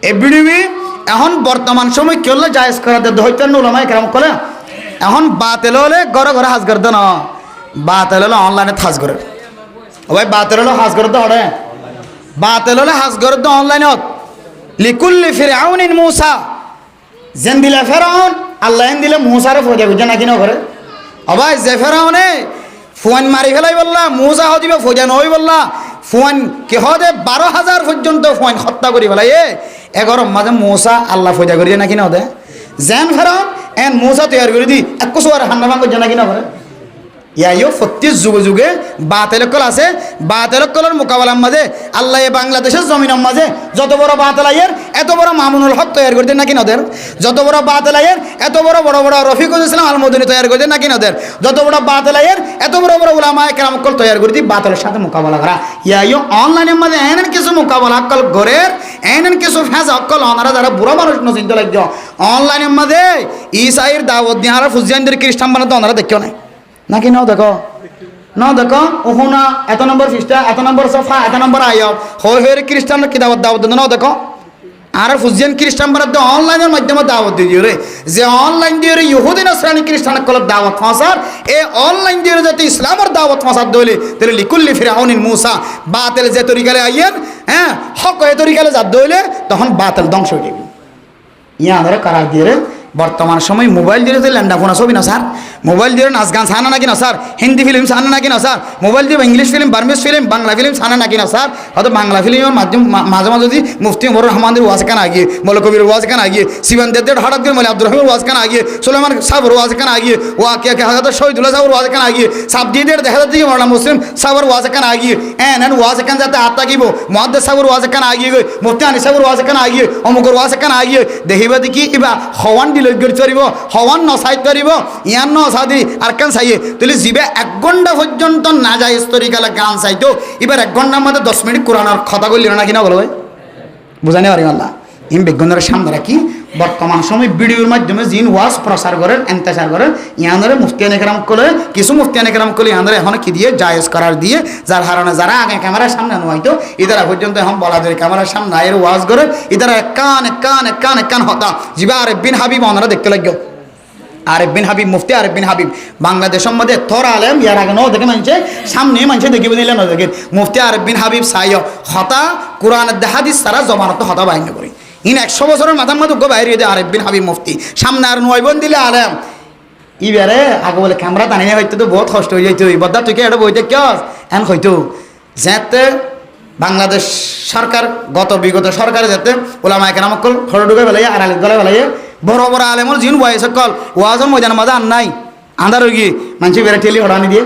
এই বিডিবি এখন বর্তমান সময় কি হলে জায়েজ করা দে হইতে উলামায়ে কেরাম কলে এখন বাতিল হলে ঘরে ঘরে হাজ করে না বাতিল হলে অনলাইনে হাজ করে ভাই বাতিল হলে হাজ করে তো হড়ে বাতিল হলে হাজ করে তো অনলাইনে লিকুল্লি ফিরআউনিন মূসা যেন দিলে ফেরাউন আল্লাহ দিলে মূসারে ফজা বুঝে নাকি না করে ভাই যে ফেরাউনে ফোন মারি ফেলাই বললা মূসা হদিবে ফজা নই বললা ফোন কে হদে 12,000 পর্যন্ত ফোন হত্যা করি ফেলাই এগারো মাঝে মূসা আল্লাহ ফজা করি নাকি না দে যেন ফেরাউন এন মূসা তৈরি করে দি এক কুসুয়ার হান্না ভাঙ করছে নাকি না করে ইয়াইও প্রত্যেক যুগে যুগে বাতিলকল আছে বাতিলকলের মোকাবেলার মাঝে আল্লাহ বাংলাদেশের জমিনের মাঝে যত বড় বাতিলাইয়ের এত বড় মামুনুল হক তৈরি করে দেন নাকি নদের যত বড় বাতিলাইয়ের এত বড় বড় বড় রফিকুল ইসলাম আল মদনী তৈরি করে দেন নাকি নদের যত বড় বাতিলাইয়ের এত বড় বড় উলামায়ে কেরামকল তৈরি করে দি বাতিলের সাথে মোকাবেলা করা ইয়াইও অনলাইনের মাঝে এমন কিছু মোকাবেলা অকল গরের এমন কিছু ফেজ অকল ওনারা যারা বুড়ো মানুষ নচিন্তা লাগবে অনলাইনের মাঝে ইসাইর দাওয়াত দিয়ে আর ফুজিয়ানদের খ্রিস্টান বানাতে ওনারা দেখিও নাই নাকি নাও দেখো ওহুনা এত নম্বর ফিস্টা এত নম্বর সফা এত নম্বর আয়ব হয়ে খ্রিস্টান কি দাওয়াত নাও দেখো আর ফুজিয়ান খ্রিস্টান বানাতে অনলাইনের মাধ্যমে দাওয়াত দিয়ে রে যে অনলাইন দিয়ে ইহুদি নাসরানি খ্রিস্টান কল দাওয়াত ফাঁসার এই অনলাইন দিয়ে যাতে ইসলামের দাওয়াত ফাঁসার দলে তাহলে লিকুল্লি ফিরআউনিন মূসা বাতিল যে তরিকালে আইয়েন হ্যাঁ হক এই তরিকালে যা দইলে তখন বাতিল ধ্বংস হয়ে যাবে ইয়া ধরে কারার দিয়ে বর্তমান সময় মোবাইল দিয়ে ল্যান্ডা ফোন ছবি না স্যার মোবাইল দিয়ে নাচ গান ছানা নাকি না স্যার হিন্দি ফিল্ম ছানা নাকি না স্যার মোবাইল দিয়ে English film Burmese film Bangla film ছানা নাকি না স্যার হয়তো বাংলা ফিল্মের মাধ্যম মাঝে মাঝে যদি মুফতি উমর রহমানের ওয়াজ কান আগিয়ে মৌলা কবির ওয়াজ কান আগিয়ে সিবান দেদের হঠাৎ করে মৌলা আব্দুর রহিমের ওয়াজ কান আগিয়ে সুলাইমান সাহেবের ওয়াজ কান আগিয়ে ওয়া কে হাজার শহীদুল্লাহ সাহেবের ওয়াজ কান আগিয়ে সাবজিদের দেখা যাচ্ছে মৌলানা মুসলিম সাহেবের ওয়াজ কান আগিয়ে এন ওয়াজ কান যাতে আত্মা গিব মুহাদ্দিস সাহেবের ওয়াজ কান আগিয়ে গই মুফতি আনিস সাহেবের ওয়াজ কান আগিয়ে অমুকর ওয়াজ কান আগিয়ে দেখিবা দেখি ইবা হওয়ান ডিল করিব হওয়ান নসাইত করিব ইয়ান নসাদি আর কান চাইয়ে তুলি জিবে 1 ঘন্টা পর্যন্ত না যায় তরিকালে গান চাইতো এবার 1 ঘন্টার মধ্যে 10 মিনিট কোরআনের কথা বললি না কিনা বলবে বুঝানি পারি আল্লাহ ইম বিজ্ঞানের সামনে রাখি বর্তমান সময় ভিডিওর মাধ্যমে জিন ওয়াজ প্রচার করেন এন্তেসার করেন ইয়ানরে মুফতিয়ানে কেরাম কলে কিছু মুফতিয়ানে কেরাম কলে ইয়ানরে এখন কি দিয়ে জায়েজ করার দিয়ে যার হারণে যারা আগে ক্যামেরার সামনে নয়তো ইদারা পর্যন্ত এখন বলা যায় ক্যামেরার সামনে আয়ের ওয়াজ করে ইদারা কান হতা জিবা আরিফ বিন হাবিব ওনারা দেখতে লাগলো আরিফ বিন হাবিব মুফতি আরিফ বিন হাবিব বাংলাদেশের মধ্যে থর আলেম ইয়ার আগে নও দেখে মানছে সামনে মানছে দেখিবে নিলে ন দেখে মুফতি আরিফ বিন হাবিব সাই হতা কোরআন হাদিস সারা জমানত হতা বাইন্য করি ইন 100 বছরের মাথার মধ্যে বাইরে দিয়ে আরিফ বিন হাবিব মুফতি সামনে আর 9 বোন দিলে আলেম ইবারে আগে বলে ক্যামেরা টানিয়ে হইতো তো বহুত কষ্ট হয়ে যাইতো বদ্দা তুই এটা বইতে কেউ এন হইতো যাতে বাংলাদেশ সরকার বিগত সরকারে যাতে ওলামায়ে কেরামকল খড় ঢুকে বেলাই আর আলিফ গলায় বেলাই বড় বড় আলেমর জিন ওয়াই সকল ওয়াজের ময়দান মাঝে আর নাই আন্ধার হয়ে গিয়ে মানুষ বেড়ে ঠেলি হড়ানি দিয়ে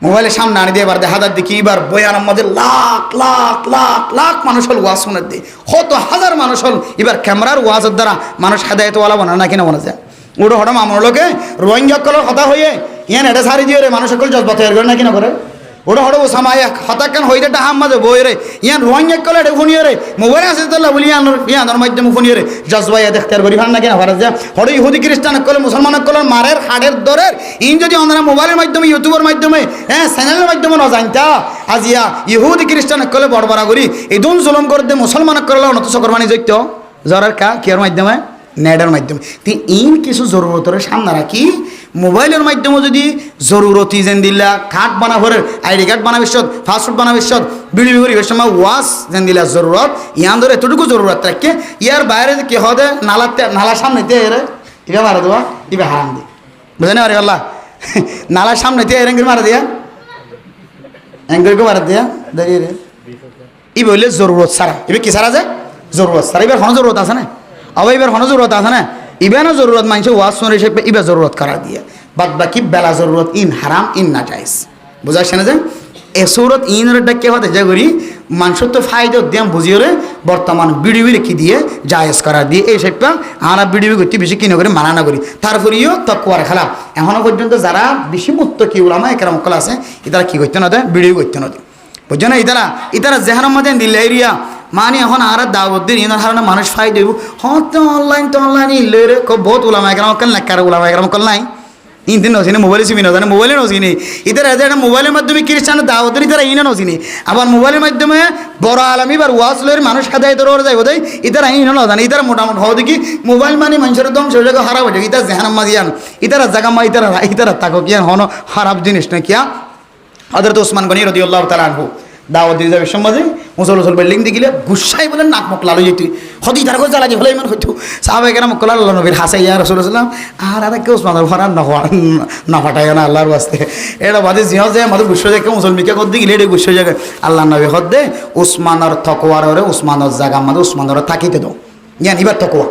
মোবাইলের সামনে আনি দিয়ে এবার দেখা যার দেখি এবার বয়ানের মধ্যে লাখ মানুষ হল ওয়াজ শোনার দিয়ে কত হাজার মানুষ হল এবার ক্যামেরার ওয়াজের দ্বারা মানুষ হেদায়তওয়ালা বানা না কিনা মনে যায় ওটা হঠাৎ আমার লোকে রোহিঙ্গা কলের কথা হয়ে ইয়ান এটা সারি দিয়ে রে মানুষ সকল জজবা তৈরি করে না কিনা করে ওটা হঠাৎ সামায় হতাকান হইতে হাম মাঝে বই রে ইয়ান রোহিঙ্গা কলে এটা শুনিয়ে রে মোবাইল আছে তাহলে বলি ইয়ানোর মাধ্যমে শুনিয়ে রে জজবাই দেখতে আর ভালো না কিনা ভাড়া যা হঠাৎ ইহুদি খ্রিস্টান কলে মুসলমান কলের মারের হাড়ের দরের ইন যদি ওনারা মোবাইলের মাধ্যমে ইউটিউবের মাধ্যমে হ্যাঁ চ্যানেলের মাধ্যমে না জানতা আজিয়া ইহুদি খ্রিস্টান কলে বড় করি এই দুন জুলুম করে দে মুসলমান করলে অনত সকরমানি জৈত্য জ্বরের কিয়ার মাধ্যমে নেটের মাধ্যমে তুই ইন কিছু জরুরতের সামনে রাখি মোবাইলের মাধ্যমে যদি জরুরতি যেন দিলা কার্ড বানাবরের আইডি কার্ড বানাবিশ্বত ফাস্টফুড বানাবিশ্বত বিড়ি বিড়ি সময় ওয়াশ যেন দিলা জরুরত ইয়ান ধরে এতটুকু জরুরত রাখে ইয়ার বাইরে কি হদে নালার সামনেতে এরে ইবা মারা দেওয়া ইবা হারাম দি বুঝে না আল্লাহ নালার সামনেতে এরেঙ্গির মারা দিয়া অ্যাঙ্গেলকে মারা দিয়া দাঁড়িয়ে রে ই বললে জরুরত সারা এবার কি সারা যায় জরুরত সারা এবার কোনো জরুরত আছে না আবার এবার কোনো জরুরত আছে না ইবানো জরুরত মানছে ওয়াজ শুনে হিসেবে ইবা জরুরত করা দিয়ে বাদ বাকি বেলা জরুরত ইন হারাম ইন না জায়েজ বুঝা আসছে না যে এ সৌরত ইনের ডাকে হতে যা করি মানুষের তো ফায়দা দিয়ে বুঝিয়ে রে বর্তমান বিডিবি রেখে দিয়ে জায়েজ করা দিয়ে এই সেটা আমরা বিডিবি করতে বেশি কিনে করে মানা না করি তারপরেও তকুয়ার খেলা এখনো পর্যন্ত যারা বেশি মুক্ত কি ওলামায়ে কেরামকল আছে এরা কি করতে না দেয় বিডিবি করতে না দেয় বুঝছো না ইতারা যেহার মধ্যে দিল্লি এরিয়া মানে এখন আর দাওয়াত দিন এনার হারণে মানুষ ফায়দা দেব হ্যাঁ তো অনলাইন ইলে রে বহুত ওলামায়ে কেরামকল না কারো ওলামায়ে কেরামকল নাই ইনতে নচিনি মোবাইলে চিনি নজানে মোবাইলে নচিনি ইতারা একটা মোবাইলের মাধ্যমে খ্রিস্টানের দাওয়াতের ইতারা ইনে নচিনি আবার মোবাইলের মাধ্যমে বড় আলামি বা ওয়াজ লয়ের মানুষ খাদাই তোর ওর যাইব দেয় ইতারা ইনে নজানে ইতারা মোটামুটি হওয়া দেখি মোবাইল মানে মানুষের দম সেই জায়গা হারাব হয়ে ইতার জেহানাম মাজিয়ান ইতারা জায়গা মা ইতারা তাকো কিয়া হন খারাপ জিনিস না কিয়া হযরত ওসমান গনি রাদিয়াল্লাহু তাআলা আনহু দাওয়াত দিয়ে যাবে সমাজে মুসলমান বিল্ডিং দিলে গুসাই বলে নাক মুখ লাল যেত হদি তার জ্বালা দিয়ে হলে ইমান হইতো সাহাবায়ে কেরাম কল আল্লাহ নবীর হাসাই ইয়া রাসূলুল্লাহ আর কেউ ওসমানের ফরান না ফাটাই না আল্লাহর ওয়াস্তে এটা বাদে জিহ যে আমাদের গুসা জায়গা মুসলমিকে কদ দিলে এটা গুসা জায়গা আল্লাহ নবী হদ্দে ওসমানের তকওয়ার ওরে ওসমানের জায়গা আমাদের ওসমানের থাকিতে দাও জ্ঞান এবার তকওয়া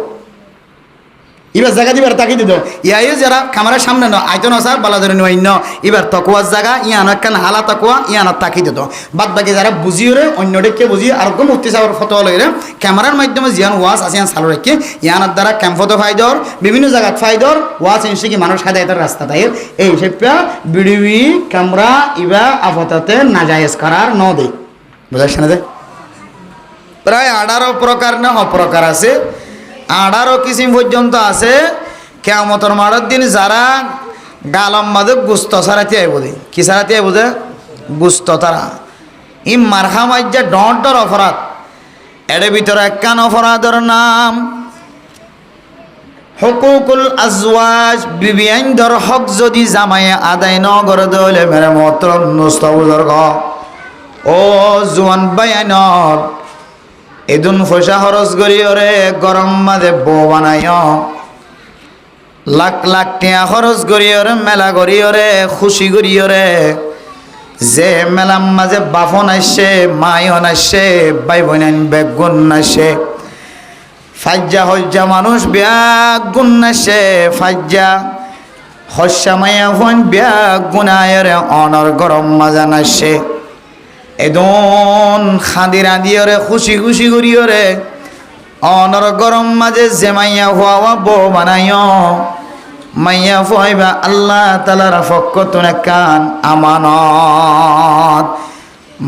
এবার জায়গা দিবার তাকি দিত ইয়াইও যারা ক্যামেরার সামনে ন আইতো না স্যার বালা ধরে নয় এবার তকুয়ার জায়গা ইয়ান একখান হালা তকুয়া ইয়ান তাকি দিত বাদ বাকি যারা বুঝিও রে অন্যদেরকে বুঝিয়ে আর কোন মুক্তি চাওয়ার ফটো লই রে ক্যামেরার মাধ্যমে জিয়ান ওয়াজ আছে ইয়ান চালু রেখে ইয়ানার দ্বারা ক্যাম্পতো ফাইদর বিভিন্ন জায়গাত ফাইদর ওয়াজ ইনসে কি মানুষ খাদায়তার রাস্তা তাই এই সেপা বিডিবি ক্যামেরা ইবা আপাততে নাজায়েজ করার ন দেই বুঝাইছ না দে প্রায় 18 প্রকার না অপ্রকার আছে 18 কিসিম পর্যন্ত আছে কিয়ামতের মাঠের দিন যারা গালম মাদে গুস্ত সারাতে আইব দে কি সারাতে আইব দে গুস্ত তারা ই মারহা মাইজা ডর অপরাধ এর ভিতরে একখান অপরাধের নাম হুকুকুল আজওয়াজ বিবিয়াইনদের হক যদি জামায়ে আদায় ন করে দলে মেরে মোহতরম মুস্তাবুজুর্গ ও জওয়ান বায়ানর এদুন পয়সা খরচ করি ওরে গরম মাঝে বউ বানায় লাখ লাখ টিয়া খরচ করি ওরে মেলা করি ওরে খুশি করি ওরে যে মেলার মাঝে বাফন আসছে মাইন আসছে ভাই বোন বেগুন আসছে ফাজ্জা হজ্জা মানুষ বেগুন আসছে ফাজ্জা হস্যা মাইয়া ফোন বেগুন আয়রে অনর গরম মাজা আসছে এদন খাঁদিরা দিয়ে রে খুশি খুশি করিও রে অনর গরম মাঝে যে মাইয়া হওয়া বউ বানাই মাইয়া ফুয়াইবা আল্লাহ তালার ফক্কতুন কান আমানত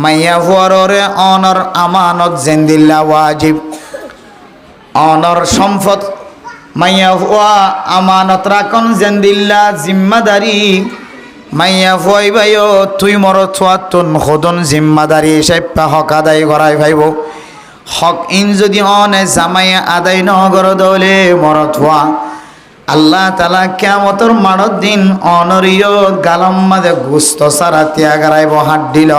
মাইয়া ফুয়ার রে অনর আমানত জেন্দিল্লা ওয়াজিব অনর সম্পদ মাইয়া ফুয়া আমানত রাখন জেন্দিল্লা জিম্মাদারি মাইয়া ফুয়াই ভাইও তুই মর থুয়াতুন খোদন জিম্মাদারি সাইপা হক আদায় করাই ভাইব হক ইন যদি অনে জামাইয়া আদায় ন কর দলে মর থুয়া আল্লাহ তালা কিয়ামতের মাঠের দিন অনরিয় গালম মাঝে গুস্ত সারা ত্যাগ রাইব হাত দিল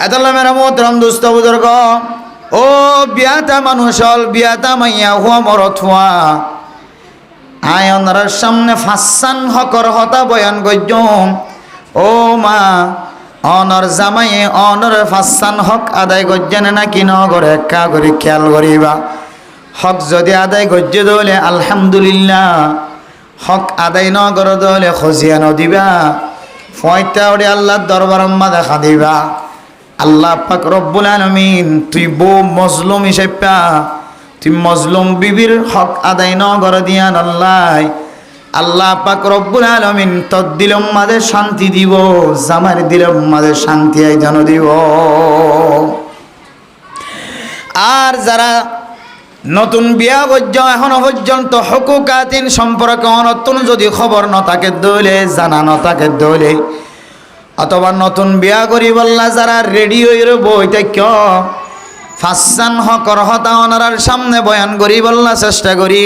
এতলা মেরা মোহতরম দুস্থ বুজুর্গ ও বিয়াতা মানুষ হল বিয়াতা মাইয়া হুয়া মর থুয়া আয়নরার সামনে ফাঁসান হকর হতা বয়ান গজ্জম ও মা অনর জামাইয়ে অনর ফাঁসান হক আদায় গজ্জানে নাকি নগরে একা করে খেয়াল করিবা হক যদি আদায় গজ্জে দলে আলহামদুলিল্লাহ হক আদায় নগর দলে খজিয়া নদিবা ফয়টা ওরে আল্লাহর দরবার দেখা দিবা আল্লাহ পাক রব্বুল আলামিন তুই বউ মজলুম হিসেবে তুই মজলুম বিবির হক আদায় ন করে দিয়ান আল্লাহ পাক রব্বুল আলামিন তোর দিলম মাঝে শান্তি দিব জামার দিলম মাঝে শান্তি আইদানো দিব আর যারা নতুন বিয়া বজ্য এখনো পর্যন্ত হকুকাতিন সম্পর্কে নতুন যদি খবর ন থাকে দলে জানা ন থাকে দলে অথবা নতুন বিয়া করি বললা যারা রেডিওর বইটা কেউ ফাঁসান হকর হতা ওনার সামনে বয়ান করি বললা চেষ্টা করি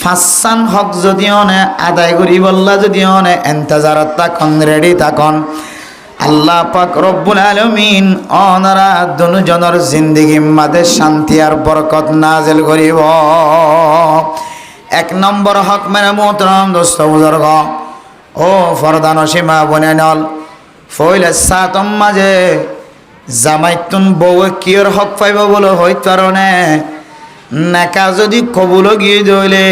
ফাঁসান হক যদি অনে আদায় করি বললা যদি অনে এন্তেজারত থাকুন রেডি থাকুন আল্লাহ পাক রব্বুল আলামিন ওনারা দুজনের জিন্দেগি মাঝে শান্তি আর বরকত নাজিল করিব এক নম্বর হক মেরে মোহতরম দোস্ত বুজুর্গ ও ফরদান সীমা বনে নল ফইলে সাতম মাঝে জামাইতুন বউ কিয়র হক পাইব বলে হইতারণে নেকা যদি কবুল গিয়ে দইলে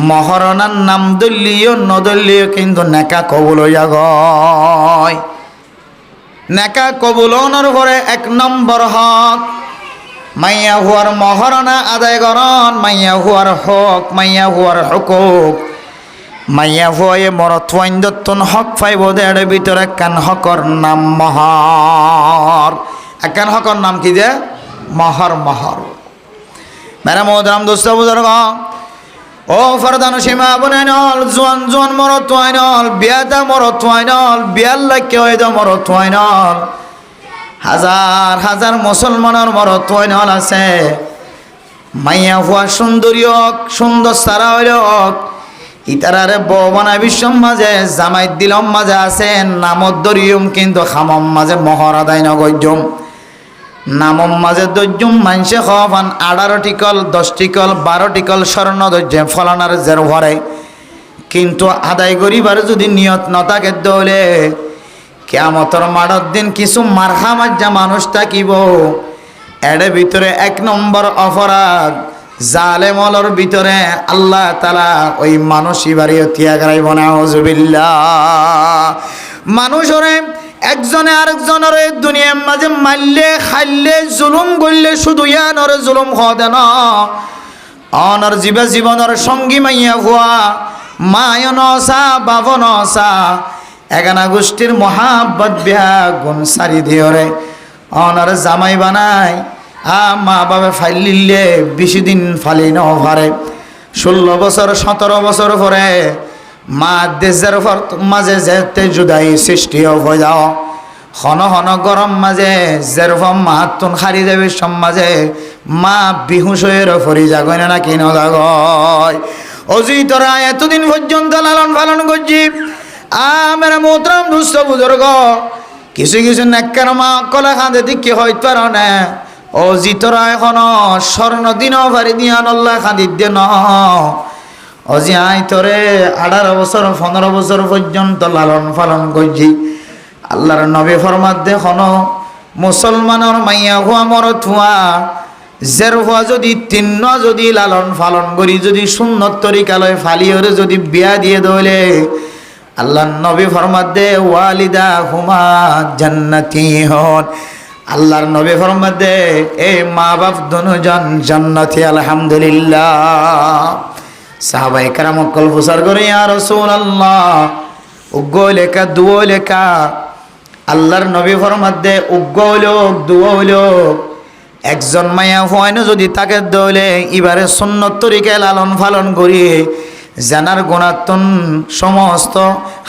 মহরণার নাম দলীয় নদলীয় কিন্তু নেকা কবুল হইয়া গয় নেকা কবুলনের পরে এক নম্বর হক মাইয়া হুয়ার মহরণা আদায় করন মাইয়া হুয়ার হক মাইয়া হুয়ার হুকুক মাইয়া ভয়ে মরত্বন হক পাইব দেড় ভিতরে একখান হকর নাম মহর একখান হকর নাম কি যে মহর মহর মেরা মোহতরম দোস্ত বুজুর্গ ও ফরদান সীমা বনাইনল জোয়ান জোয়ান মরত ওয়াইনল বিয়াদা মরত ওয়াইনল বিয়াল লাকে ওইদা মরত ওয়াইনল হাজার হাজার মুসলমানের মরত ওয়াইনল আছে মাইয়া হুয়া সুন্দরী হোক সুন্দর সারা হইল হোক ইতারারে বনা বিশ্বম মাঝে জামাই দিলম মাঝে আছে নামত দরিয়ম কিন্তু খামম মাঝে মহরা দায় নগজম নামম মাঝে দজ্জুম মানসে খান 18 টিকল 10 টিকল 12 টিকল স্বর্ণ দজ্জে ফলানার জের ভরে কিন্তু আদায় করিবার যদি নিয়ত নথাকে দলে কিয়ামতের মাঠের দিন কিছু মারহামাত যা মানুষ থাকিব এর ভিতরে 1 নম্বর অপরাধ জালেমলর ভিতরে আল্লাহ তাআলা ওই মানুষই বাড়িও ত্যাগ রাইব না আউযুবিল্লাহ মানুষরে একজনে আরেকজনের দুনিয়ার মাঝে মারলে খাইলে জুলুম করলে শুধু ইয়ানর জুলুম হদে না অনর জীবনের সঙ্গী মাইয়া হুয়া মায় নসা বাব নসা এগানা গোষ্ঠীর মহাব্বত বিয়া গুণ সারি দিয়রে অনর জামাই বানায় মা বাবা ফাইলিলে বেশি দিন ফালি ন ভারে 16 বছর 17 বছর পরে মা দেশের মাঝে যেতে জুদাই সৃষ্টি হয়ে যাও হন হন গরম মাঝে যেরকম মাহাতুন হারি যাবে সমাজে মা বিহুস হয়ে ফরি যাগয় না কি নজাগয় অজি তোরা এতদিন পর্যন্ত লালন পালন করছি মেরা মোহতরম দুস্থ বুজুর্গ কিছু কিছু নেককার মা কলা খাঁদে দিকে হইতে পারো না ও জিতরা এখন স্বর্ণ দিন ভারি দিয়া নল্লা খাঁদি দিয়ে ন অজি আই তোরে 18 বছর 15 বছর পর্যন্ত লালন পালন করছি আল্লাহর নবী ফরমাত দেখুন মুসলমানের মাইয়া হুয়া মরত হুয়া জের হুয়া যদি তিন্ন যদি লালন পালন করি যদি সুন্নত তরিকালয় ফালিয়রে যদি বিয়া দিয়ে দলে আল্লাহর নবী ফরমাত দে ওয়ালিদা হুমা জান্নাতি হন আল্লাহর নবী ফরমাত দে এ মা বাপ দুজন জান্নাতি আলহামদুলিল্লাহ সাহাবায়ে কেরাম কল ফুসার করে ইয়া রাসূলুল্লাহ উগ্গো লেখা দুও লেখা আল্লাহর নবী ফরমাত দে উগ্গো লোক দুও লোক একজন মায়া হয়নো যদি তাকে দলে এবারে সুন্নত তরিকায় লালন পালন করি জানার গুণাত্তন সমস্ত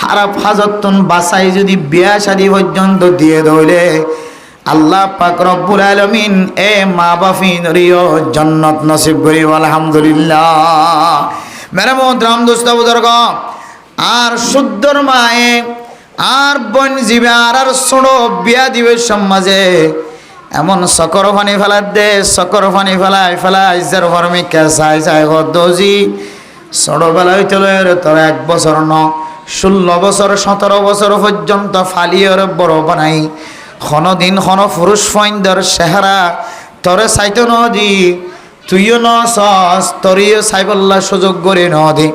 হারাপ হাজতন বাসাই যদি বিয়া শাদী পর্যন্ত দিয়ে দলে আল্লাহ পাক রব্বুল আলামিন এ মা বাফিনরিও জান্নাত নসিব করি আলহামদুলিল্লাহ মেরে মোহতরম দোস্ত বুজুর্গ আর শুদ্ধর মায়ে আর বন জীবে আর ছোড়ো বিয়া দিবে সমাজে এমন সকর পানি ফেলার দে সকর পানি ফেলাই যার ফরমিকা চাই চাই দজি ছোটবেলা হইতে তোর 1 বছর ন 16 বছর 17 বছর পর্যন্ত ফালিয়র বড় বানাই দিন পুরুষ ফাইন্দর চেহারা তরে চাইতে নদী তুইও নস তরিও চাইবল্লা সুযোগ করে নদী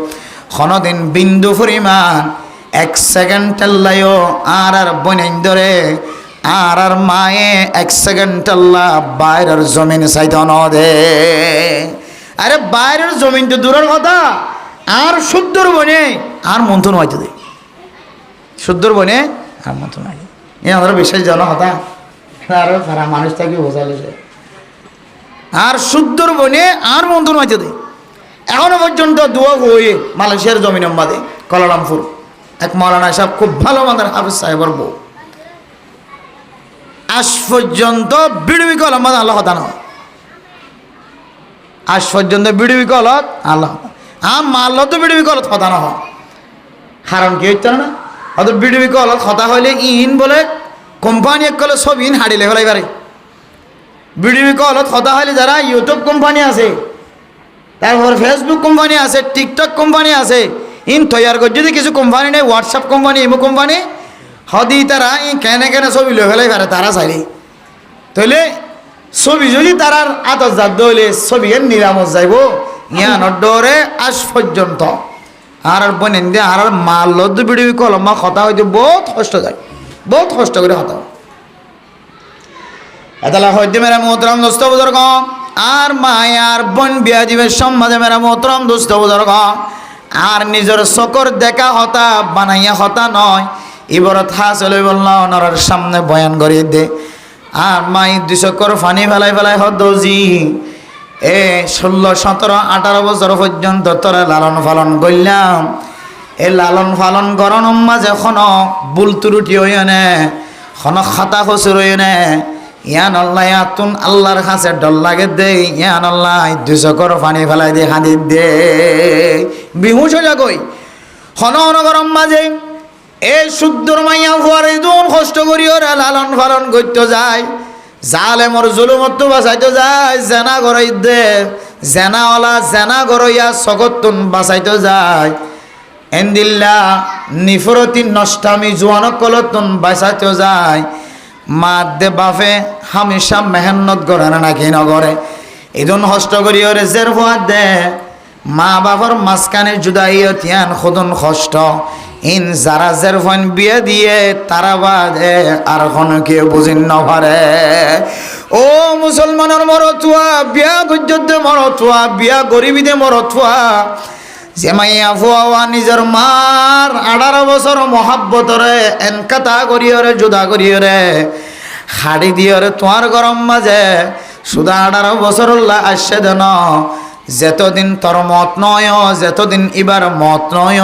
দিন বিন্দু পরিমাণ 1 সেকেন্ড লাইও আর বনেন্দরে আর মায়ে 1 সেকেন্ড বাইরের জমিন চাইতে নদে আরে বাইরের জমিন তো দূরের কথা আর শুদ্ধর বনে আর মন্থন হইতে দে শুদ্ধর বনে আর মন্থন হয় আমরা বিশেষ জানা কথা আরো সারা মানুষ থাকি বোঝালে আর শুদ্ধর বনে আর মন্থন হইতে দে এখনো পর্যন্ত দোয়া হয়ে মালয়েশিয়ার জমিন বাদে কলারামপুর এক মৌলানা সাহেব খুব ভালো মাদার হাফিজ সাহেবের বউ আজ পর্যন্ত বিড়বি কলম আল্লাহ কথা নয় আজ পর্যন্ত বিড়বি কলত আল্লাহ মারল তো বিড়বি কলত কথা না হয় কারণ কি হইত না অত বিড়বি কলত কথা হইলে ইন বলে কোম্পানি এক কলে সব ইন হারিলে ফেলাই পারে বিড়বি কলত কথা হইলে যারা ইউটিউব কোম্পানি আছে তারপর ফেসবুক কোম্পানি আছে টিকটক কোম্পানি আছে ইন তৈয়ার করে যদি কিছু কোম্পানি নেই হোয়াটসঅ্যাপ কোম্পানি ইমো কোম্পানি হদি তারা ইন কেনে কেনে ছবি লো ফেলাই পারে তারা চাইলে তাইলে ছবি যদি তারার আতস জাত দইলে ছবি এর নিরামত যাইব ইয়ানোর ডরে আজ পর্যন্ত আর বনেন দিয়ে আর মাল বিড়ি কলম কথা হইতে বহুত কষ্ট যায় বহুত কষ্ট করে হতা এতলা হইতে মেরা মোহতরম দোস্ত বুজুর্গ আর মায় আর বোন বিয়া দিবে সমাজে মেরা মোহতরম দোস্ত বুজুর্গ আর নিজের চকর দেখা হতা বানাইয়া হতা নয় এবারত হাসলে বলল ওনার সামনে বয়ান করিয়ে দে আর মাই 2 চকর ফানি ফেলাই হত দজি এ 16, 17, 18 বছর পর্যন্ত তোরা লালন পালন করলাম। এই লালন পালন করানোর মাঝে এখনো ভুল ত্রুটি হইও না, এখনো খাতা খসুর হইও না। ইয়ান আল্লাহ ইয়াতুন আল্লাহর কাছে ডর লাগে দে, ইয়ান আল্লাহ 2 চকর পানি ফেলাই দে, খাঁদি দে বিহু সোজা কই হন গরম মাঝে এই শুদ্ধর মাইয়া ফুয়ারে দুন কষ্ট করি ওরা লালন পালন করতে যায়, জালেমর জুলুমত বাঁচাইতে যায়, জেনা গড়াই দে জেনাওয়ালা জেনা গড়াইয়া সকতুন বাঁচাইতে যায়, এন্দিল্লা নিফরতি নষ্টামি জোয়ান কলতুন বাঁচাইতে যায়। মা দে বাপে হামেশা মেহনত করে না নাকি নগরে এজন কষ্ট করি ওরে জের ফুয়া দে মা বাবার মাঝখানে জুদাইয়ান খুদন কষ্ট ইন যারা জের ফোন বিয়ে দিয়ে তারা বাদে আর কোনো কেউ বুঝিন না পারে। ও মুসলমানের মরতুয়া বিয়া গুজ্জতে মরতুয়া বিয়া গরিবিদে মরতুয়া যে মাইয়া ফুয়া নিজের মার 18 বছর মহাব্বতরে এনকাতা করিয়রে জুদা করিয়রে হাড়ি দিয়রে তোমার গরম মাঝে সুদা 18 বছর আসছে দেন যেতদিন তোর মত নয়, যেতদিন ইবার মত নয়,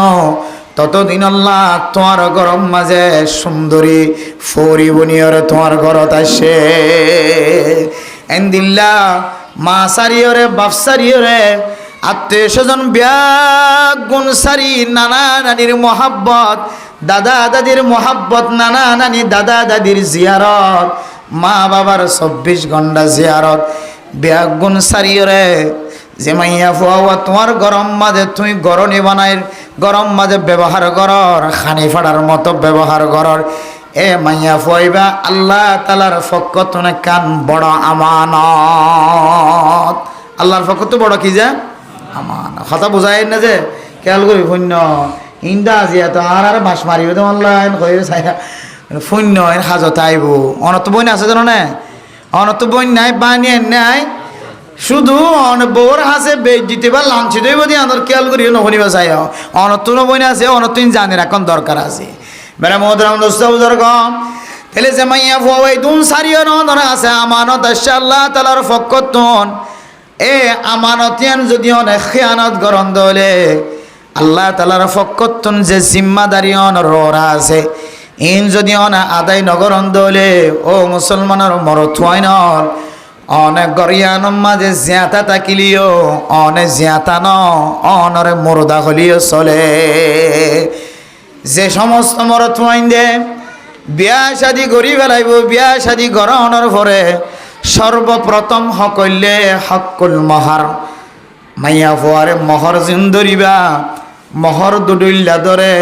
ততদিন আল্লাহ তোমার গরম মাঝে সুন্দরী ফরি বনিয়রে তোমার ঘরত আসে। এন্দিল্লা মা সারিয়রে বাপ সারিয়রে আত্মীয় স্বজন ব্যাগ গুণ সারি নানা নানির মহাব্বত, দাদা দাদির মহাব্বত, নানা নানি দাদা দাদির জিয়ারত, মা বাবার 24 ঘন্টা জিয়ারত ব্যাগ গুণ সারিয়রে যে মাইয়া ফুয়া তোমার গরম মাঝে তুমি গরনি বানাই গরম মাঝে ব্যবহার করর, খানি ফাড়ার মতো ব্যবহার করর। এ মাইয়া ফুয়াইবা আল্লাহ তালার ফকত কান বড় আমানত, আল্লাহর ফকত বড় কি যে আমানত। কথা বোঝায় না যে খেয়াল করি শূন্য ইন্দা আজিয়া তো আর বাঁশ মারিবে তো অনলাইন কইবে চাইয়া শূন্য হাজত আইব। অনত বই আছে জানো না, অনত বই নাই বানিয়ে নাই শুধু বউর হাসে বেজ দিতে বা লাঞ্চি দেব দিয়ে আমার খেয়াল করি নহনিবা চাই অনতুন বই আছে অনতুন জানি রাখন দরকার আছে বেড়া মহতরাম দোস্ত কম তাহলে যে মাইয়া ফুয়াই তুন সারিও নধরা আছে আমানত আসছে আল্লাহ তালার ফকতন এ আমানতিয়ান যদি অনেক খেয়ানত গরম দলে আল্লাহ তালার ফকতন যে জিম্মাদারি ররা আছে ইন যদি অনা আদায় নগরন দলে ও মুসলমানের মরথুয়াই নল অনেক গরিয়ানোর মাঝে জিয়াতা তাকিলিও অনেক জিয়াতা ন অনরে মুরদা হলিও চলে। যে সমস্ত মরত দে বিয়া শাদি করি ফেলাইব, বিয়া শাদি গরহণের পরে সর্বপ্রথম সকলে হকুল মহার মাইয়া ফুয়ারে মহর জিন্দরিবা, মহর দুডুল্লা ধরে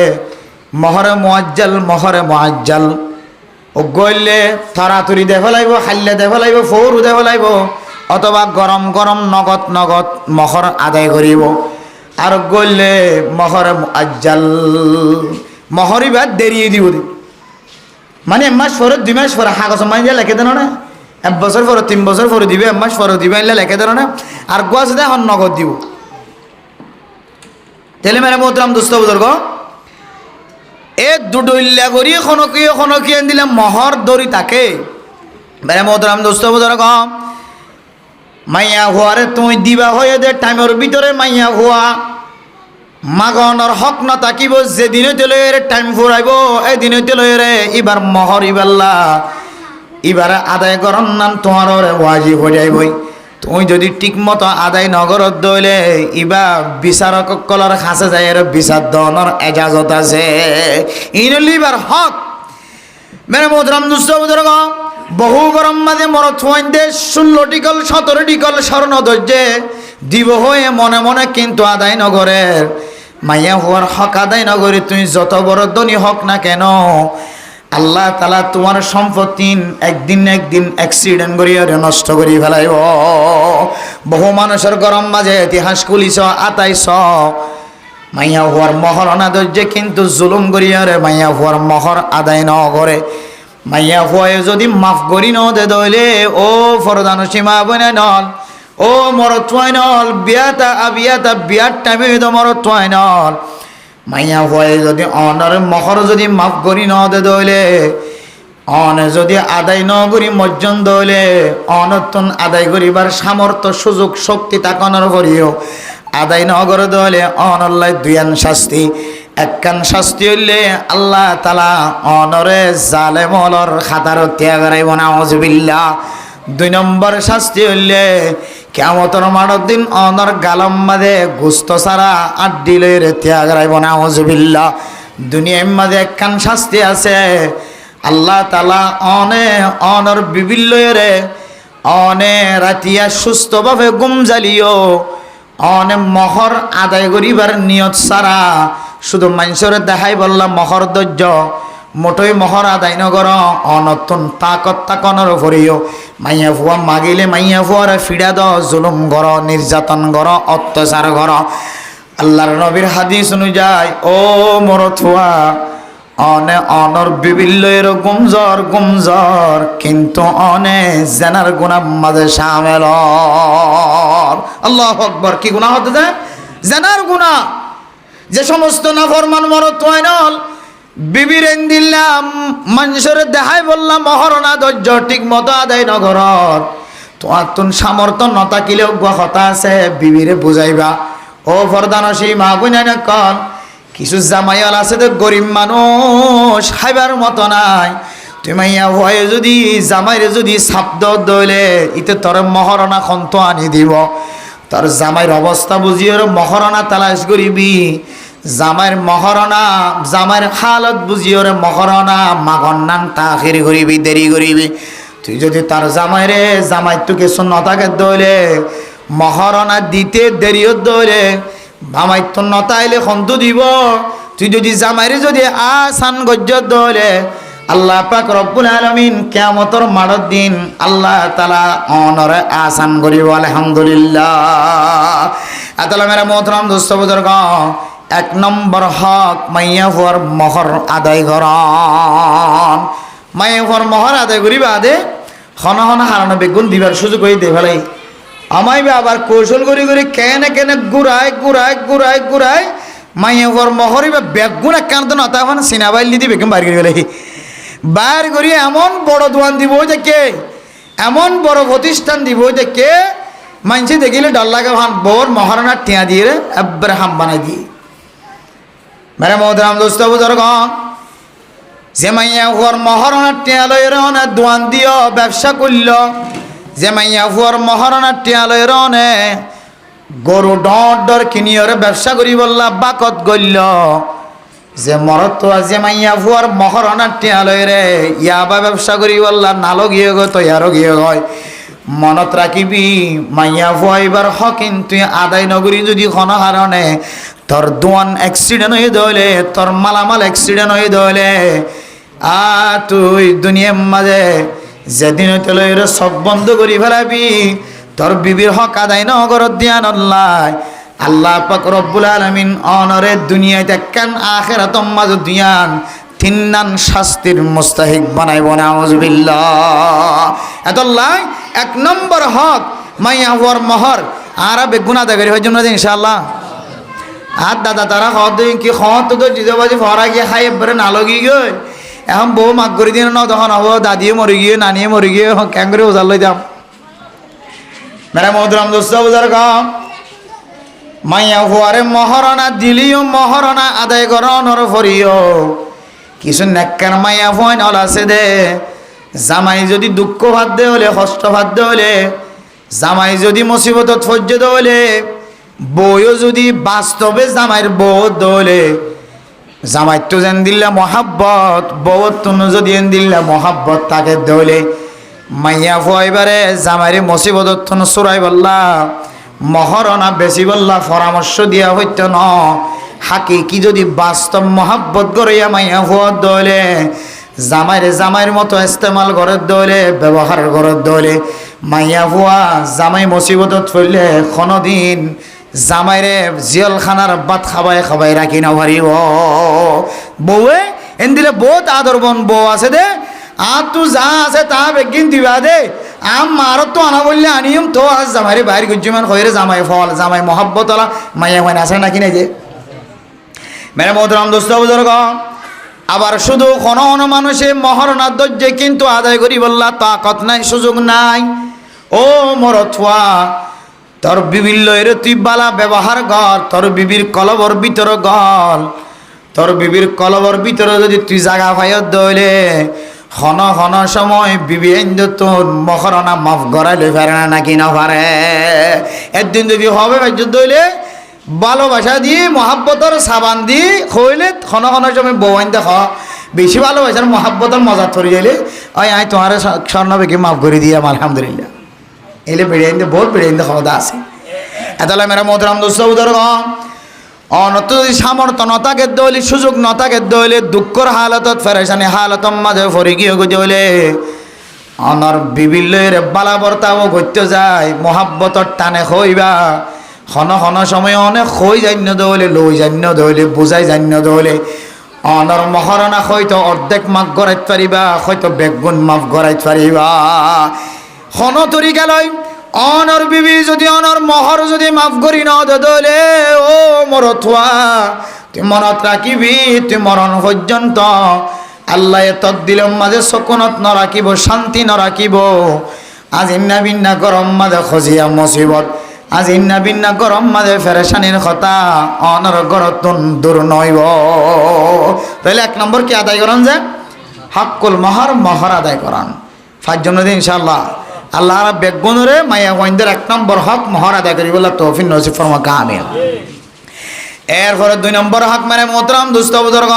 মহরে মুআজ্জাল, মহরে মুআজ্জাল ও গইলে তাড়াতাড়ি দেখে লাইব, খাইলে দেখে লাইব, ফৌরু দেখে লাইব, অথবা গরম গরম নগদ নগদ মহর আদায় করিব। আর গইলে মহরে মুআজ্জাল মহরি বাদ দেরিয়ে দিব, মানে 1 মাস পরে 2 মাস পরে কাগজ মাইনে লেখে দেন না, 1 বছর পরে 3 বছর পরে দিবে, 1 মাস পরে দিবে লেখে দেন না। আর গোয়াজ দেয় এখন নগদ দিব। তেলে মেরে মোহতরাম দোস্ত বুজুর্গ এ দুডুল্লা করি খনকিয়ে দিলে মহর দড়ি তাকে বেড়ে মোহতরাম দোস্ত বুজুর্গ মাইয়া হুয়ারে তুমি দিবা হয়ে দে টাইমের ভিতরে মাইয়া হুয়া মাগনের হক না থাকিব, যেদিনে তেলে টাইম ফুরাইব এই দিনে তেলে এবার মহর ইবাল্লা এবারে আদায় করন নাম তোমার ওয়াজিব হয়ে যাইবই। তুমি যদি ঠিক মতো আদায় নগরত দইলে ইবা বিচারক কলার কাছে যাই বিচার দনের এজাজত আছে ইনলিবার হক। মেরে মোহতরাম দুষ্ট বুজুর্গ বহু গরম মাঝে মরত দে 16 টিকল 17 টিকল স্বর্ণ ধৈর্যে দিব হয়ে মনে মনে কিন্তু আদায় নগরের মাইয়া হওয়ার হক আদায় নগরে তুমি যত বড় ধনী হক না কেন আল্লাহ তালা তোমার সম্পত্তি একদিন একদিন অ্যাক্সিডেন্ট করিয়া নষ্ট করি ফেলাইব। বহু মানুষের গরম মাঝে ইতিহাস খুলিছ আতাইছ মাইয়া হওয়ার মহর অনাদর্যে কিন্তু জুলুম করিয়ারে মাইয়া হওয়ার মহর আদায় ন করে। মাইয়া হওয়ায় যদি মাফ করি ন দে দইলে ও ফরদান সীমা বনে নল ও মরত্বাই নল বিয়াতা আবিয়াতা বিয়ার টাইমে তো মরত্বাই নল মাইয়া হয়ে যদি অনার মহর যদি মাফ করি ন দে দইলে অনে যদি আদায় নগরী মজ্জন দলে অনতন আদায় করিবার সামর্থ্য সুযোগ শক্তি তাকানোর করিও আদায় নগর দলে অনল্লাই দুয়ান শাস্তি একখান শাস্তি হইলে আল্লাহ তালা অনরে জালেমলর খাতার ত্যাগ রাইব নাউজুবিল্লাহ। 2 নম্বর শাস্তি হইলে কিয়ামতের মাঠের দিন অনর গালম মাঝে গুস্ত সারা আড্ডি লইরে ত্যাগ রাইব নাউজুবিল্লাহ। দুনিয়ার মাঝে একখান শাস্তি আছে আল্লাহ তালা অনর বিভিন্ন অনে রাতিয়া সুস্থভাবে গুম জ্বালিও অনে মহর আদায় করিবার নিয়ত সারা শুধু মানুষের দেখাই বললাম মহর ধৈর্য মোটই মহর আদায় নগর অনতুন তাকত তাকনের ভরিও মাইয়া ফুয়া মাগিলে মাইয়া ফুয়ারে ফিরা দ জুলুম গর নির্যাতন গর অত্যাচার গর। আল্লাহর নবীর হাদিস অনুযায়ী ও মরথুয়া অনে অনর বিভিন্ন গুমজর কিন্তু অনে জেনার গুণা মাঝে সামেল। আল্লাহু আকবার। কি গুণা হতে যায়? জেনার গুণা। যে সমস্ত নাফরমান মরত নল বিবির দিলাম মানুষের দেখাই বললাম মহরণা ধৈর্য ঠিক মতো আদায় নগর তোমার তুন সামর্থ্য নতাকিলেও কথা আছে বিবিরে বুঝাইবা। ও ফরদানসী মা বুঝাই কন কিছু জামাইয়াল আছে তো গরিব মানুষ খাইবার মতো নাই তুই মাইয়া ভয়ে যদি জামাইরে যদি শব্দ দইলে ইতে তোর মহরণা খন্ত আনি দিব তোর জামাইয়ের অবস্থা বুঝিয়ে মহরণা তালাশ করিবি জামাইয়ের মহরণা জামাইয়ের হালত বুঝিয়ে মহরণা মাগন নাম তাখির করিবি দেরি করিবি। তুই যদি তার জামাইরে জামাই তো কিছু নতাকে দইলে মহরণা দিতে দেরিও দইলে ভামাই তো নতাইলে খন্ত দিব। তুই যদি জামাইরে যদি আসান গজ্জ দইলে আল্লাহ পাক রব্বুল আলামিন কিয়ামতের মাঠের দিন আল্লাহ তাআলা অনরে আসান করিব আলহামদুলিল্লাহ। আতালা মেরা মোহতরম দোস্ত বুজুর্গ 1 নম্বর হক মাইয়া ফুয়ার মহর আদায় করন। মাইয়া ফুয়ার মহর আদায় করিবা আদে হন হন হারানো বেগুন দিবার সুযোগ হয়ে দে ফেলাই আমাইবে আবার কৌশল করি করি কেনে কেনে ঘুরায় মাইয়া ফুয়ার মহরিবা বেগুন একখান তো নতা এখন সিনাবাইলি দি বেগুন বাইর করে ফেলাই বাইর করি এমন বড় দোয়ান দিব যে কে এমন বড় প্রতিষ্ঠান দিব যে কে মানসি দেখিলে ডর লাগে ভান বোর মহারণার টিয়া দিয়ে একবারে হাম বানাই দিয়ে মেরে মোহতরাম দোস্ত বুজুর্গ যে মাইয়া হুয়ার মহারণার টিয়া লইর অনে দোয়ান দিও ব্যবসা করল যে মাইয়া হুয়ার মহারণার টিয়া লইর অনে গরু ডর কিনিয়রে ব্যবসা করি বললা বাকত গল্য যে মরত যে মাইয়া ফুয়ার মহরণার টিয়া লইরে ইয়াবা ব্যবসা করি বললা নালো গিয়ে গো তো ইয়ারও গিয়ে গয় মনত রাখিবি মাইয়া ফুয়া এবার হকিন তুই আদায় নগরী যদি কোনো কারণে তোর দোয়ান অ্যাক্সিডেন্ট হয়ে দলে তোর মালামাল অ্যাক্সিডেন্ট হয়ে দলে তুই দুনিয়ার মাঝে যেদিন হইতে লইরে সব বন্ধ করি ফেলাবি তোর বিবির হক আদায় নগর দিয়ান আল্লাহ পাক রব্বুল আলামিন অনরে দুনিয়াতে একখান আখিরাতম মাঝ দিয়ান 3 নান শাস্তির মুস্তাহিক বানাইব নাউজুবিল্লাহ। এতলাই 1 নম্বর হক মাইয়া হওয়ার মহর আর বেগুনা দাগরি হয়ে জন্য ইনশাআল্লাহ। আর দাদা তারা হদ কি হত তো জিজাবাজি ফরা গিয়ে খাই এবারে নালগি গই এখন বউ মাগ করে দিন না তখন হবো দাদিও মরে গিয়ে নানিয়ে মরে গিয়ে ক্যাঙ্গরে ওজার লই দাম মেরা মোহতরম দোস্ত বুজুর্গ মাইয়া হুয়ারে মহরণা দিলিও মহরণা আদায় করনর ফরিও কিছু নেককার মাইয়া ফোন অল আছে দে জামাই যদি দুঃখ ভাত দে হলে কষ্ট ভাত দে হলে জামাই যদি মুসিবতত ফজ্জ দে হলে বউও যদি বাস্তবে জামাইয়ের বউ দলে জামাই তো যেন দিল্লা মহাব্বত বউ তুন যদি এন দিল্লা মহাব্বত তাকে দলে মাইয়া ফুয়াইবারে জামাইরে মুসিবতত তুন সুরাই বললা মহরণা বেশি বললা পরামর্শ দিয়া হইত ন হাকি কি যদি বাস্তব মহাব্বত করিয়া মাইয়া ফুয়া দলে জামাইরে জামাইয়ের মতো ইস্তেমাল ঘরের দলে ব্যবহার ঘরের দলে মাইয়া ফুয়া জামাই মুসিবতত ফেললে কোনোদিন জামাইরে জিয়লখানার বাত খাবাই রাখি না পারিব বউয়ে এন দিলে বহুত আদর বন বউ আছে দে আর তু যা আছে তা বেগিন দিবা দে আমার তো আনা বললে আনিম তো আজ জামাইরে বাইরে গুজ্জমান হয়ে জামাই ফল জামাই মহাব্বতলা মাইয়া হয় আছে নাকি নাই যে মেরে মোহতরম দোস্ত বুজুর্গ আবার শুধু কোনো কোনো মানুষে মহরণা ধৈর্যে কিন্তু আদায় করি বললা তাকত নাই, সুযোগ নাই। ও মরথুয়া, তোর বিবির লয়ের তুই বালা ব্যবহার কর, তোর বিবির কলবর ভিতর গল, তোর বিবির কলবর ভিতরে যদি তুই জাগা পাইত দইলে হন হন সময় বিবি তোর মহরণা মাফ করাইলে পারে না, নাকি না পারে? একদিন যদি হবে বাজ্য দইলে ভালোবাসা দিয়ে মহাব্বতর সাবান দিয়ে খইলে হন হন সময় বউ আইন দেখ বেশি ভালোবাসার মহাব্বতর মজা ধরে যাইলে ওই আই তোমার স্বর্ণবেকে মাফ করে দিয়াম আলহামদুলিল্লাহ। এলে বেড়ে আনতে বহুত বেড়ে আনতে ক্ষমতা আছে। এতলা মেরা মোহতরাম দোস্ত বুজুর্গণ, অনত যদি সামর্থ্য নতাকে দইলে, সুযোগ নতাকে দইলে, দুঃখর হালতত ফেরেশানি হালতম মাঝে ফরি গিয়ে গজলে অনর বিবিলের বালা বর্তাও করতে যায় মহাব্বতর টানে হইবা হন হন সময় অনেক হই জান্য দইলে, লই জান্য দইলে, বুঝাই জান্য দইলে অনর মহরণা হয়তো অর্ধেক মাফ গড়াইতে পারিবা, হয়তো বেগুন মাফ গড়াইতে পারিবা। হন তরিকা লয় অনর বিবি যদি অনর মহর যদি মাফ করি ন দলে, ও মরথুয়া তুই মনত রাখিবি, তুই মরণ পর্যন্ত আল্লাহ তৎ দিলের মাঝে সকনত ন রাখিব, শান্তি ন রাখিব। আজ ইন্না বিন্না গরম মাঝে খজিয়া মুসিবত, আজ ইন্না বিন্না গরম মাঝে ফেরেশানির কথা অনর গরতুন দূর নইব। তাহলে 1 নম্বর কি আদায় করান যে হাক্কুল মহর, মহর আদায় করান। 5 জন দিন ইনশাআল্লাহ আল্লাহ বেগুনরে মায়া গোয়েন্দের 1 নম্বর হক মহর আদায় করি বলে তৌফিক নসিব ফরমা কামিল। এরপরে 2 নম্বর হক মানে মোহতরম দুস্থ বুজুর্গ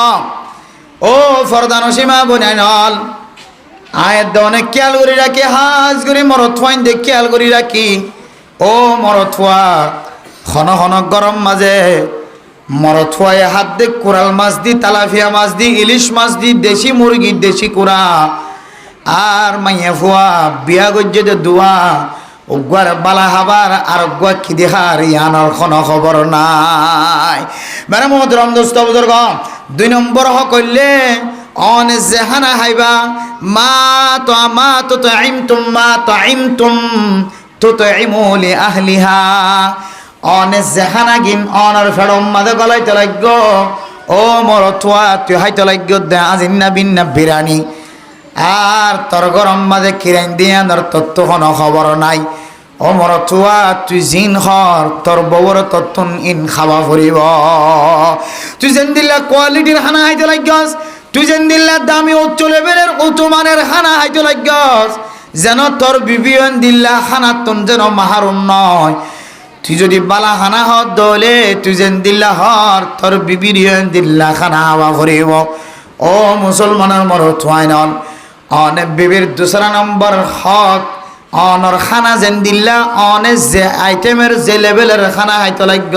ও ফরদানসীমা বনাইনল আয়াত অনেক খেয়াল করি রাখি, হাজ করি মরথুয়াইন দেখ খেয়াল করি রাখি। ও মরথুয়া, ঘন ঘন গরম মাঝে মরথুয়ায় হাত দে কোরাল মাছ দি, তালাফিয়া মাছ দি, ইলিশ মাছ দি, দেশি মুরগি, দেশি কুড়া আর মাইয়া ফুয়া বিয়া গজ্জে দে দুয়া উগুয়ার বালা হাবার আর উগুয়া কি দেখার ইয়ানোর কোনো খবর নাই। মানে মোহতরম দোস্ত বুজুর্গ 2 নম্বর হক হইলে অন জেহানা হাইবা মা তো আইমতুম মা তো আইমতুম তুতইমু লি আহলিহা। অন জেহানা গিন অনর ফেড়ম মাদে গলাইতে লাগগ, ও মরথুয়া তুই হাইতে লাগগ দে আজিন্না বিন্না বিরানি আর তোর গরম মাঝে কিরাইন দিয়ে তোর তত্ত্ব কোনো খবর নাই। ও মরথুয়া তুই জিন হর তোর বউর তত্তুন ইন খাওয়া ফুরিব। তুই যেন দিল্লা কোয়ালিটির খানা হাইতে লাগস, তুই যেন দিল্লা দামি উচ্চ লেভেলের উঁচু মানের খানা হাইতে লাগস, যেন তোর বিবিয়ন দিল্লা খানা তুন যেন মাহারুম নয়। তুই যদি বালা খানা হর দলে তুই যেন দিল্লা হর তোর বিবিরিয়ন দিল্লা খানা হাওয়া ফুরিব। ও মুসলমানের মরথুয়াই নল অনে বিবির 2 নম্বর হক অনর খানা যেন দিল্লা অনে যে আইটেমের যে লেভেলের খানা হাইতে লাগ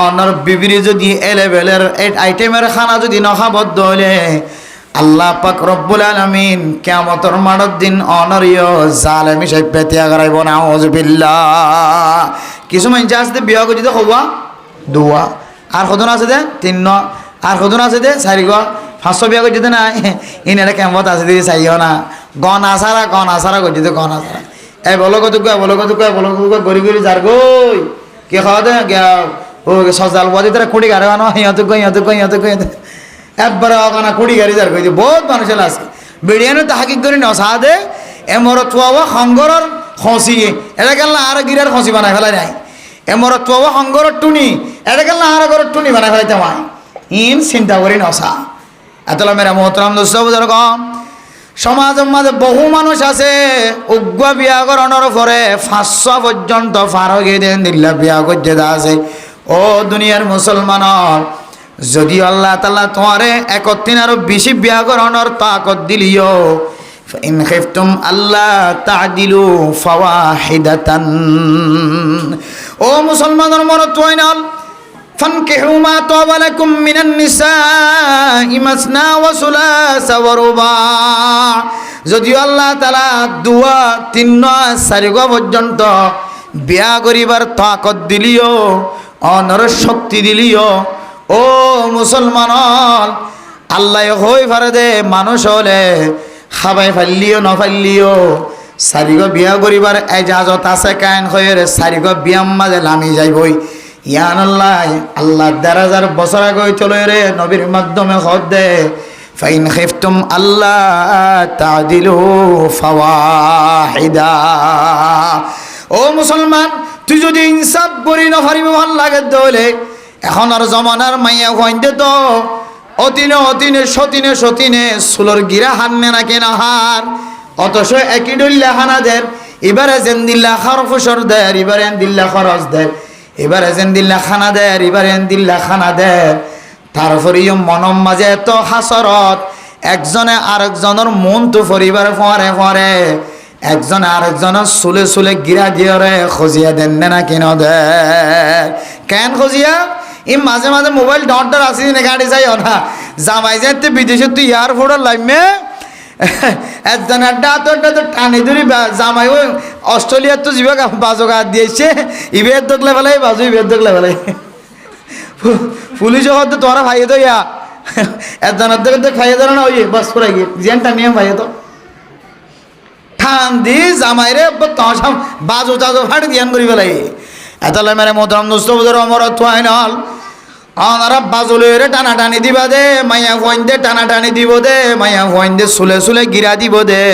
অনর বিবির যদি এ লেভেলের আইটেমের খানা যদি নখাবদ্ধ হলে আল্লাহ পাক রব্বুল আলামিন কিয়ামতের মাঠের দিন অনরিয় জালেম হিসেবে পেতিয়া করাইব। নাউযুবিল্লাহ। কিছু মানুষ আছে বিয়া করে দিতে হওয়া দুয়া আর কজন আছে দে 3 আর কজন আছে দে 4 500 বিয়া করে দিতে না ইনারা কেমত আছে দিয়ে চাইও না গন আসারা করে দিতে গন আসারা এই বলো কত গড়ি গড়ি যার গই কে খাওয়া দে ও সজাল বাদি তারা কুড়ি গাড়ি আনো হিঁত গই একবারে অগানা কুড়ি গাড়ি যার গই বহুত মানুষের আছে বেড়িয়ানো তাহাকিক করি নসা দে এমর থুয়া সংগরর খসি এটা গেল আর গিরার খসি বানাই ফেলাই নাই এমর থুয়া সংগরর টুনি এটা গেল আর ঘরের টুনি বানাই ফেলাইতে হয় ইন চিন্তা করি নসা। এতলা মেরা মোহতরম দোস্ত বুজুর্গ সমাজের মাঝে বহু মানুষ আছে উগ্র বিয়া করানোর পরে 500 পর্যন্ত ফারগে দেন দিল্লা বিয়া করতে আছে। ও দুনিয়ার মুসলমানর যদি আল্লাহ তাআলা তোমারে 31 আরো বেশি বিয়া করানোর তাকত দিলিও ইন খিফতুম আল্লাহ তা'দিলু ফাওয়াহিদাতান। ও মুসলমানের মরতুয়াইনাল ফানকিহু মা তাবা লাকুম মিনান নিসাই মাসনা ওয়া সুলাসা ওয়া রুবা। যদি আল্লাহ তাআলা 2 3 4 পর্যন্ত বিয়া করিবার তাকত দিলিও অনর শক্তি দিলিও ও মুসলমান আল্লাহ হই পারে দে মানুষ হলে খাবাই ফাইলিও নফাইলিও 4 বিয়া করিবার এজাজত আছে কায়ন হয়ে 4 বিয়াম মাঝে লামি যাইবই ইয়ান আল্লাহ আল্লাহ 1000 বছর আগে চলে রে নবীর মাধ্যমে খত দে ফাইন খিফতুম আল্লাহ তাদিলু ফাওয়াহিদা। ও মুসলমান, তুই যদি ইনসাফ করি না পারিব ভাল লাগে দলে এখন আর জমানার মাইয়া হইতে তো অতিনে সতিনে সুলর গিরা হাননে না কেন হার, অথচ একই ডল্লা হানা দেন এবারে যেন দিল্লা খরফসর দেয় এবারে দিল্লা খরচ দেয় এবারে যেন দিল্লা খানা দেয় এবারে দিল্লা খানা দেয়। তারপরেও মনম মাঝে এত হাসরত, একজনে আরেকজনের মন তো পরিবার ফরে একজনে আরেকজনের চুলে গিরা দিয়ে খজিয়া দেন না কেন দে কেন খজিয়া ই মাঝে মাঝে মোবাইল ডর আসি না গাড়ি যাইও না জামাই যাইতে বিদেশে তুই এয়ারপোর্টের লাইমে একজনের তো টানি ধরি জামাই ওই অস্ট্রেলিয়ার তো জীবক বাজোগা দিয়েছে ইবের দেখলে ফেলাই বাজু ইবের দেখলে ফেলাই পুলিশ হতে তোরা ভাইয়ে তো ইয়া একজনের দেখে খাইয়ে দেয় না ওই বাস করে গিয়ে জেনটা নিয়ে ভাইয়ে তো ঠান দি জামাই রে তসাম বাজু টাজু ফাটি ধ্যান করি ফেলাই এত মেরে মোদরাম দুষ্ট বুধর অমরত থুয়াই নল অনারা বাজুলে টানাটানি দিবা দে মাইয়া ফোন দে টানাটানি দিব দে মাইয়া ফোন দে সুলে গিরা দিব দে।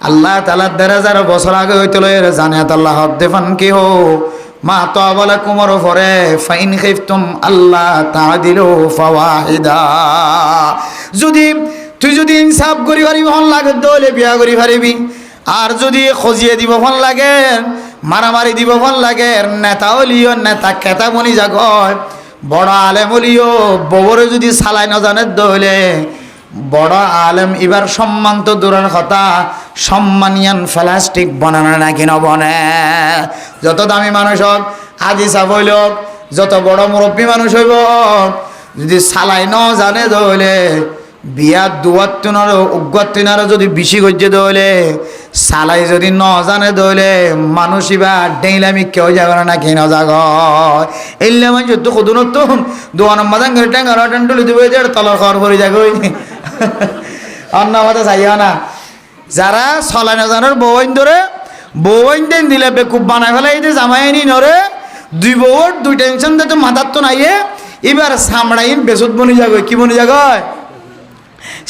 আল্লাহ তাআলা 1000 বছর আগে হইতল জানে আল্লাহ দেফান কি হো মা তো বলে কুমর ফরে ফাইন খিফতুম আল্লাহ তাদিলু ফাওয়াহিদা। তুই যদি ইনসাফ করি পারিবি হন লাগে দলে বিয়া করি পারিবি, আর যদি খজিয়ে দিব ফোন লাগে মারামারি দিব ফোন লাগে নেতা হলিও নেতা কেতা বনি জাগয় বড় আলেম হলিও ববরে যদি সালাই না জানে দলে বড় আলেম এবার সম্মান তো দূরের কথা সম্মানিয়ান প্লাস্টিক বানানো নাকি না বনে। যত দামি মানুষ হোক আজি সাপ হইল যত বড় মুরব্বী মানুষ হইব যদি সালাই ন জানে দলে বিয়া দুয়ার তিনারও উগ্র তিনারও যদি বেশি গজ্জে দলে সালাই যদি ন জানে দলে মানুষ এবার ডেইলামি কেউ যাবে না কি না জাগ এলে মানে যত খুদুন তো দোয়ান মাদান করে ট্যাঙ্গার টুলি দিব তলার খবর ভরে যাগ অন্য আমাদের চাইও না যারা সলাই না জানার বউন ধরে বউন দেন দিলে বেকুব বানায় ফেলে এই যে জামাই নি নরে দুই বউর দুই টেনশন দে তো মাথার তো নাইয়ে এবার সামড়াইন বেসুত বনি যাগ কি বনি যাগ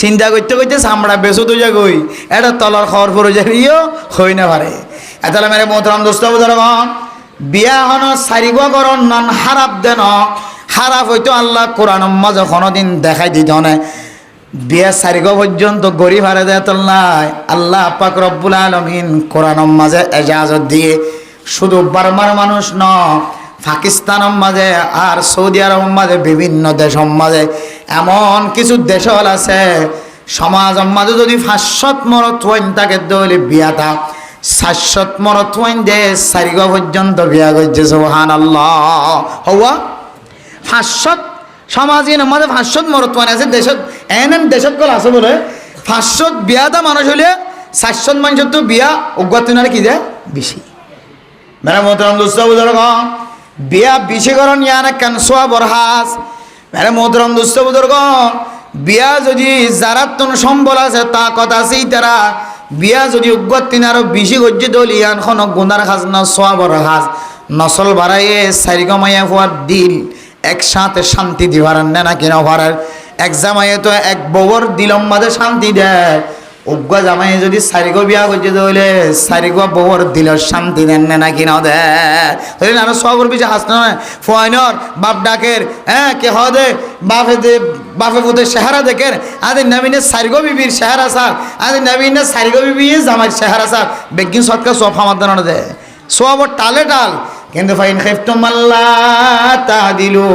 চিন্তা করতে করতে চামড়া বেসুত হয়ে যাগই এটা তলার খবর পড়ে যাইও হই না পারে। এতলে মেরে মোহতরম দোস্ত বুজুর্গ বিয়া হন সারিগো করন নন হারাপ দেন হারাপ হইতো আল্লাহ কোরআন মাঝে কোনোদিন দেখাই দিত না বিয়া সারিগো পর্যন্ত গরিব হারে দেয় নাই আল্লাহ পাক রব্বুল আলামিন কোরআন মাঝে এজাজত দিয়ে শুধু বার্মার মানুষ ন পাকিস্তান মাঝে আর সৌদি আরব মাঝে বিভিন্ন দেশ মাঝে এমন কিছু দেশ আছে সমাজ মাঝে যদি 500 মরত হইন তাকে দলে বিয়াটা 700 মরত হইন দে সারিগ পর্যন্ত বিয়া করছে সুবহানাল্লাহ হওয়া 500 সমাজের মাঝে 500 মরত হইন আছে দেশত এন দেশত কল আছে বলে 500 বিয়াটা মানুষ হলে 700 মানুষ তো বিয়া উগ্রতিনারে কি দেয় বেশি। মেরা মোহতরম দোস্ত বুজুর্গ বিয়া বিশেকরণ ইয়ানা কেন সোয়া বরহাস মেরে মোহতরম দুস্থ বুজুর্গ বিয়া যদি যারা তোর সম্বল আছে তা কথা আছেই তারা বিয়া যদি উগ্রতিন আরো বেশি গজ্জে দল ইয়ান খন গুনার খাস না সোয়া বরহাস নসল বাড়াইয়ে সারিগ মাইয়া হওয়ার দিল একসাথে শান্তি দিবার না কিনা ভাড়ার এক জামাইয়ে তো এক বউর দিলম মাঝে শান্তি দেয় উগ্র জামাই যদি সারিগ বিয়া করছে তাহলে সারিগ বউর দিল শান্তি দেন না কিনা দেয় না সবর পিছিয়ে হাসতে নয় ফয়নর বাপ ডাকের হ্যাঁ কে হদে বাপে পুতে চেহারা দেখেন আদের নবীনে সারিগ বিবির চেহারা সার আদের নবীনে সারিগ বিবি জামাইয়ের চেহারা সার বেগিন সৎকার সব আমার দাঁড়ানো দেয় সব টালে টাল কিন্তু ফাইন খেফতুম আল্লাহ তাদিলু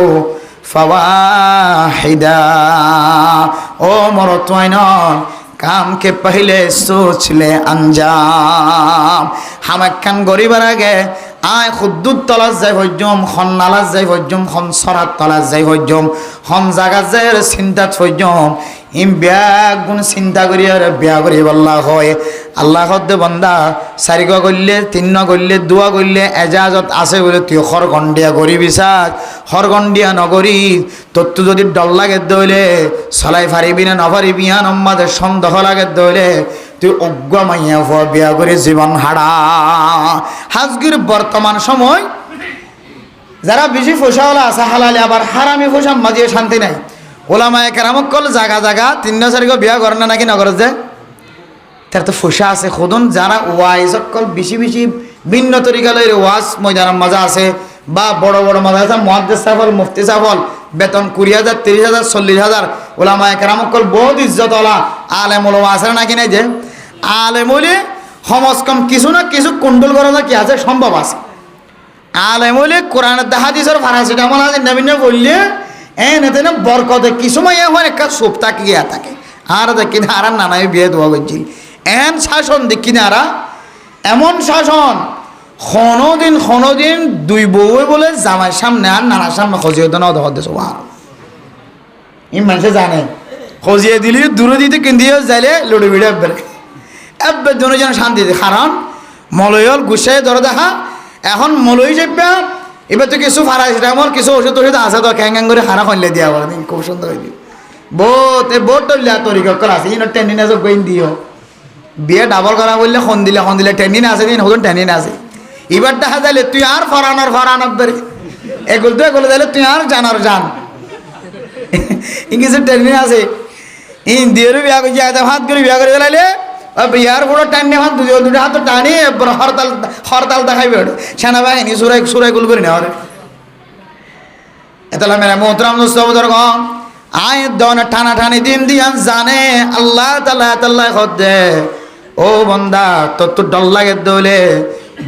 ফাওয়াহিদা। ও মরত ওয়াইনন काम के पहले सोच ले अंजाम हम खान गरीबर आगे आय खुद्दुद तलाश जाय हजम खन नालाश जाय हजम खन सरात तलाश जाय हजम खन जागा जाय चिंता हजम इम ब्याग गुण चिंता करी और ब्याह करी अल्लाह होय अल्लाह खद्दे बंदा सारिग करले तीन करले दुआ करले एजाजत आसे बोले तुई खरगंडिया करिबि साज खरगंडिया नगरी তোর তো যদি ডর লাগে দইলে সলাই পারিবি না নপারিবি আন আমাদের সন্দেহ লাগে দইলে তুই অজ্ঞ মাইয়া হওয়া বিয়া করে জীবন হারা। আজকের বর্তমান সময় যারা বেশি ফোসাওয়ালা আছে হালালে আবার হারামি ফোসা মাঝিয়ে শান্তি নাই। ওলামায়ে কেরামক কল জাগা জাগা 3-4 বিয়া করে না নাকি নগর যে তার তো ফোসা আছে খুদন যারা ওয়াইজ কল বেশি বেশি ভিন্ন তরিকালের ওয়াজ ময়দানের মজা আছে বা বড় বড় মজা আছে মুহাদ্দিস সাহেব মুফতি সাহেব বেতন 20,000 30,000 40,000 ওলামায়ে কেরামক কল বহুত ইজ্জত ওলা আলেম ওলামা আছে নাকি নাই যে আলেম হলে সমাজ কম কিছু না কিছু কন্ট্রোল করা কি আছে সম্ভব আছে। আলেম হলে কোরআনের হাদিসের ফারাসিটামল আছে নবীন বললে এতে না বরকতে কিছু সময় এখন একটা সোপতা গিয়া থাকে আর দেখি না আর নানাই বিয়ে দোয়া করছিল এন শাসন দেখি না আর এমন শাসন কোনোদিন 2 বউ বলে জামাই সামনে আর নানার সামনে খজিয়ে দেন অধদেশ আর এই মানুষে জানে খজিয়ে দিলি দূরে দিতে কিনদিয়ে যাইলে লুডু বিড়ে এবার দুজন শান্তি দিতে কারণ মলয়ল গুছাই ধরে দেখা এখন মলই যাবে এবার তো কিছু ফারাসিটামল কিছু ওষুধ আছে তো ক্যাং করে হারা খনলে দিয়া বলে দিন খুব সুন্দর হয়ে দিও বোট টলিয়া তরিকর আছে ইন টেন্ডিন আছে গইন দিও বিয়ে ডাবল করা বললে খন দিলে টেন্ডিন আছে দিন হন টেন্ডিন আছে এবার দেখা যাইলে তুই আর ফরানোর ধরে এগুলো যাইলে তুই আর জানার জান কিছু টেন্ডিন আছে ইন দিয়ে বিয়া করে হাত করে বিয়া করে গেলাইলে বিয়ার বড় টানে হাত দুটো হাত টানি হরতাল দেখাইবে সেনাবাহিনী সুরাই গুল করে নেওয়ার এতলা মেরা মোহতরাম দোস্তর গম আয় দন টানা টানি দিন দিয়ান জানে আল্লাহ তাল্লাহ খদ্দে ও বন্দা তোর তো ডর লাগে দৌলে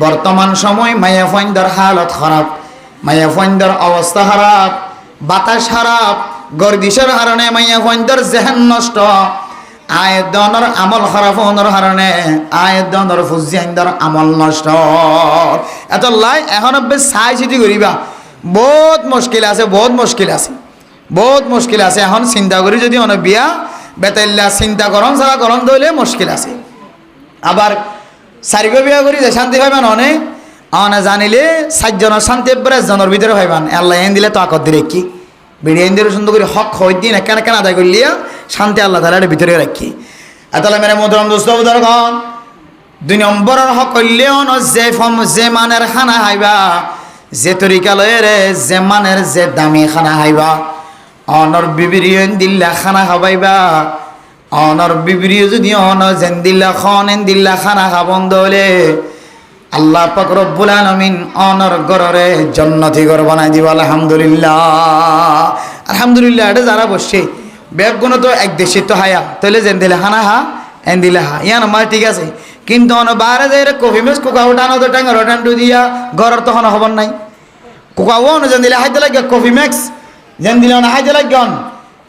বর্তমান সময় মায়া ফইন্দর হালত খারাপ মায়া ফইন্দর অবস্থা খারাপ বাতাস খারাপ গর্দিশের কারণে মায়া ফইন্দর জেহেন নষ্ট আয়দনর আমল খারাপ হওয়ার কারণে আয়দনর ফুজিয়াইন্দর আমল নষ্ট এত লাই এখন চাই চিতি করিবা বহুত মুশকিল আছে এখন চিন্তা করি যদি অনেক বিয়া বেতাইল্লা চিন্তা করন ছাড়া করন দইলে মুশকিল আছে আবার 4 বিয়া করি যে শান্তি পাইবেন অনে জানিলে 4 জনের শান্তি 1 জনের ভিতরে পাইবেন আল্লাহ এন দিলে তো আকর দিলে কি বিড়িয়ে দিলে সুন্দর করে হক হয় দিন কেন আদায় করলিয়া শান্তি আল্লাহ তালার ভিতরে রাখি এতলা মেরে মোহতরম দোস্ত বুজুর্গন 2 নম্বরের হক হইলেও যে মানের খানা খাইবা যে তরিকা লয়ের যে মানের যে দামি খানা খাইবা অনর বিবিরিও দিল্লা খানা খাবাইবা অনর বিবিরিও যদি যেন দিল্লা খন দিল্লা খানা খাবন দলে আল্লাহ পাক রব্বুল আলামিন অনর গররে জান্নাতি ঘর বানাই দিব আলহামদুলিল্লাহ এটা যারা বসছে বেগুন তো এক দেশে তো হায়া তাহলে যেন দিলে খানা হা এন দিলে হা ইয়ান আমার ঠিক আছে কিন্তু বাইরে যাই কফি মেস কোকা উঠানো তো টাঙ্গার টান্টু দিয়া ঘরের তখন খবর নাই কোকাও যেন দিলে হাইতে লাগে কফি ম্যাক্স যেন দিলে হাইতে লাগন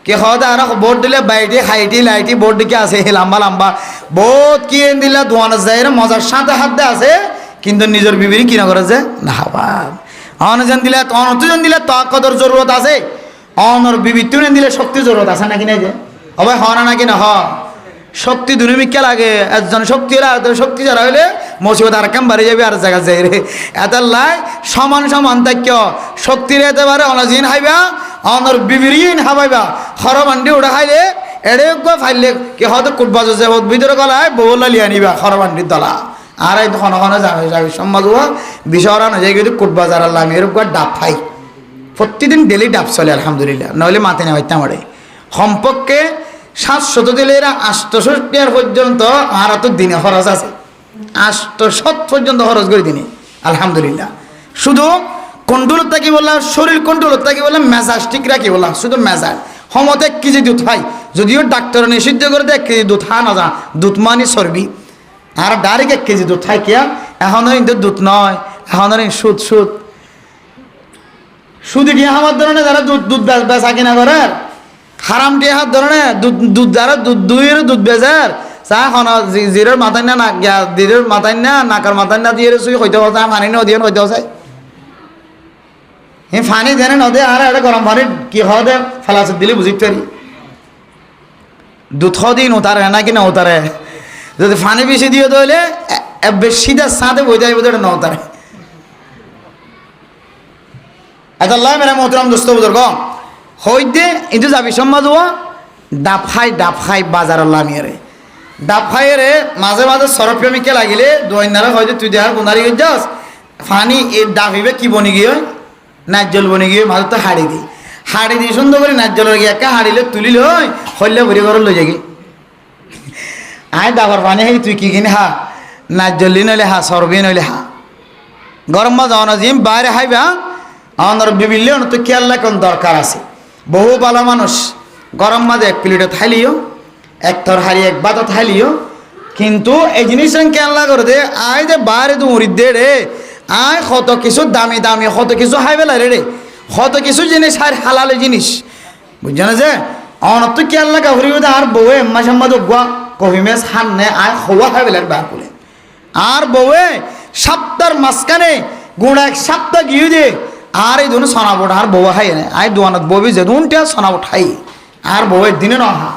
কে খাওয়া আর বোর্ড দিলে বাইটি হাইটি লাইটি বোর্ড দিকে আছে লম্বা বহুত কি এন দিলে দোয়ানো যায় মজার সাথে হাত দিয়ে আছে কিন্তু নিজের বিবিরি কিনা করে যে না যেন দিলে যেন দিলে কদর জরুরত আছে অনর বিবি তুই দিলে শক্তির জরুরত আছে নাকি নাই যে হবে হ না নাকি না হ শক্তি দুনিমিকা লাগে একজন শক্তি যারা হইলে মুসিবত আর কাম বাড়ি যাবে আর জায়গা যাই রে এত লাই সমান তাক্য শক্তির এতে পারে অনজিন হাইবা অনর বিবিরিন হাবাইবা খরবান্ডি উড়া খাইলে এড়ে ফাইলে কি হয়তো কুটবাজ যে ভিতরে গলায় বউলা লিয়া নিবা খরবান্ডির দলা আর এই ঘন যাবে সম্মাদ বিষয়রা না যাই কিন্তু কুটবাজার আল্লাহ আমি এরকম ডাব খাই প্রতিদিন ডেলি ডাব চলে আলহামদুলিল্লাহ নইলে মাতে না হইতে আমারে সম্পর্কে 700 দিলে এরা 800 পর্যন্ত আর তো দিনে খরচ আছে 800 পর্যন্ত খরচ করে দিনে আলহামদুলিল্লাহ শুধু কন্ট্রোল থাকি বললাম শরীর কন্ট্রোল থাকি বললাম মেজাজ ঠিক রাখি বললাম শুধু মেজাজ সমতে 1 কেজি দুধ খাই যদিও ডাক্তার নিষিদ্ধ করে 1 কেজি দুধ খা না যা দুধ মানে চর্বি আর ডাইরেক্ট 1 কেজি দুধ খাই কিয়া এখনো কিন্তু দুধ নয় এখনো সুদ দিয়ে আমার ধরনের যারা দুধ বেচা কিনা করে হারাম দিয়ে হাত ধরনের দুধ যারা দুধ বেজার চা খানা জিরের মাথায় না দিরের মাথায় না নাকার মাথায় না দিয়ে হইতে হচ্ছে পানি নদী হইতে হচ্ছে পানি দেনে নদী আর একটা গরম পানি কি খাওয়া দে ফেলাচত দিলে বুঝিতে পারি দুধ খাওয়া দিন উতারে নাকি না উতারে যদি পানি বেশি দিয়ে দিলে সিধা সাথে বই যায় বোধ না উতারে আল্লাহ মেরা মোহতরম দোস্ত বুজুর্গ হইতে কিন্তু যাবি সম্মাদ ডাব খাই বাজার লামিয়ারে ডাব খাইয়ে মাঝে সরপ্রেমিকে লাগিলে দোয়াইনারা হয়তো তুই দেহার গুনারি যাস ফানি এই ডাবিবে কি বনি গিয়ে নাচ জ্বলবো নি গিয়ে মাছ তো হাড়ি দিই সুন্দর করে নাচ জ্বলের গিয়ে একা হাড়িলে তুলিল হইলে ভরি ঘর লই যাগি আয় দাবার পানি হাই তুই কি কিনে হা নাচ জ্বললি নইলে হা সরবি নইলে হা গরম মাছ অন জিম বাইরে হাইবা আমার বিভিন্ন তো খেয়াল রাখুন দরকার আছে বহু ভালো মানুষ গরম মাঝে 1 প্লেটে থাইলিও এক তরহারি এক বাতা থাইলিও কিন্তু এই জিনিস খেয়াল না করে দে আয় যে বাইরে তো মুড়ি দে রে আয় কত কিছু দামি দামি কত কিছু হাইবেলা রে কত কিছু জিনিস আর হালালে জিনিস বুঝছো না যে অনত তো খেয়াল লাগা হরি আর বউয়ে এম্মা সাম্মা দোয়া কফি মেস হান্নে আয় হওয়া হাইবেলার বা বলে আর বউয়ে সপ্তাহের মাঝখানে গুড়া 1 সপ্তাহ গিয়ে দে আর এই দুনো সোনাবোট আর বউ হাই না আয় দোয়ানত ববি যে দুনটা সোনাবোট হাই আর বউয়ের দিনে নহা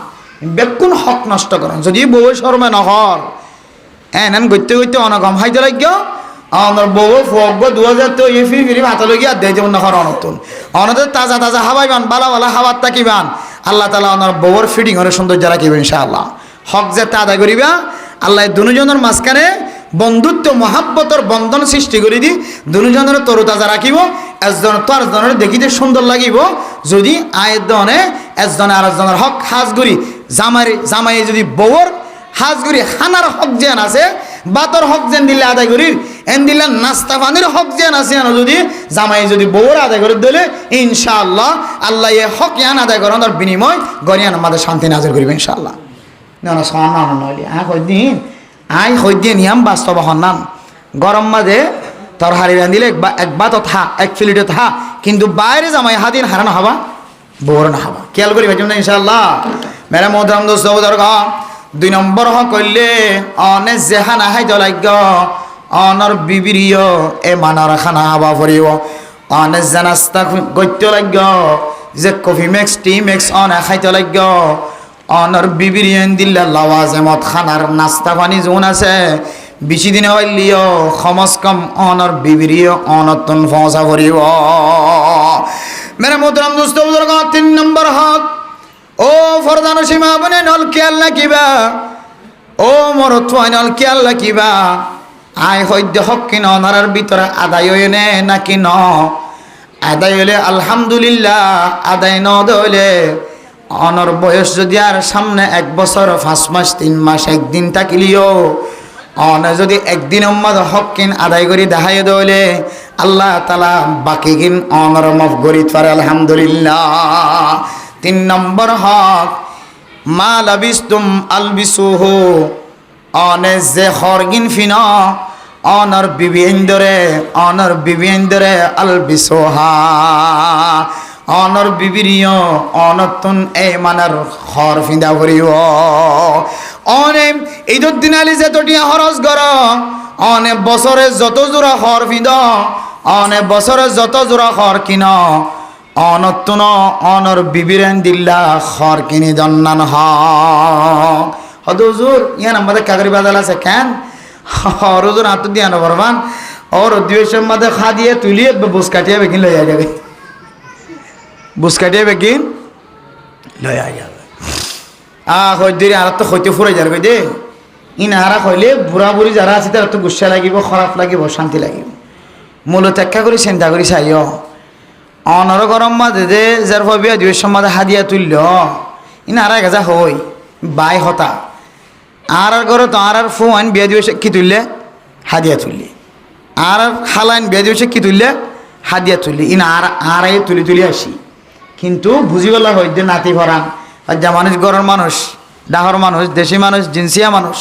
বেকুন হক নষ্ট করেন যদি বউ শর্মে নহর এন গইতে গইতে অনগম হাইতে লাগ আমার বউ ফগ 2000 তো ফিরি ফিরি ভাতা লগি আর দেয় যেমন নহর অনতুন অনদের তাজা তাজা হাওয়াইবান বালা বালা হাওয়ার তাকিবান আল্লাহ তালা ওনার বউর ফিটিং হলে সৌন্দর্য রাখিবেন ইনশাআল্লাহ হক যে আদায় করিবা আল্লাহ দুজনের মাঝখানে বন্ধুত্ব মহাব্বতর বন্ধন সৃষ্টি করে দি দুজনের তরুতাজা রাখিব একজন তো আরেকজনের দেখিতে সুন্দর লাগিব যদি আয়ের দনে একজনে আরেকজনের হক হাজগুড়ি জামাই যদি বউর হাজগুড়ি খানার হক যেন আছে বাতর হক যেন দিলে আদায় করি এন দিলে নাস্তা পানির হক যেন আছে যদি জামাই যদি বউর আদায় করে দিলে ইনশাআল্লাহ আল্লাহ এ হক ইয়ান আদায় করানোর বিনিময় গরিয়ান আমাদের শান্তি নাজর করিবে ইনশাআল্লাহ না সমান নইলে দিন আই হইদিয়ে নিয়াম বাস্তব হন্নান গরম মাঝে তরহারি রাঁধিলে এক বাত থা 1 প্লেটে থা কিন্তু বাইরে জামাই হাদিন হারানো হবা বউর না হবা খেয়াল করি ভাই না ইনশাআল্লাহ মেরা মোহতারাম দোস্ত দরগা 2 নম্বর হ কইলে অনে জেহানা হাইতে লাগ অনর বিবিরিয় এ মানার খানা হবা পড়িব অনে জানাস্তা গইতে লাগ যে কফি মেক্স টি মেক্স অনে খাইতে লাগ অনর বিবিরিয়ান দিল্লা লাওয়াজে মত খানার নাস্তা পানি জোন আছে বেশি দিনে হইলিও কমস কম অনর বিবিরিয় অনতন ফসা করিব মেরে মোহতারাম দোস্ত বুজুর্গ 3 নম্বর হক ও ফরদান সীমা বনে নল খেয়াল রাখিবা ও মরত নল খেয়াল রাখিবা আয় হইতে হক কিন অনার ভিতরে আদায় হইনে নাকি ন আদায় হইলে আলহামদুলিল্লাহ আদায় ন দইলে অনর বয়স যদি আর সামনে 1 বছর 5 মাস 3 মাস 1 দিন থাকিলিও অনে যদি একদিন উম্মত হক কিন আদায় করি দেখাই দইলে আল্লাহ তাআলা বাকি কিন অনর মাফ করি পারে আলহামদুলিল্লাহ 3 নম্বর হক মা লাবিস্তুম আলবিসুহু অনে যে হরগিন ফিন অনর বিবিয়েন্দরে আলবিসুহা অনর বিবিরিয় অনতুন এ মানার হর ফিন্দা করিব অনে ঈদুদ দিন আলী যে তটিয়া হরজ গর অনে বছরে যত জোড়া হর ফিন্দ অনে বছরে যত জোড়া হর কিন অনতুন অনর বিবিরেন দিল্লা হর কিনি জন্নান হজুর ইয়ান আমাদের কাগরি বাদাল আছে কেন হরজুর হাত দিয়ে আনো বরবান ওর অধিবেশন মাঝে খা দিয়ে তুলিয়ে বুস কাটিয়ে বেকিন লইয়া যাবে বুস কাটিয়ে বেকিন লইয়া যাবে হইদিরে আর তো হইতে ফুরাই যাবে দে ইনাহারা হইলে বুড়া বুড়ি যারা আছে তার তো গুসা লাগিব খারাপ লাগিব শান্তি লাগিব মূল ত্যাখ্যা করে চিন্তা করি চাইও অনর গরম মাঝে যে যার ভাবি অধিবেশন মাঝে হাদিয়া তুলল ইনাহারা গেজা হই বাই হতা আর ঘরে তো আর ফোন বিয়া দিবসে কি তুললে হাদিয়া তুললি আর খালাইন বিয়া দিবসে কি তুললে হাদিয়া তুললি ইন আর তুলি তুলি আসি কিন্তু বুঝি বলা হয় যে নাতি ভরান আর যা মানুষ গড়ের মানুষ ডাহর মানুষ দেশি মানুষ জিন্সিয়া মানুষ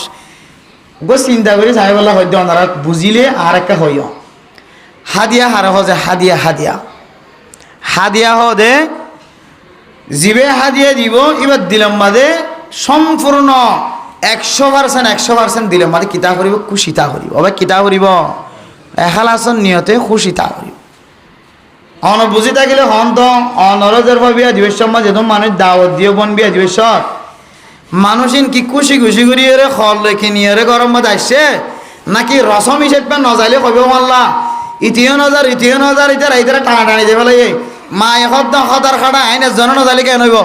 গো চিন্তা করে যাই বলা হয় ওনারা বুঝিলে আর একটা হইও হাদিয়া হার হজে হাদিয়া হাদিয়া হাদিয়া হদে জিবে হাদিয়া দিব এবার দিলাম মাদে সম্পূর্ণ 100% দিলাম মাদে কিতা করিব খুশিতা করিব আবার কিতা করিব এখালাসন নিয়তে খুশিতা করিব অন বুঝি থাকিলে হন তো অনরজের বিয়া দিবস যেহেতু মানুষ দাওয়াত দিয়ে বন বিয়া দিবস মানুষিন কি খুশি খুশি করি রে খল লেখি নিয়ে রে গরম মত আসছে নাকি রসম হিসেবে নজাইলে কব মাল্লা ইতিও নজার ইতার এইতারা টানা টানি যে ফেলে মা এসপ্ত সদার খাটা আইন এজনে নজালি কেন হইব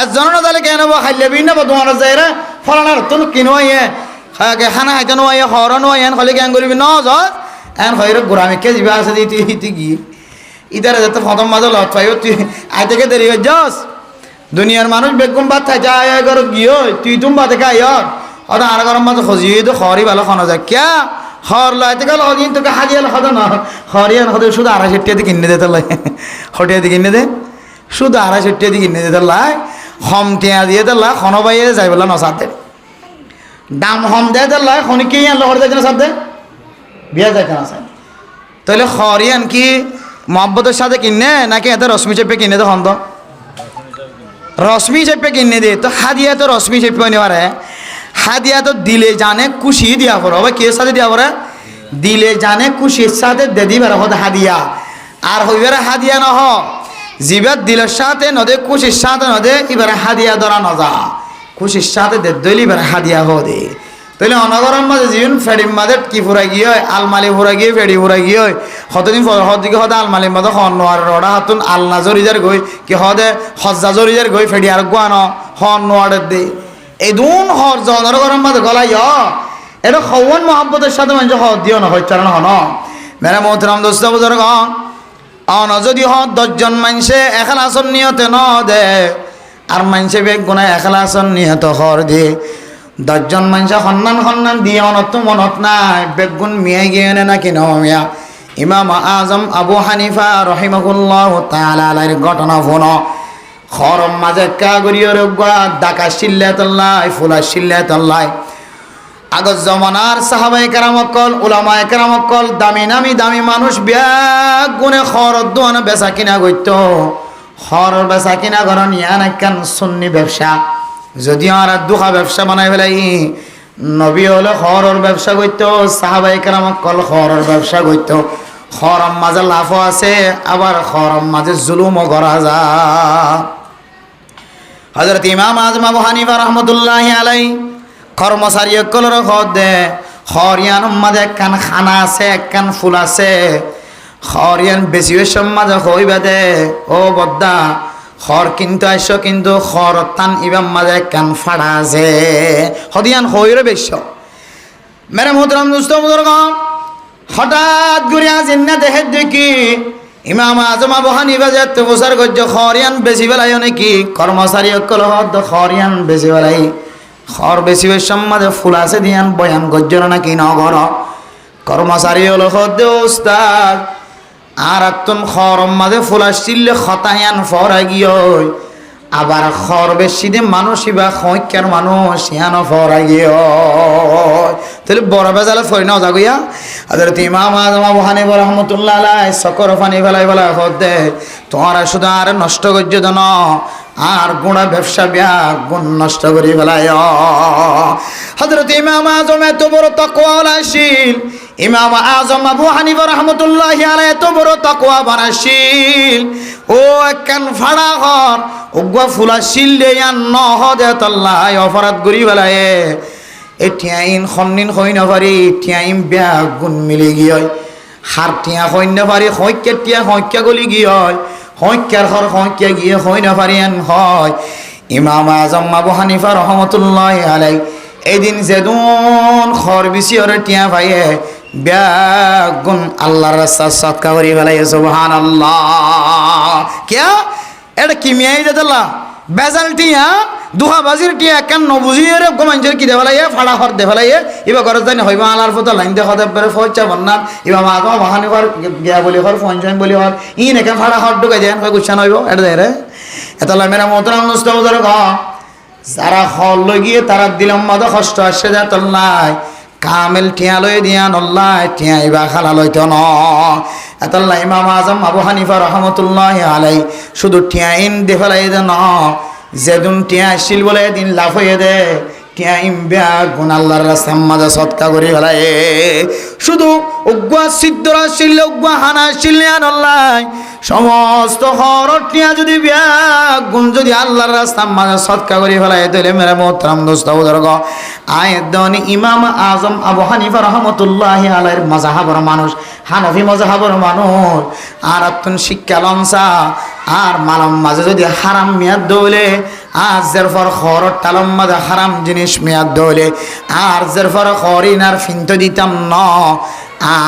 এজনে নজালি কেন হব খাইলে বিভিন্ন তোমার যাই রে ফলানার তো কিনো আইয়ে খানা খাইতে নোয়াইয়ে খর নোয়াই এন খালি কেন করবি ন যত এন হইরে গোড়ামিকে যাবা আছে ইতি গিয়ে ইদারে যাতে প্রথম মাঝে লত পাই তুই আই থেকে দেরি হয়ে যাস দুনিয়ার মানুষ বেগুন ভাত খাই যায় আয় ঘর গিয়ে তুই তুম ভাতে খাই হয়তো আর গরম মাঝে খজি তো খড়ি ভালো খানো যায় ক্যা হর লাইতে গেল হদিন তোকে হাজিয়াল হতো না হরিয়ান হতে শুধু 250 টাকা দিয়ে কিনে দিতে লাই হটিয়া দিয়ে কিনে দে শুধু 250 টাকা দিয়ে কিনে দিতে লাই হম টিয়া দিয়ে দিতে লাই খন বাইয়ে যাই বলে নসাতে দাম হম দেয় দিতে লাই খনিকে আনলো হরে যাচ্ছে না সাথে বিয়া যাইতে না সাথে তাহলে হরিয়ান কি মহব্বতের সাথে কিনে নাকি এত রশ্মি চেপে কিনে দে হন তো রশ্মি চেপে কিনে দে তো হাদিয়া তো রশ্মি চেপে নেওয়ারে হাদিয়া তো দিলে জানে খুশি দিয়া পড়ো ভাই কে সাথে দিয়া পড়ে দিলে জানে খুশির সাথে দে দিবার হতে হাদিয়া আর হইবারে হাদিয়া নহ জিবার দিলের সাথে নদে খুশির সাথে নদে এবারে হাদিয়া ধরা নজা খুশির সাথে দে দইলি এবারে হাদিয়া হদে তাহলে অনগরম মাঝে জীবন ফেডির মাঝে কি ফুরা গিয়ে আলমালি ফুরা গিয়ে ফেডি ফুরা গিয়ে কতদিন হদিকে হদে আলমালির মাঝে হন নোয়ার রড়া হাতুন আলনা জরিজার গই কি হদে হজ্জা জরিজার গই ফেডি আর গুয়ানো হন নোয়ারের দে এই দুন হর জনগরম মাঝে গলাই এটা হওয়ান মহাব্বতের সাথে মানুষ হদ দিও না হচ্ছার না হন মেরা মোহতরাম দোস্ত বুজুর্গ অন যদি হদ 10 জন মানুষে এখলাসন নিয়তে ন দে আর মানুষে বেগ গুনায় এখলাসন নিয়ত হর দে 10 জন মানুষ সন্ধান দিয়ে অনত মনত নাই বেগুন মিয়াই গিয়ে নাকি নমিয়া ইমাম আজম আবু হানিফা রহিমাহুল্লাহ তাআলা আলাইহির ঘটনা ফোন খরম মাঝে কাগরিয়র গা ডাকা শিল্লাতুল্লাহ ফুলা শিল্লাতুল্লাহ আগত জমানার সাহাবায়ে কেরাম অকল উলামায়ে কেরাম অকল দামি মানুষ বেগুনে খরদ দোয়ান বেচা কিনা গইত খর বেচা কিনা করন ইয়ান একখান সুন্নি ব্যবসা যদিও আর দুখা ব্যবসা বানাই ফেলাই নবী হলে খরর ব্যবসা করতো সাহাবায়ে কেরাম কল খরর ব্যবসা করতো খরম মাঝে লাভও আছে আবার খরম মাঝে জুলুমও করা যায় হযরত ইমাম আজম আবু হানিফা রাহমাতুল্লাহি আলাইহি কর্মচারী কলর খদ দে খরিয়ান মাঝে একখান খানা আছে একখান ফুল আছে খরিয়ান বেশি মাঝে হইবা দে ও বদ্দা খর কিন্তু আইসো কিন্তু খর টান ইবাম মাঝে কান ফাড়া আছে হদিয়ান হইরে বেশ মেরে মোহতরাম দোস্ত বুজুর্গ হঠাৎ ঘুরিয়া জিন্না দেখে দেখি ইমাম আজম আবু হানিফা যেত বছর গজ্জ খরিয়ান বেশি বেলায় নাকি কর্মচারী অকল হদ খরিয়ান বেশি বেলাই খর বেশি মাঝে ফুল আছে দিয়ান বয়ান গজ্জর নাকি নগর কর্মচারী হলো হদ উস্তাদ আর তুন খরম মাঝে ফুল আসছিলে খতায়ান ফরা গিয়ে আবার খর বেশি দে মানুষ ইবা সংখ্যার মানুষ ইয়ান ফরা গিয়ে তাহলে বড় বেজালে ফরি না যাগিয়া হযরত ইমাম আজম আবু হানিফা রাহমাতুল্লাহ আলাইহি সকর ফানি ফেলাই ফেলা হদে তোমরা শুধু আর নষ্ট করছ দন আর গুণা ব্যবসা বিয়া গুণ নষ্ট করি ফেলায় হযরত ইমাম আজম এত বড় তাকওয়ালাশীল ইমাম আজম আবু হানিফা রাহমাতুল্লাহি আলাইহি এত বড় তাকওয়া বানাশীল ও একখান ফাড়া ঘর ওগুয়া ফুলা শিললে ইয়ান নহদে তাল্লাহ অপরাধ করি ফেলায় এটিয়াইন খন্নিন হই না পারি টিয়াইম বিয়া গুণ মিলি গিয়ে হার টিয়া হই না পারি হইকে টিয়া হইকা গলি গিয়ে হইকার ঘর হইকা গিয়ে হই না পারি আন হয় ইমাম আজম আবু হানিফা রাহমাতুল্লাহি আলাইহি এদিন যেদুন খর বিসিয়রে টিয়া ভাইয়ে বেগুন আল্লাহর রাস্তা সদকা করি ফেলাই সুবহানাল্লাহ কিয়া এটা কিমিয়াই দেতলা বেজাল টিয়া দুহা বাজির টিয়া কেন নবুঝিয়ে রে গোমাঞ্জের কি দেওয়ালাইয়ে ফাড়া হর দেওয়ালাইয়ে এবার ঘরে জানি হইবা আলার ফটো লাইন দেখা দেবে ফচ্চা বন্নাম এবার মা আদমা বাহানিবার গিয়া বলি হর ফঞ্চন বলি হর ইন একে ফাড়া হর ঢুকে দেন হয় গুচ্ছান হইব এটা দেয় রে এতলা মেরা মোহতরাম মুস্তাফা ধরে যারা হল লই গিয়ে তারা দিলাম মাদা কষ্ট আসে যা তল্লাই কামেল টিয়া লই দিয়া নল্লাই টিয়া ইবা খালা লইতো ন এতলা ইমাম আজম আবু হানিফা রাহমাতুল্লাহি আলাইহি শুধু টিয়া ইন দে ফেলাই দে ন যেদিন টিয়া আসছিল বলে এদিন লাভ হয়ে দে টিয়া ইমবিয়া গুণ আল্লাহর রাস্তার মাঝে সৎকা করি ফেলায় শুধু উগুয়া সিদ্ধরা ছিল উগুয়া হানা ছিল আল্লাহ সমস্ত হরর টিয়া যদি বিয়া গুণ যদি আল্লাহর রাস্তার মাঝে সৎকা করি ফেলায় তাহলে মেরে মোহতরাম দোস্ত বুজুর্গ আয়াত দেওয়ানি ইমাম আজম আবু হানিফা রাহমাতুল্লাহি আলাইহির মাযহাবের মানুষ হানাফি মাযহাবের মানুষ আর আত্মন শিক্ষা লঞ্চা আর মালাম মাঝে যদি হারাম মিয়াদ দৌলে আজের পর খর তালম মাঝে হারাম জিনিস মেয়াদ দলে আর জের পর খরিনার ফিন্ত দিতাম ন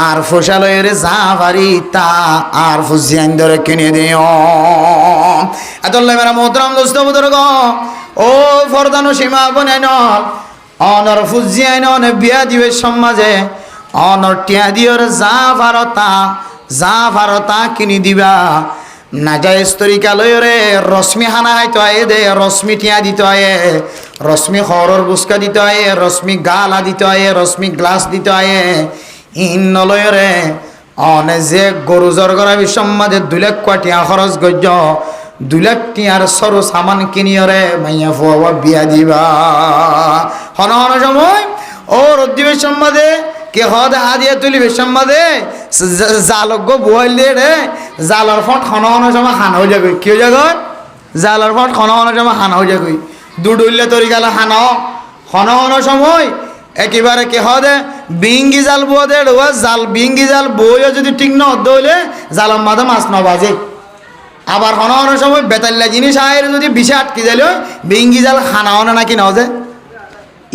আর ফসলের যা পারি তা আর ফুজিয়ান ধরে কিনে দিও এতলে মেরা মোহতরম দোস্ত বুজুর্গ ও ফরদানো সীমা বনে নল অনর ফুজিয়ান অনে বিয়া দিবে সমাজে অনর টিয়া দিওর যা ভারতা কিনি দিবা না যায় তরিকা লয়রে রশ্মি হানা হাইতো আয়ে দে রশ্মি টিয়া দিত আয়ে রশ্মি খরর বুসকা দিত আয়ে রশ্মি গালা দিত আয়ে রশ্মি গ্লাস দিত আয়ে ইন নলয়রে অনে যে গরু জরগরা বিসম্মাদে 2 লাখ টিয়া খরচ গজ্য 2 লাখ টিয়ার সরু সামান কিনিয়রে মাইয়া ফুয়া বিয়া দিবা হন হন সময় ও রদ্দিবের সম্মাদে কে হদ হাদিয়া তুলিবে সম্মাদে জালক বহাইল দে রে জালর ফট হন হন সময় হান হয়ে যাবে কি হয়ে যাবে জালর ফট হন হন সময় হান হয়ে যাবে দুডুল্লে তরিকালা হান হন হন সময় একেবারে কে হদে বিঙ্গি জাল বুয়া দে জাল বিঙ্গি জাল বইও যদি ঠিক ন হইলে জালর মাঝে মাছ ন বাজে আবার হন হন সময় বেতাল্লা জিনিস আয়ের যদি বিষে আটকে যাইলে বিঙ্গি জাল খানা হনে নাকি ন যে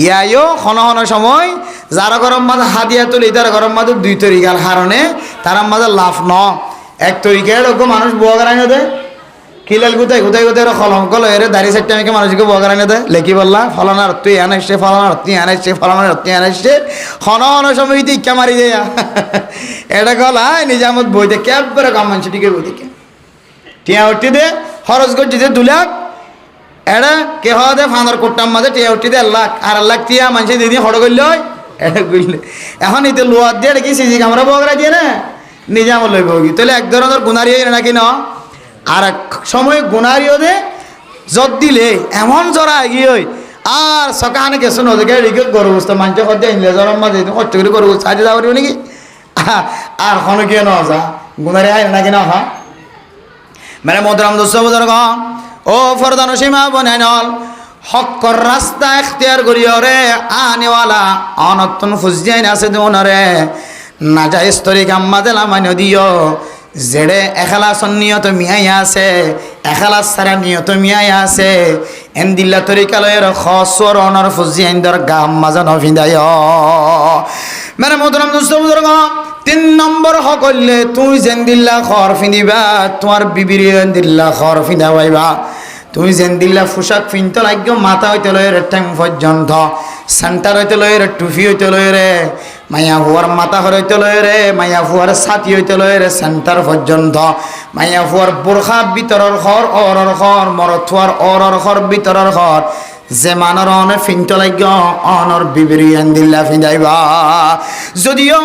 ইয়াইও হন হন সময় যারা গরম মাঝে হাদিয়া তুলি তার গরম মাঝে 2 তরিকার হারণে তার মাঝে লাভ ন এক তরিকার মানুষ বুয়া গড়াই দে কিলাল গুতাই খলম কল এর দাড়ি সেটটা আমাকে মানুষকে বুয়া গড়াই দে লেখি বললা ফলানার তুই আনাইছে ফলানার তুই আনাইছে ফলানার তুই আনাইছে হন হন সময় ইচ্ছা মারি দেয়া এটা কল নিজামত বই দে ক্যাবরে কম মানুষ টিকে বই দেখে টিয়া উঠি দে খরচ করছি যে 2 লাখ এটা কে দে ফাঁদর কোট্টার মাঝে টিয়া উঠি দে 1 লাখ আর 1 লাখ টিয়া মানুষ দিদি হড় করলে হয় এটা করলে এখন এতে লোয়ার দিয়ে দেখি সিজি ক্যামেরা বগরা দিয়ে না নিজাম লইব তাহলে এক ধরনের গুনারি নাকি না আর এক সময় গুনারিও দে যত দিলে এমন জরা এগিয়ে হই আর সকানে গেছো নদীকে রেখে গরু বসতে মানুষ হতে আনলে জ্বরের মাঝে কষ্ট করে গরু বসতে আজ যাওয়ার নাকি আর কোনো কে ন যা গুনারি আয় নাকি না হা মানে মোদরাম দোস্ত বুজুর্গ ও ফরদানো সীমা বনাই নল হক্কর রাস্তা এখতিয়ার করিও রে আনেওয়ালা অনতন ফুজিয়াইন আছে দোনরে না যায় স্তরিক আম্মা দেলা মাইন দিও জেড়ে এখালাসন নিয়ত মিয়াই আছে এখালাস সারা নিয়ত মিয়াই আছে এন দিল্লা তরিকালয়ের খসর অনর ফুজিয়াইন দর গাম মাজন ভিদায় মানে মোদরাম দোস্ত বুজুর্গ 3 নম্বর হকলে তুই যেন দিল্লা খর ফিদিবা তোমার বিবির দিল্লা খর ফিদা পাইবা তুই যেন দিল্লা পোশাক ফিনতে লাগবে মাথা হইতে লয় রে ট্যাং পর্যন্ত সেন্টার হইতে লয় রে টুফি হইতে লয় রে মাইয়া ফুয়ার মাথা হইতে লয় রে মাইয়া ফুয়ার ছাতি হইতে লয় রে সেন্টার পর্যন্ত মাইয়া ফুয়ার বোরখা ভিতরের ঘর অরর ঘর মরথুয়ার অরর ঘর ভিতরের ঘর যে মানর অনে ফিনতে লাগবে অনর বিবির দিল্লা ফিদাইবা যদিও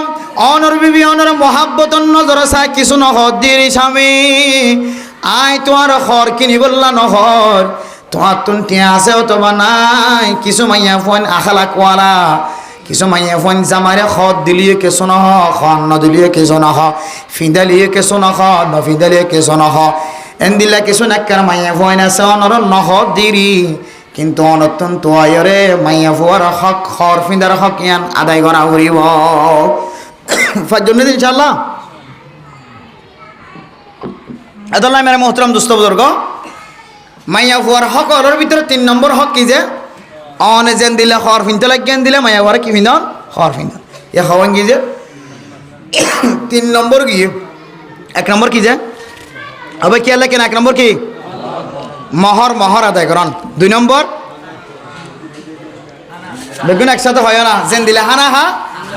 অনর বিবি অনর মহাব্বত নজর চাই কিছু নহর দিরি স্বামী আই তোমার খর কিনি বললা নহর তোমার তুন টিয়া আছে অথবা নাই কিছু মাইয়া ফোন আখালা কোয়ালা কিছু মাইয়া ফোন জামারে খত দিলিয়ে কেছো নহ খন নদিলিয়ে কেছো নহ ফিদালিয়ে কেছো নহ নফিদালিয়ে কেছো নহ এন দিলা কিছু নাক্কার মাইয়া ফোন আছে অনর নহর দিরি কিন্তু অনতুন তোয়ারে মাইয়া ফুয়ার হক খর ফিদার হক ইয়ান আদায় করা করিব ফাজুন ইনশাআল্লাহ আদাল্লাহ মেরা মোহতরম দোস্ত বুজুর্গ মাইয়া ফুয়ার হকর ভিতরে 3 নম্বর হক কি যে অনে যেন দিলে খর ফিনতে লাগেন দিলে মাইয়া ফুয়ার কি ফিনন খর ফিনন এ খাওয়ান কি যে 3 নম্বর কি 1 নম্বর কি যে আবার কি আল্লাহ কেন 1 নম্বর কি মহর আদায় করেন 2 নম্বর বেগুন একসাথে হয় না যেন দিলে হানা হা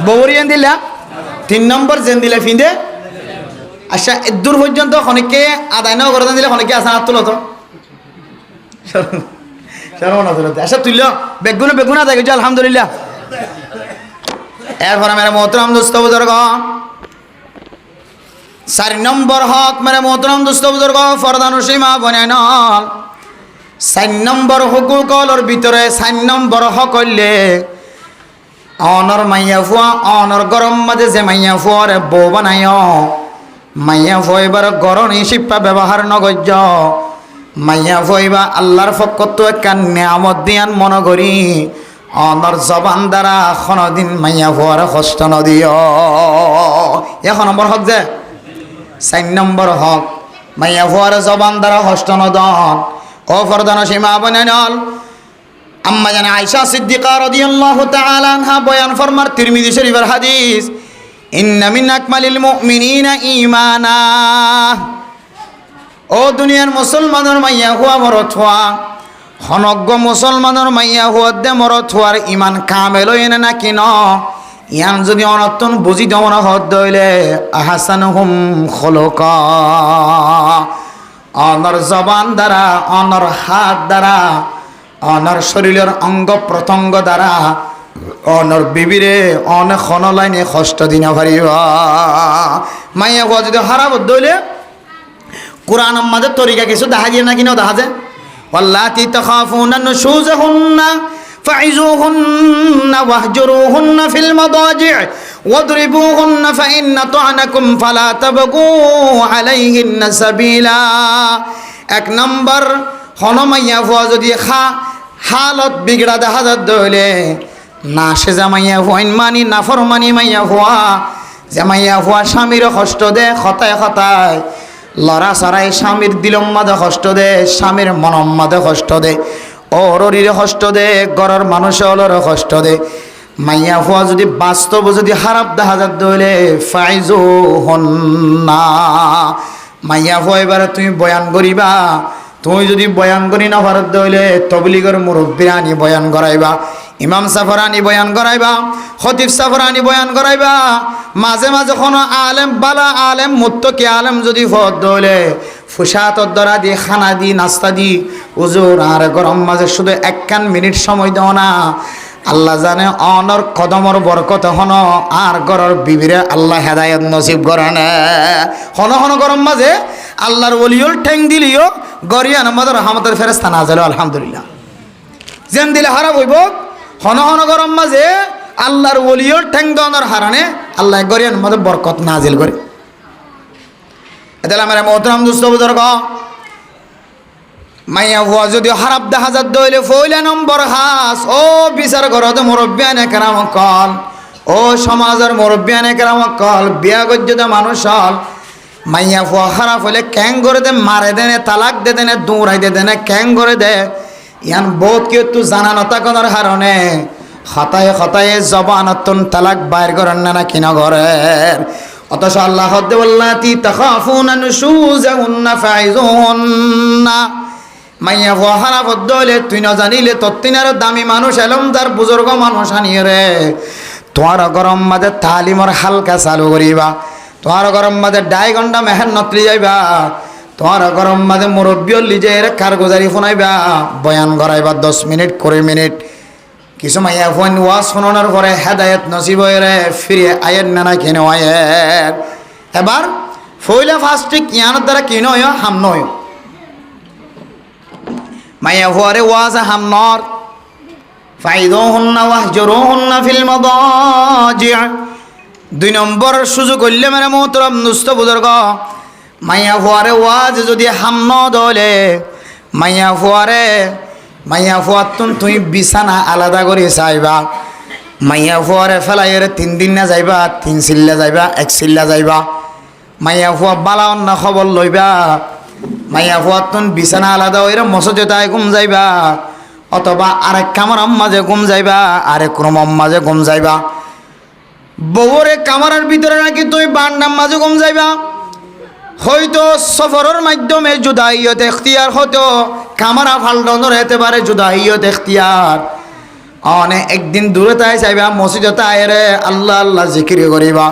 ববরিয়ান দিলা 3 নম্বর যেন দিলে ফিন্দে আচ্ছা দূর পর্যন্ত অনেকে আদায় নাও করে দিলে অনেকে আসা হাত তুলো তো আচ্ছা তুলল বেগুন আদায় করছি আলহামদুলিল্লাহ এরপর মেরে মোহতরম দোস্ত বুজুর্গ 4 নম্বর হক মেরে মোহতরম দোস্ত বুজুর্গ ফরদানো সীমা বনাই নল 4 নম্বর হুকুকলর ভিতরে 4 নম্বর হক হইলে অনর মাইয়া ফুয়া অনর গরম মাঝে যে মাইয়া ফুয়ারে বউ বানায় মাইয়া ফুয়াইবার গরম শিপ্পা ব্যবহার নগর্য মাইয়া ফুয়াইবা আল্লাহর ফকত একটা নিয়ামত দিয়ান মনে করি অনর জবান দ্বারা কোনদিন মাইয়া ফুয়ারে কষ্ট নদিও 1 নম্বর হক যে 4 নম্বর হক মাইয়া ফুয়ারে জবান দ্বারা কষ্ট নদন ও ফরদানসী মা বোনেরা, আম্মা জান আয়েশা সিদ্দিকা রাদিয়াল্লাহু তাআলা আনহা বয়ান ফরমার তিরমিজি শরীফের হাদিস, ইন্না মিন আকমালিল মুমিনিনা ঈমানা। ও দুনিয়ার মুসলমানের মাইয়া হুয়া মরত হওয়া, হনজ্ঞ মুসলমানের মাইয়া হুয়া দে মরত হওয়ার ইমান কামেল এনে নাকি ন, ইয়ান যদি অনর্তন বুঝি দেওয়া না হদ দইলে আহসানুহুম খুলুকা, অনর জবান দ্বারা, অনর হাত দ্বারা, অনর শরীরের অঙ্গ প্রত্যঙ্গ দ্বারা অনর বিবিরে অনেক লাইনে কষ্ট দিনা পারিবা। মাইয়া হুয়া যদি হারাব দইলে কুরআন আমাদের তরিকা কিছু দেখা যায় না, কিনা দেখা যায়, ওয়াল্লাতি তাখাফুনা নুশুজাহুন্না ফাইজুহুন্না ওয়াহজুরুহুন্না ফিল মাদাজি' ওয়াদরিবুহুন্না ফাইন তা'নাকুম ফালা তাবগু আলাইহিন্না সাবিলা। এক নম্বর, হনমাইয়া হুয়া যদি হালত বিগড়া দেখা যায় দইলে না সে জামাইয়া হুয়াইন মানি না ফরমানি মাইয়া হুয়া, জামাইয়া হুয়া স্বামীর কষ্ট দে খতায় খতায়, লড়া সরাই স্বামীর দিলম মাঝে কষ্ট দে, স্বামীর মনম মাঝে কষ্ট দে, অররিরে কষ্ট দে, গড়ের মানুষের কষ্ট দে। মাইয়া হুয়া যদি বাস্তব যদি হারাপ দেখা যাত দইলে ফাইজু হন্না, মাইয়া হুয়া এবারে তুমি বয়ান করিবা, তুমি যদি বয়ান করি না ভারত দইলে তবলিগের মুরব্বী আনি বয়ান করাইবা, ইমাম সাফরানি বয়ান করাইবা, খতিব সাফরানি বয়ান করাইবা, মাঝে মাঝে কোনো আলেম বালা আলেম মুত্তকি আলেম যদি ভদ দইলে ফুসাতর দ্বারা দিয়ে খানা দি নাস্তা দি হুজুর আর গরম মাঝে শুধু একখান মিনিট সময় দাও না, আল্লাহ জানে অনর কদমর বরকত হন আর গরর বিবিরে আল্লাহ হেদায়ত নসিব করেন। হন হন গরম মাঝে আল্লাহর ওলিউল ঠেং দিলিও গরিয়ান আমাদের রহমতের ফেরেস্তা নাজেল আলহামদুলিল্লাহ। যেন দিলে হারাপ হইব, হন হন গরম মাঝে আল্লাহর ওলিউল ঠেং দনের হারানে আল্লাহ গরিয়ান আমাদের বরকত নাজিল করে। এতে আমার মোহতরম দুস্থ বুজুর্গ, মাইয়া হুয়া যদি হারাপ দেখা যাত দইলে ফইলা নম্বর হাস, ও বিচার ঘরতে মুরব্বিয়ানে কেরাম কল, ও সমাজের মুরব্বিয়ানে কেরাম কল, বিয়া গজ্জতে মানুষ হল, মাইয়া হুয়া হারাপ হইলে ক্যাং করে দে, মারে দেনে, তালাক দে দেনে, দৌড়াই দে দেনে, ক্যাং করে দে, ইয়ান বহুত কেউ তো জানা নতা করার হারণে হতায়ে হতায়ে জবানতন তালাক বাইর করেন না কিনা ঘরের। অথচ আল্লাহ ওয়াল্লাতি তাখাফুনা নুশুজাহুন্না ফাইজুহুন্না, মাইয়া হুয়া হারাপ দইলে তুই না জানিলে তত্তিনার দামি মানুষ এলমদার বুজুর্গ মানুষ আনিয়ে রে, তোমার গরম মাঝে তালিমর হালকা চালু করিবা, তোমার গরম মাঝে 2.5 ঘন্টা মেহনত লি যাইবা, তোমার গরম মাঝে মুরব্বী লিজের কারগুজারি শোনাইবা, বয়ান করাইবা 10 মিনিট 20 মিনিট। কিছু মাইয়া ফোন ওয়াজ শোনানোর পরে হেদায়ত নসিব হয়ে রে ফিরে আয়ের নানা কেন আয়ের। এবার ফইলা ফাস্টিক ইয়ানোর দ্বারা কিনো হাম নয়, মাইয়া ফুয়ারে ওয়াজ হামনর ফাইদুহুন্না ওয়াহজুরুহুন্না ফিল মাদাজি'। 2 নম্বর সুযোগ হইলে মেরে মোহতরম দুস্থ বুজুর্গ, মাইয়া ফুয়ারে ওয়াজ যদি হাম ন দলে মাইয়া ফুয়ার তুই বিছানা আলাদা করে চাইবা, মাইয়া ফুয়ারে ফেলাইয়ের 3 দিন না যাইবা, 3 চিল্লা যাইবা, 1 চিল্লা যাইবা, মাইয়া ফুয়া বালা অন্য খবর লইবা, মাইয়া ফুয়াতুন বিছানা আলাদা হইরে মসজিদায় ঘুম যাইবা, অথবা আরেক কামরার মাঝে ঘুম যাইবা, আরেক রুমের মাঝে ঘুম যাইবা, বউরে কামরার ভিতরে নাকি তুই বান্ডার মাঝে ঘুম যাইবা, হয়তো সফরের মাধ্যমে জুদাইয়ত এখতিয়ার, হয়তো কামরা ফাল্টনের হতে পারে জুদাইয়ত এখতিয়ার, অনে একদিন দূরে তাই যাইবা মসজিদে আয়রে আল্লাহ আল্লাহ জিকির করিবা,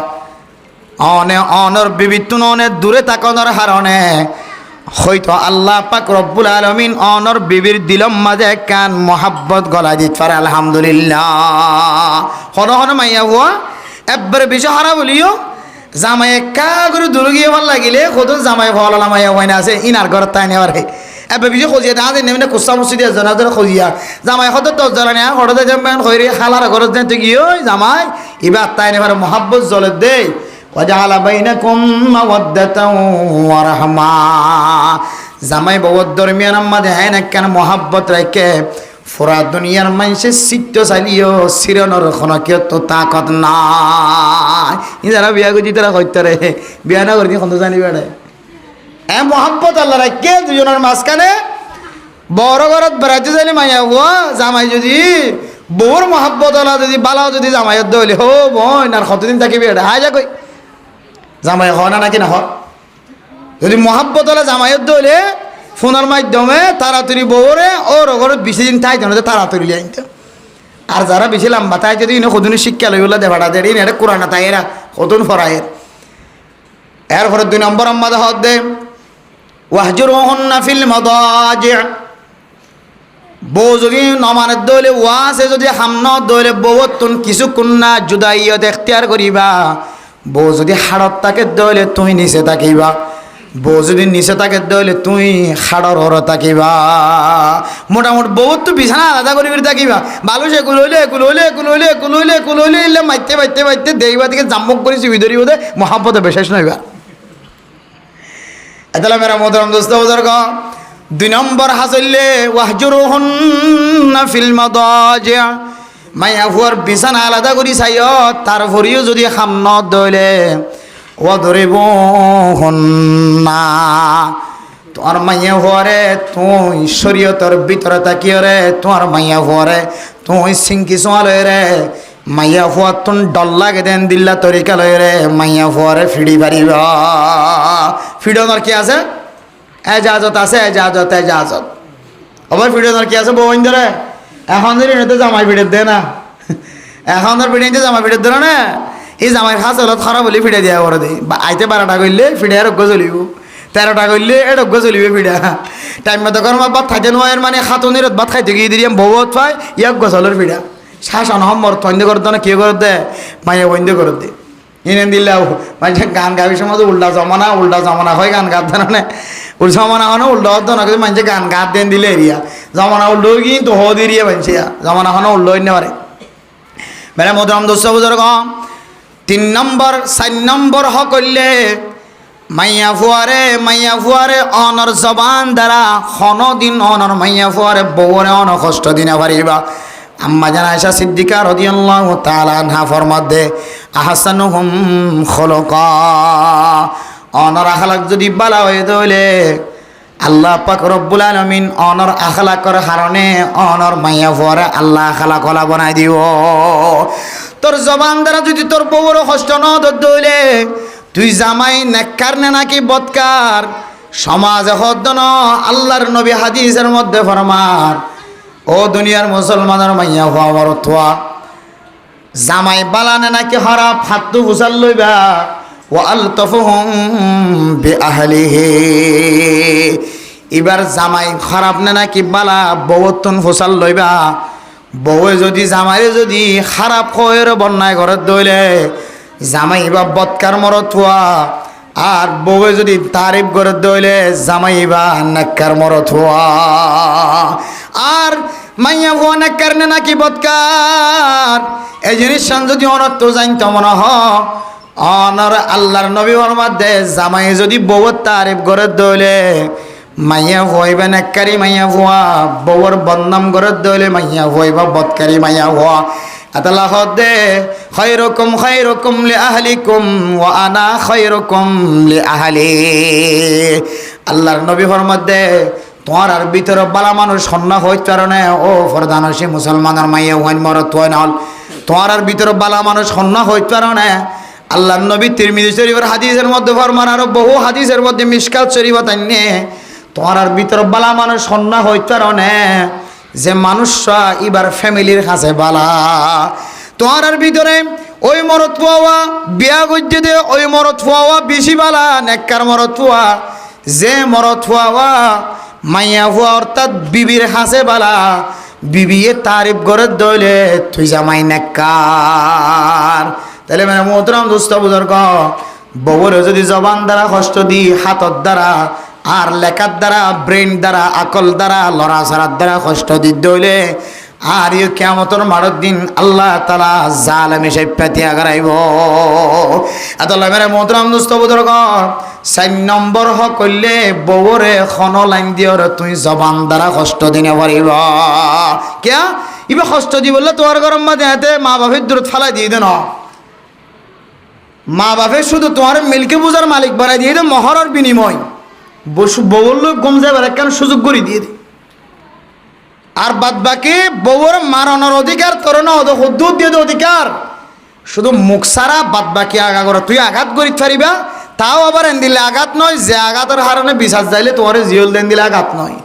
অনে অনর বিবিতুন অনে দূরে তাকানোর হারণে হয়তো আল্লাহ পাক রব্বুল আলামিন অনর বিবির দিলম মাঝে কান মোহাব্বত গলা দিতে পারে আলহামদুলিল্লাহ। হন হন মাইয়া হুয়া এবারে বিষয় হারা বলিও জামাই একা করে দূরে গিয়ে ভাল লাগিলে কত জামাই ভালো মাইয়া হয় না আছে ইনার ঘর তাই নেওয়ার এবার বিষয় খোঁজিয়া দেখা যায় নেমে কুস্তা মসজিদে জনা জনা খোঁজিয়া জামাই হয়তো তো জ্বালা নেয়া হঠাৎ যাবেন হইরে খালার ঘর যেতে গিয়ে ওই জামাই এবার তাই নেবার মোহাব্বত জলে দেয় ওয়াজআলা বাইনাকুম মাওয়াদ্দাতাও ওয়া রাহমা। জামাই বাবার দরমিয়ান আমাদের হ্যাঁ না কেন মোহাব্বত রেখে পুরা দুনিয়ার মানুষের সিদ্ধ চাইলিও সিরনের কোনো কেউ তো তাকত নাই। যারা বিয়া করছি তারা হইতে রে বিয়া না করছি কত জানি বেড়ে মোহাব্বত আল্লাহ রেখে দুজনের মাঝখানে বড় ঘরত বেড়াইতে যাইলে মাইয়া হুয়া জামাই যদি বউর মহাব্বত হলা যদি বালাও যদি জামাইয়ের দইলে হো বোন আর কতদিন থাকিবি এটা হাই যা কই জামাই হয় না নাকি না হয় যদি মহাব্বত হলে জামাইয়ের দইলে ফোনের মাধ্যমে তাড়াতাড়ি বউরে ওর ঘরত বেশি দিন থাই তাড়াতাড়ি লিয়ে আনতে আর যারা বেশি লম্বা তাই যদি ইনো কতদিন শিক্ষা লইগুলো দেবাটা দেয় এটা কোরআন তাই এরা কতদিন ফরায়ের এরপরে 2 নম্বর আম্মাদা হদ দে ওয়াহজুরুহুন্না ফিল মাদাজি' বউ যদি নমানের দইলে ওয়াসে যদি হামনত দইলে বউতুন কিছুক্ষণ না জুদাইয়ত এখতিয়ার করিবা বউ যদি হাড়ত তাকে দইলে তুই নিচে থাকিবা বউ যদি নিচে থাকে দইলে তুই হাড়র হর থাকিবা মোটামুটি বউ তো বিছানা আলাদা করি থাকিবা ভালো সে কুলইলে মাইতে মাইতে মাইতে দেইবা থেকে জাম্মক করে চিবি ধরি বোধে মহাব্বতে বিশেষ নইবা এতলা মেরা মোহতারাম দোস্ত বুজুর্গ 2 নম্বর হাসিলে ওয়াহজুরুহুন্না ফিল মাদাজি' মাইয়া হুয়ার বিছানা আলাদা করি চাইও তারপরেও যদি খামনত দইলে ওয়াদরিবুহুন্না তোমার মাইয়া হুয়ারে তুই শরীয়তের ভিতরে তাকিয়ে রে তোমার মাইয়া হুয়ারে তুই সিংকি সোয়ালে রে মাইয়া হুয়া তুন ডল্লাকে দেন দিল্লা তরিকা লয় রে মাইয়া হুয়ারে ফিড়ি পারিবা ফিডনের কি আছে এজাজত আছে এজাজত আবার ফিডনের কি আছে বউন ধরে এখন ধরে এনে তো জামাই ফিডের দে না এখন ধর ফিডে জামাই ফিডের ধরে না এই জামাই খাস হলত খারাপ হলে ফিডে দেওয়া করে দেয় আইতে 12টা করলে ফিডে রোগ্য চলিব 13টা করলে রোগ্য চলিবে ফিডা টাইম মতো কর্ম ভাত খাইতে নোয়ার মানে খাতুনের ভাত খাইতে গিয়ে দিলাম বউত পাই ইয়াক গছলের ফিডা শাসন হম্মর বন্ধ করতে না কে করে দে মাইয়া বন্ধ করে দে এনে দিলাও মানে গান গাবি সময় উল্টা জমানা হয় গান গাতে না জমানা হনো উল্টা হতো না কিন্তু মানুষে গান গাত দেন দিলে এরিয়া জমানা উল্টো কিন্তু হদ এরিয়া মানছে জমানা হনো উল্টো হইতে পারে মানে মোহতারাম দোস্ত বুজুর্গ 3 নম্বর 4 নম্বর হ করলে মাইয়া ফুয়ারে অনর জবান দ্বারা দিন অনর মাইয়া ফুয়ারে বউরে অন কষ্ট দিনে পারিবা আম্মা জান আয়েশা সিদ্দিকা রাদিয়াল্লাহু তাআলা আনহা ফরমাত দে আহসানুহুম খুলুকা অনর আখলাক যদি বালা হয়ে দইলে আল্লাহ পাক রব্বুল আলামিন অনর আখলাকর কারণে অনর মাইয়া ফুয়ারে আল্লাহ আখলাক ওলা বানাই দিব তোর জবান দ্বারা যদি তোর বউর কষ্ট ন দইলে তুই জামাই নেককার না নাকি বদকার সমাজে হদ্দ ন আল্লাহর নবী হাদিসের মধ্যে ফরমান ও দুনিয়ার মুসলমানের মাইয়া হওয়া মরথুয়া জামাই বালানে নাকি খারাপ হাতু ফুসাল লইবা ও আলতফুহুম বিআহলিহি এবার জামাই খারাপ না নাকি বালা বউতুন ফুসাল লইবা বউয়ে যদি জামাইরে যদি খারাপ খয়ের বন্যায় ঘরে দইলে জামাই বা বদকার মরথুয়া আর বউয়ে যদি তারিফ করে দইলে জামাই বা নেককার মরথুয়া আর মাইয়া ভুয়া নেককার না নাকি বদকার এই জিনিস যদি অনর্থ জানতো মনে হ অনর আল্লাহর নবী ফরমাতে জামাই যদি বউর তারিফ করে দইলে মাইয়া ভুয়াইবা নেককারি মাইয়া ভুয়া বউর বদনাম করে দইলে মাইয়া ভুয়াইবা বদকারি মাইয়া ভুয়া আল্লাহ দে খায়রুকুম লিআহলিকুম ওয়া আনা খায়রুকুম লিআহলি আল্লাহর নবী ফরমাতে তোমার আর ভিতরে বালা মানুষ সন্না হইতে কারণে ও ফরদানসী মুসলমানের মাইয়া ওয়ান মরত ওয়ান তোমার আর ভিতরে বালা মানুষ সন্না হইতে কারণে আল্লাহর নবী তিরমিজি শরীফের হাদিসের মধ্যে ফরমান আর বহু হাদিসের মধ্যে মিশকাত শরীফ তাইনে তোমার আর ভিতরে বালা মানুষ সন্না হইতে কারণে যে মানুষরা এবার ফ্যামিলির কাছে বালা তোমার আর ভিতরে ওই মরত পাওয়া বিয়া গজ্জে দে ওই মরত পাওয়া বেশি বালা নেককার মরত পাওয়া যে মরত পাওয়া মাইয়া হুয়া অর্থাৎ বিবির হাসে বালা বিবিয়ে তারিফ করে দইলে তুই জামাই নেককার তাহলে মানে মোহতারাম দোস্ত বুজুর্গ বউরে যদি জবান দ্বারা কষ্ট দি হাতর দ্বারা আর লেখার দ্বারা ব্রেন দ্বারা আকল দ্বারা লড়াছাড়ার দ্বারা কষ্ট দি দইলে আর ইউ কিয়ামতের মারত দিন আল্লাহ তাআলা জালেম হিসেবে পেতিয়া গড়াইব আল্লাহ মেরে মোহতারাম দোস্ত বুজুর্গ 4 নম্বর হ কইলে বউরে খন লাইন দিও রে তুই জবান দ্বারা কষ্ট দিনে পারিব কিয়া ইবা কষ্ট দি বললে তোর গরম মাঝে হাতে মা বাপের দূরত ফালাই দিয়ে দেন মা বাপে শুধু তোমার মিলকে বুঝার মালিক বানাই দিয়ে দে মহরের বিনিময় বউর লোক গম যাবার একখান সুযোগ করে দিয়ে দে আর বাদ বাকি বউর মারানোর অধিকার তোর না হুদ্দুদ দিয়ে অধিকার শুধু মুখ সারা বাদ বাকি আগা করে তুই আঘাত করি পারিবা তাও আবার এন দিলে আঘাত নয় যে আঘাতের হারণে বিশ্বাস যাইলে তোমার জিওল দেন দিলে আঘাত নয়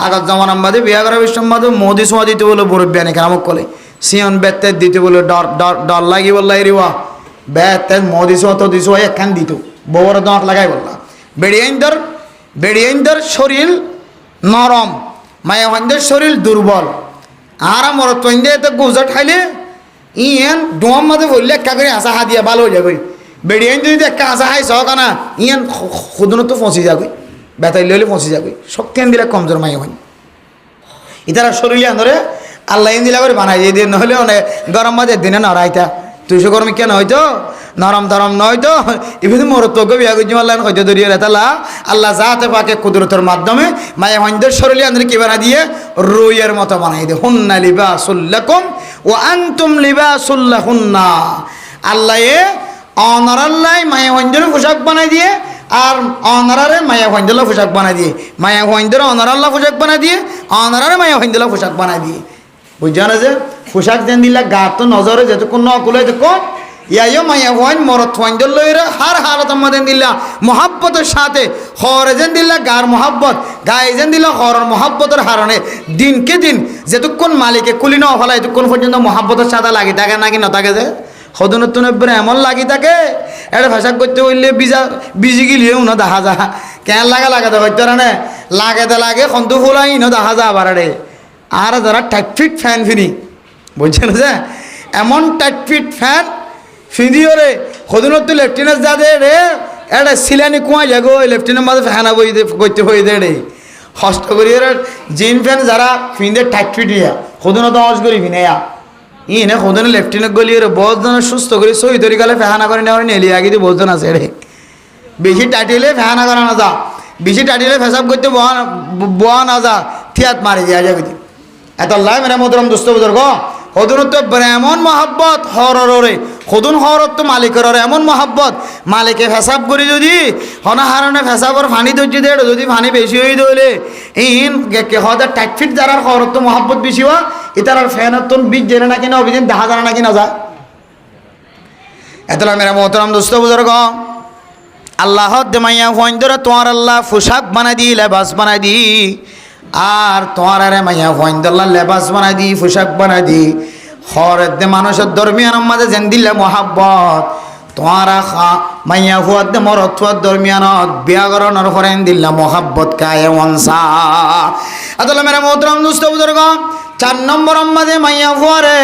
আঘাত জমানার মাঝে বিয়া করা বিশ্বের মাঝে মোদি সোয়া দিতে বলে মুরব্বী আনে কেরামক কলে সিয়ন বেতে দিতে বলে ডর ডর ডর লাগি বললাই রিওয়া বেতে মোদি সোয়া তো দিছো একখান দিত বউর দাঁত লাগাই বললা বেড়িয়াইন্দর শরীর নরম মায়াভাইদের শরীর দুর্বল আর আমার তৈন্দে এত গোজা খাইলে ইয়েন ডোম মাঝে বললে একা করে আসা হাত দিয়া ভালো হয়ে যাবে বেড়িয়াইন যদি একটা আসা হাই সহকানা ইয়েন খুদনো তো ফসি যাবে বেতাই লইলে ফসি যাবে শক্তি আন দিলে কমজোর মায়াভাই ইতারা শরীরে আনরে আল্লাহ দিলা করে বানাই দিয়ে নহলে অনেক গরম মাঝে দিনে নড়াইতা তুইশো গরমে কেন হয়তো নরম ধরম নয়তো ইভিন মোর তোকে বিয়া করছি আল্লাহ হয়তো দরিয়ে রেতালা আল্লাহ যাতে পাকে কুদরতের মাধ্যমে মায়া ভাইদের শরীরে আনরে কি বানা দিয়ে রুইয়ের মতো বানাই দিয়ে হুন্না লিবাসুল্লাকুম ও আনতুম লিবাসুল্লাহুন্না আল্লাহ অনরাল্লাহ মায়া ভাইদের পোশাক বানাই দিয়ে আর অনারারে মায়া ভাইন্দলা পোশাক বানাই দিয়ে মায়া ভাইন্দর অনারাল্লাহ পোশাক বানাই দিয়ে অনারারে মায়া ভাইন্দলা পোশাক বানাই দিয়ে বুঝছো না যে পোশাক যেন দিলা গা তো নজরে যেতক্ষণ নকুলে দেখো ইয়াইও মায়া ভাইন মরত ভাইন্দর লইরে হার হালত আমাদের দিলা মহাব্বতের সাথে হরে যেন দিলা গার মহাব্বত গায়ে যেন দিলা হরের মহাব্বতের হারণে দিনকে দিন যেতক্ষণ মালিকে কুলি ন ফেলা এতক্ষণ পর্যন্ত মহাব্বতের সাথে লাগি থাকে নাকি ন থাকে যে সদনত্তন এমন লাগি থাকে এটা ভাষা করতে হইলে বিজি গিলিও ন দেখা যা কেন লাগাতে হইতো না লাগাতে লাগে সন্তু ফুলাই ন দেখা যা আবার রে আর যারা টাইট ফিট ফ্যান ফিনি বুঝছেন যে এমন টাইট ফিট ফ্যান ফিদিও রে সদনত লেফটেন্যান্ট যা দে রে এটা সিলানি কুয়া যাগো ওই লেফটেন্যান্ট মাঝে ফ্যানা বই করতে হয়ে দে রে হস্ত করি জিন ফ্যান যারা ফিনদের টাইট ফিট ইয়া সদনত অস করি ফিনেয়া ইনে সদনে লেফটেন্যান্ট গলি রে বহুত জন সুস্থ করে সই তরি কালে ফেহানা করে নেওয়ার নেলি আগে দিয়ে বহুত জন আছে রে বেশি টাটিলে ফেহানা করা না যা বেশি টাটিলে ফেসাব করতে বোয়া না যা থিয়াত মারি দিয়া যাবে এত লাই মেরা মধুরম দুস্থ বুজুর্গ সদনত এমন মহাব্বত হরে সদন হরত তো মালিকের এমন মহাব্বত মালিকে ফেসাব করি যদি হনাহারণে ফেসাবর ফানি ধরছি দে যদি ফানি বেশি হয়ে দইলে ইন হদের টাইট ফিট যারা হরত তো মহাব্বত বেশি হওয়া ইতার ফ্যানের তো বীজ জেনে নাকি না অভিযান দেখা জানা নাকি না যা এতলা মেরা মোহতরম দোস্ত বুজুর্গ আল্লাহ মাইয়া ফোন ধরে তোমার আল্লাহ পোশাক বানাই দি লেবাস বানাই দি আর তোমার আরে মাইয়া ফোন ধরলা লেবাস বানাই দি পোশাক বানাই দি হরের দে মানুষের দরমিয়ান মাঝে যেন দিলে মহাব্বত তোমারা মাইয়া ফুয়ার দে মরত ফুয়ার দরমিয়ানত বিয়াগরণের ফরেন দিল্লা মহাব্বত কায়ে ওয়ানসা আদলা মেরা মোহতরম দোস্ত বুজুর্গ 4 নম্বর মাঝে মাইয়া ফুয়ারে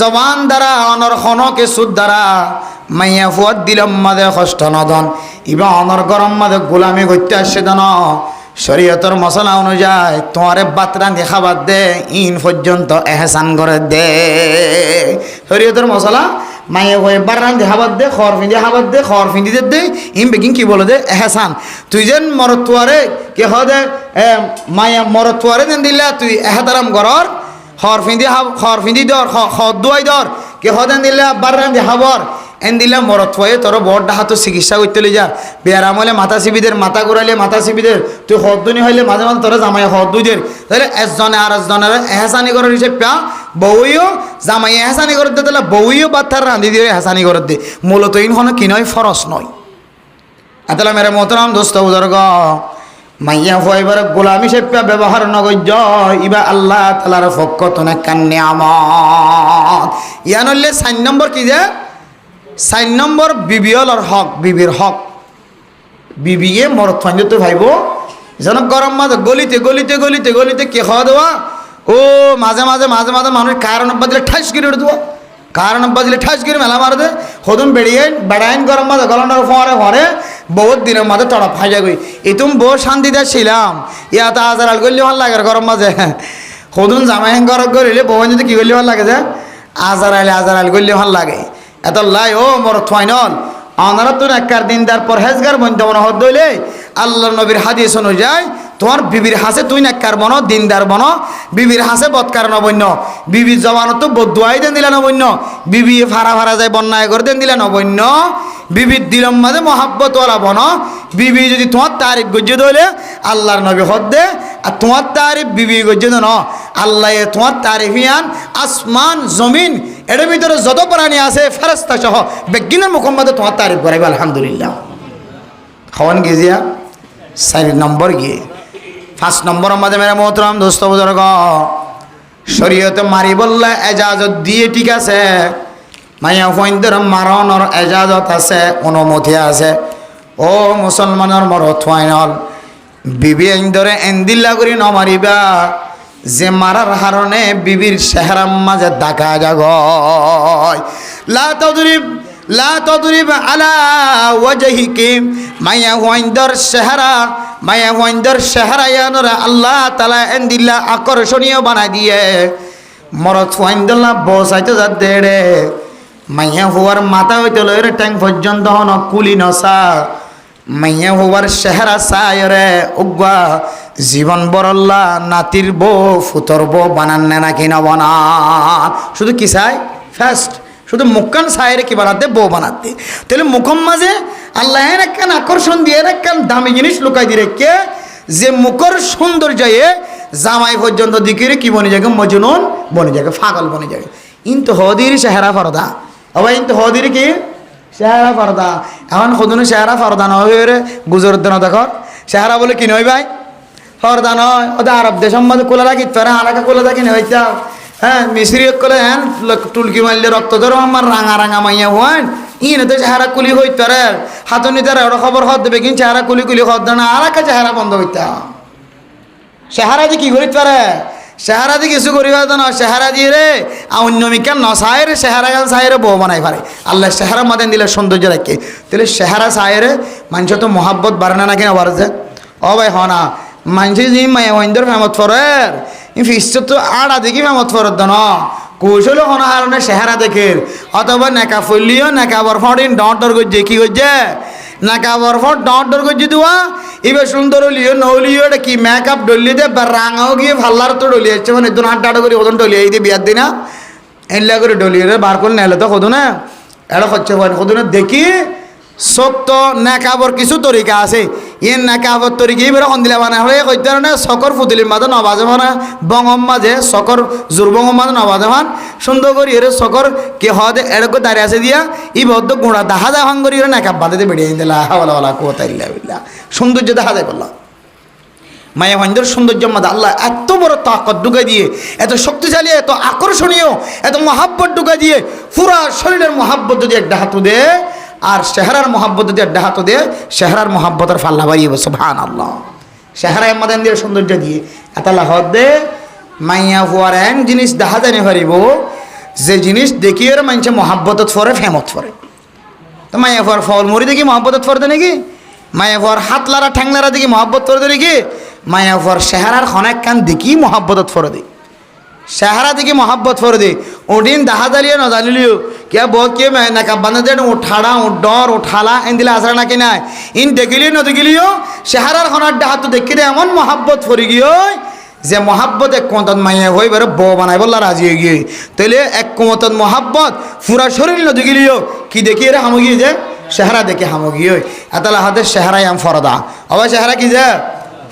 জবান দ্বারা অনর খনকে সুদ দ্বারা মাইয়া ফুয়ার দিলম মাঝে কষ্ট নদন ইবা অনর গরম মাঝে গোলামি করতে আসছে দন শরীয়তর মশলা অনুযায়ী তোমারে বাতরা দেখাবার দে ইন পর্যন্ত এহসান করে দে শরীয়তর মশলা মায়ে হয়ে বারান দেখাবার দে খর ফিঁদি দেখাবার দে খর ফিঁদি দে ইম বেকিং কি বলে দে এহসান তুই যেন মরতুয়ারে কে হ দে মায়া মরতুয়ারে দেন দিলা তুই এহতারাম গরর খর ফিঁদি দর খর দুয়াই দর কে হ দেন দিলা বারান দেখাবর এন দিলাম মরত হয়ে তোর বড় ডাহাতো চিকিৎসা করতে যা বেয়ারাম হলে মাথা শিবিদের মাথা ঘুরাইলে মাথা শিবিদের তুই হদ্দুনি হইলে মাঝে মাঝে তোরা জামাই হদ্দুদের তাহলে একজনে আর একজনের এহসানি করার হিসেবে পা বউইও জামাই এহসানি করে দে তাহলে বউইও বাচ্চার রাঁধি দিয়ে এহসানি করে দে মূলত ইনখানে কি নয় ফরস নয় তাহলে মেরে মোহতরম দোস্ত বুজুর্গ মাইয়া ফয়বার গোলামি সেপ্পা ব্যবহার নগজ ইবা আল্লাহ তাআলার পক্ষ তোনে কান্নে আমত ইয়ানলে 4 নম্বর কি যে 4 নম্বর বিবিয়লর হক বিবির হক বিবিয়ে মরত ফাইতে ভাইব যেন গরম মাঝে গলিতে গলিতে গলিতে গলিতে কে খাওয়া দেওয়া ও মাঝে মাঝে মাঝে মাঝে মানুষ কারণ বাজলে ঠাস করে দেবো কারণ বাজলে ঠাস করে মেলা মার দে হদুন বেড়াইন গরম মাঝে গলানোর ফরে ফরে বহুত দিনের মাঝে তড়া ফাইজা গই এতুম বউ শান্তিতে ছিলাম ইয়াতে আজার আল করলে ভালো লাগে গরম মাঝে হদুন জামাই গরম করিলে বউ যদি কি করলে ভালো লাগে যে আজার আল করলে ভালো লাগে এত লাই ও মোর থাইনল আনারা তো একার দিনদার পরহেজগার বন্ধ মনে হদ দইলে আল্লাহর নবীর হাদিস অনুযায়ী তোমার বিবির হাসে তুই নাক্কার বনো দিনদার বনো বিবির হাসে বৎকার নবন্য বিবির জবানত বদুয়াই দেন দিলা নবন্য বিবি ফারা ফারা যায় বন্যায় করে দেন দিলা নবন্য বিবির দিলম মাঝে মহাব্বতওয়ালা বনো বিবি যদি তোমার তারিখ গজ্জে দইলে আল্লাহর নবী হদ দে আর তোমার তারিফ বিবি গজ্জে ন আল্লাহ তোমার তারিফ ইয়ান আসমান জমিন এর ভিতরে যত প্রাণী আছে ফেরেশতা সহ বেগিনের মুখম্মদে তোমার তারিফ করাইবে আলহামদুলিল্লাহ। খাওয়ান গিয়ে 4 নম্বর গিয়ে 5 নম্বর আমাদের মেরা মোহতরম দোস্ত বুজুর্গ শরীয়তে মারি বললে এজাজত দিয়ে ঠিক আছে, মাইয়া ফইনদের মারণর এজাজত আছে, অনুমতি আছে। ও মুসলমানের মরত ফাইনাল বিবি ধরে এন্দিল্লা করি নমারিবা যে মারার হারণে বিবির চেহারার মাঝে দেখা যাগ লা তদরিব আলা ওয়াজহিকি মাইয়া ওয়াইন্দর চেহারা ইয়ানরা আল্লাহ তাআলা এন্দিল্লা আকর্ষণীয় বানাই দিয়ে মরত ওয়াইন্দলা বসাইতে যা দেড়ে মাইয়া হওয়ার মাথা হইতে লইরে ট্যাং পর্যন্ত হন কুলি নসা মাইয়া হওয়ার চেহারা সায়রে উগা জীবন বরল্লা নাতির বউ ফুতর বউ বানান নাকি না বানা শুধু কি চাই ফার্স্ট শুধু মুখখান সাইরে কি বানাতে বউ বানাতে তাহলে মুখম মাঝে আল্লাহ একখান আকর্ষণ দিয়ে একখান দামি জিনিস লুকাই দিয়ে রেখে যে মুখর সৌন্দর্য জামাই পর্যন্ত দিকে কি বনে যাবে মজনুন বনে যাবে পাগল বনে যাবে ইন্তু হদির চেহারা ফরদা আবার ইন্তু হদির কি চেহারা ফরদা এখন সদুনো চেহারা ফরদা নয় গুজর দেন দেখো চেহারা বলে কি নয় ভাই ফরদা নয় ওদের আরব দেশের মধ্যে কোলা রাখি তোরা আলাকা কোলা রাখি নয় যাও হ্যাঁ মিস্ত্রি কলে হ্যাঁ টুলকি মারলে রক্ত ধরো আমার রাঙা রাঙা মাইয়া হন ইনে তো চেহারা কুলি হই তোরে হাতনি তারা ওরা খবর হত দেবে কিন্তু চেহারা কুলি হত না আর একটা চেহারা বন্ধ হইতা চেহারা দিয়ে কি করিত পারে চেহারা দিয়ে কিছু করিবা না চেহারা দিয়ে রে অন্য মিকান নসায়ের চেহারা গান সায়ের বউ বানাই পারে আল্লাহ চেহারা মাদেন দিলে সৌন্দর্য রাখে তাহলে চেহারা সায়ের মানুষ তো মহাব্বত বাড়ে না কিনা বাড়ে যে ও ভাই হ না মানুষ যে মায়া ওইন্দর ফেমত ফরের ফিসটা তো আড়া দেখি ফেমত ফরত ন কৌশল হন হারণে চেহারা দেখের অথবা নেকা ফুললিও নেকা বরফিন ডর করছে কি করছে নাকা বরফ ডর করছে দেওয়া এবার সুন্দর হলিও নলিও এটা কি মেকআপ ডলিয়ে দে বা রাঙাও গিয়ে ভাল্লার তো ডলিয়ে যাচ্ছে মানে দুন হাট ডাটা করে ওজন ডলিয়ে দিয়ে বিয়ার দিনা এনলা করে ডলিয়ে বার করে নেলে তো কদু না এটা হচ্ছে কদু না দেখি চোখ তো নেকাবর কিছু তরিকা আছে ইয়ে নেকাবর তরিকা এবার সন্দিলা বানা হয়ে কইতে না চকর ফুতুলির মাঝে নবাজে মানে বঙম মাঝে চকর জোর বঙম মাঝে নবাজে মান সুন্দর করি এর চকর কি হদে এরকম দাঁড়িয়ে আছে দিয়া ই বদ্ধ গুঁড়া দেখা যায় ভাঙ করি এর নেকাব বাঁধে বেড়িয়ে দিলা হাওয়ালা কোথাইলা বিল্লা সৌন্দর্য দেখা যায় বললাম মায়া ভাইন্দর সৌন্দর্যের মধ্যে আল্লাহ এত বড় তাকত ঢুকে দিয়ে এত শক্তিশালী এত আকর্ষণীয় এত মহাব্বত ঢুকে দিয়ে পুরা শরীরের মহাব্বত যদি একটা হাত দে আর চেহারার মহাব্বত যদি একটা হাত দে চেহারার মহাব্বতের ফাল্লা বাড়িয়ে সুবহানাল্লাহ চেহারায় মাদেন দিয়ে সৌন্দর্য দিয়ে এত লাহত দে মাইয়া ফুয়ার এন জিনিস দেখা জানি পারিব যে জিনিস দেখিয়ে মানুষে মহাব্বতত ফরে ফেমত ফরে তো মাইয়া ফুয়ার ফল মরি দেখি মহাব্বতত ফরতে নাকি মায়া ফুয়ার হাত লারা ঠ্যাং লারা দেখি মহাব্বত ফরে দে নাকি মায়া ফুয়ার চেহারার খনেক কান দেখি মহাব্বতত ফরে দে চেহারা দেখি মহাব্বত ফরে দে ওদিন দেখা জালিয়ে ন জানিলিও কে বহুত কে নাকাব বান্ধে দে উঠাড়া ডর উঠালা এন দিলে আসরা নাকি নাই ইন দেখিলিও ন দেখিলিও চেহারার খনার ডাহাত দেখি দে এমন মহাব্বত ফরি গিয়ে যে মহাব্বত এক কুমতত মাইয়া হয়ে বেরো বউ বানাই বললা রাজি হয়ে গিয়ে তাইলে এক কুমতত মহাব্বত পুরা শরীর ন দেখিলিও কি দেখি রে হামগিয়ে যে চেহারা দেখে হামগিয়ে এতলা হাতে চেহারাই আম ফরদা আবার চেহারা কি যে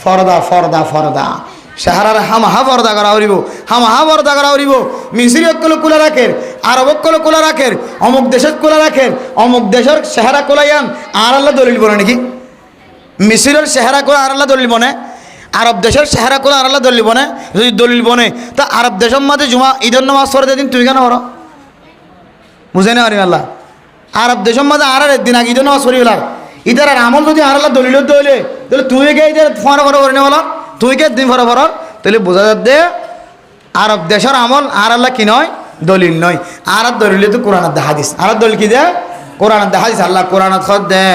ফরদা ফরদা ফরদা চেহারার হামাহা পর্দা করা হরিব হামাহা পর্দা করা হরিব মিশরি অকলে কোলা রাখের আরব অকলে কোলা রাখের অমুক দেশের কোলা রাখের অমুক দেশের চেহারা কোলাইয়ান আর আল্লাহ দলিল বনে নাকি মিশরের চেহারা কোলা আর আল্লাহ দলিল বনে আরব দেশের চেহারা কোলা আর আল্লাহ দলিল বনে যদি দলিল বনে তা আরব দেশের মাঝে জুমা ঈদের নামাজ পড়ে দিন তুই কেন হর বুঝে না হারিম আল্লাহ আরব দেশের মাঝে আর একদিন আগে ঈদের নামাজ পড়ি গেলাম ঈদের আর আমল যদি আর আল্লাহ দলিল দইলে তাহলে তুই গে ঈদের ফোন করে নে বলো তুই কে দিন ফর ফর তাহলে বোঝা যাচ্ছে আরব দেশের আমল আর আল্লাহ কি নয় দলিল নয় আর দলিল তো কোরআনের দেখা দিস আর দলিল কি দে কোরআনের দেখা দিস আল্লাহ কোরআনত খদ দে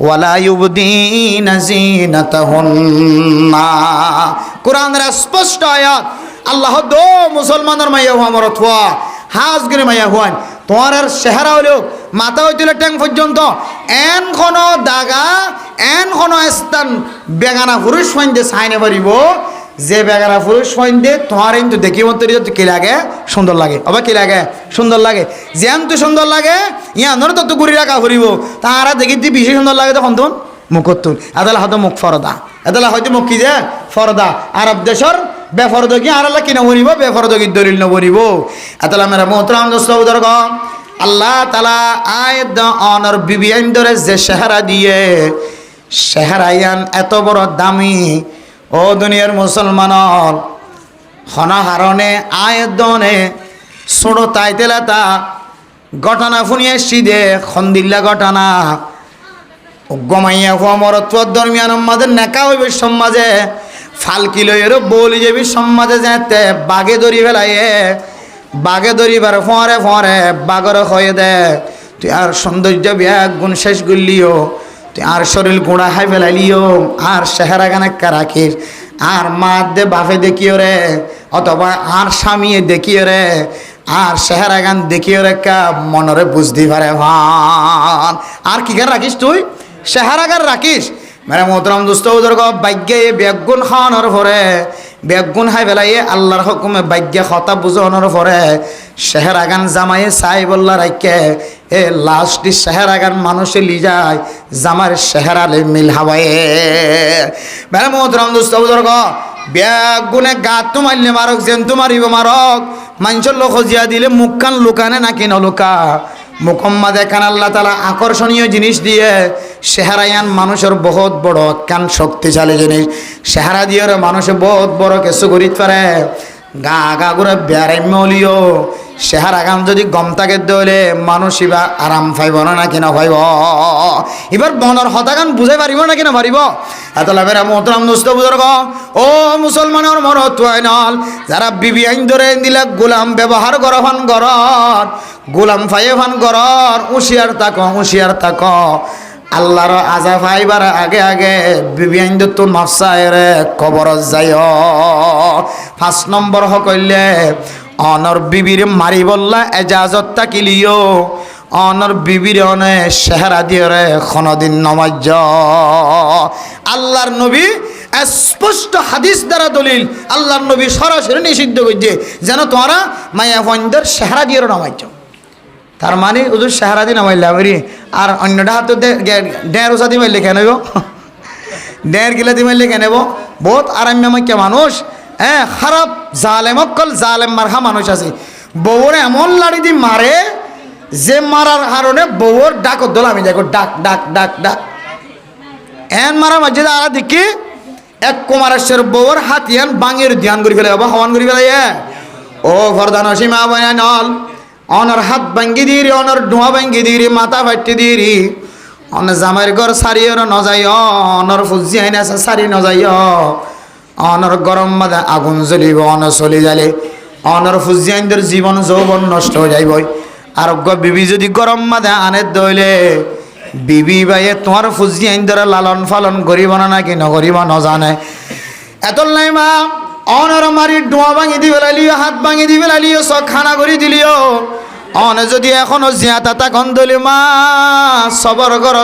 ওয়ালা ইউবদিনা জিনাতাহুন্না কোরআনের স্পষ্ট আয়াত আল্লাহ দো মুসলমানের মাইয়া হওয়া মরত হওয়া হাজ গিরে মাইয়া হওয়ান তোমার আর চেহারা হলেও মাথা হইতে ট্যাং পর্যন্ত এন কোনো দাগা এন কোনো স্থান বেগানা পুরুষ ফাইন্দে চাইনে পারিব যে বেগানা পুরুষ ফাইন্দে তোমার কিন্তু দেখি মতো কি লাগে সুন্দর লাগে আবার কি লাগে সুন্দর লাগে যেন তো সুন্দর লাগে ইয়ানোর তো ঘুরি রাখা ফুরিব তারা দেখি বেশি সুন্দর লাগে তখন তুন মুখত তুন আদাল হয়তো মুখ ফরদা এতলা হয়তো মোক কি যে ফরদা আরব দেশর বেফরদগি আর আল্লাহ কিনা বলিব বেফরদগির দলিল নবরিব এতলা মেরা মোহতরাম দোস্ত বুজুর্গ আল্লাহ তাআলা আয়াত অনর বিবি আইন্দরে যে চেহারা দিয়ে চেহারায়ান এত বড় দামি ও দুনিয়ার মুসলমানর হনাহারণে আয়দনে ছোট তাইতেলাতা ঘটনা শুনিয়ে সিদে খন্দিল্লা ঘটনা গমাইয়া মরত্ব দরমিয়ান আমাদের নেকা হইবে সমাজে ফালকি লইয়ের বলি যাবি সমাজে যেতে বাঘে ধরি ফেলাইয়ে বাঘে ধরিবার ফরে ফরে বাঘর হয়ে দে তুই আর সৌন্দর্য ব্যাগ গুণ শেষ করলিও তুই আর শরীর গোড়া হাই ফেলাইলিও আর চেহারা গানে রাখিস আর মা দে বাপে দেখিও রে অথবা আর স্বামী দেখিও রে আর চেহারা গান দেখিও রে কা মনরে বুঝতে পারে ভান আর কি গান রাখিস তুই চেহারা গান রাখিস মানে মোহতরম দুস্থ বুজুর্গ ভাগ্যে বেগুন খাওয়ানোর পরে বেগুন হাই বেলাইয়ে আল্লাহর হুকুমে ভাগ্যে কথা বুঝানোর পরে চেহারা গান জামাইয়ে চাই বললা রাখে এ লাস্টটি চেহারা গান মানুষে লি যায় জামার চেহারালে মিল হাওয়ায়ে মানে মোহতরম দুস্থ বুজুর্গ বেগুনে গাত তো মারলে মারক জেন্তু মারিব মারক মানুষের লোক জিয়া দিলে মুখ কান লুকানে নাকি নলুকা মুকম্মা দেখান আল্লাহ তাআলা আকর্ষণীয় জিনিস দিয়ে চেহারায়ান মানুষের বহুত বড় কান শক্তিশালী জিনিস চেহারা দিয়ে মানুষে বহুত বড় কিছু করিতে পারে গা গা করে বেড়াই মলিও চেহারা গান যদি গম থাকে দলে মানুষ ইবা আরাম পাইব না কিনা পাইব এবার বনর হতাগান বুঝাই পারিব না কিনা পারিব এত লাভের মোহতরম দুস্থ বুজুর্গ ও মুসলমানের মরত নল যারা বিবি আইন ধরে দিলে গোলাম ব্যবহার করফান গরর গোলাম ফাইফান গরর হুঁশিয়ার তাক আল্লাহর আজাব আইবার আগে আগে বিবি আইন তো নফসায়রে কবর যায় 5 নম্বর হকইলে অনর বিবির মারি বললা এজাজত তাকিলিও অনর বিবির অনে চেহারা দিয়ে রে কোনদিন নমাজ আল্লাহর নবী স্পষ্ট হাদিস দ্বারা দলিল আল্লাহর নবী সরাসরি নিষিদ্ধ করছে যেন তোমরা মায়া ফন্দের চেহারা দিয়ে নমাজ তার মানে ওদের চেহারা দিয়ে নামাইলে আমি আর অন্যটা হাতে ডের ওষাদি মারলে কেন ডের গিলাদি মারলে কেন বহুত আরাম্যমাক্য মানুষ হ্যাঁ খারাপ জালেম অকল জালেম মারহা মানুষ আছে বউরে এমন লাড়ি দি মারে যে মারার কারণে বউর ডাক দোল আমি দেখো ডাক ডাক ডাক ডাক এন মারা মাঝে আরা দেখি এক কুমারেশ্বর বউর হাতিয়ান বাঙের ধ্যান করে ফেলে বাবা হওয়ান করে ফেলে ও ভরদান সীমা বয়া নল অনর হাত ভাঙ্গি দিরি অনর ডুয়া ভাঙ্গি দিরি মাথা ফাটি দিরি অন জামাইর ঘর সারিও নজাই অনর ফুজি আইনা সারি নজাই অনর গরম মাদা আগুন জ্বলিব অন চলি যালে অনর ফুজি আইনদের জীবন যৌবন নষ্ট হয়ে যাইব আর বিবি যদি গরম মাদা আনে দইলে বিবি বাইয়ে তোমার ফুজি আইনদের লালন ফালন করিব না কি নকরিব নজানে এত নাই মা অনর মারি ডোয়া ভাঙি দি পেলালিও হাত ভাঙি দি পেলালিও চক খানা করে দিলিও অনে যদি এখনো জিয়া তাতা গন্ধলি মা সবর ঘর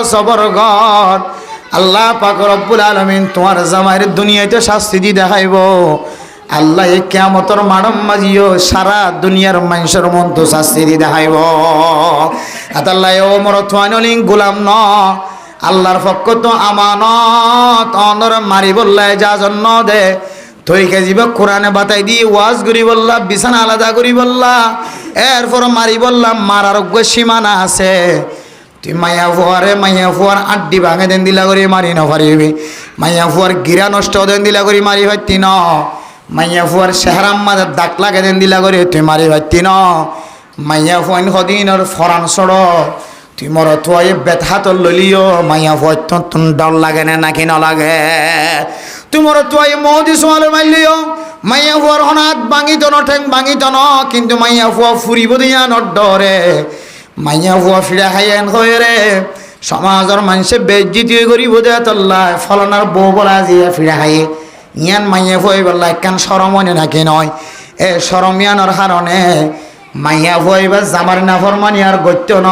আল্লাহ পাক রব্বুল আলামিন তোমার জামাইয়ের দুনিয়াতে শাস্তি দি দেখাইব আল্লাহ এই কিয়ামতের মানব মাজিও সারা দুনিয়ার মানুষের মন তো শাস্তি দি দেখাইব আল্লাহ ও মরথওয়ানলিং গোলাম ন আল্লাহর পক্ষ তো আমানত অনর মারি বললে যা জন্য দে তৈকে যাব কোরআনে বাতাই দিয়ে ওয়াজ করি বললা বিছানা আলাদা করি বললা এরপর মারি বললাম মারার সীমানা আছে তুই মাইয়া ফুয়ার আড্ডি ভাঙে দেন দিলা করে মারি ন পারিবি মাইয়া ফুয়ার গিরা নষ্ট দেন দিলা করে মারি পারতি ন মাইয়া ফুয়ার চেহারাম মাঝে দাগ লাগে দেন দিলা করে তুই মারি পারতি ন মাইয়া ফুয়াইন সদিনের ফরান চড় তুই মর থুয়াই বেথাত ললিও মাইয়া ফুয়ার তুন ডর লাগে না নাকি নলাগে তুই মর থুয়াই মদি সোয়াল মারলিও মাইয়া ফুয়ার হনাত ভাঙিত ন ঠেং ভাঙিত ন কিন্তু মাইয়া ফুয়া ফুরিব দিয়া নডরে মাইয়া ফুয়া ফিরা খাইয়েন হয়ে রে সমাজের মানুষে বেজ্জিতি করিব দে তল্লা ফলনার বউ বলা জিয়া ফিরা খাইয়ে ইয়ান মাইয়া ফুয়াই বললা একখান সরমনে নাকি নয় এ সরমিয়ানোর কারণে মাইয়া ফুয়াই বা জামার না ফরমানি আর গত্য ন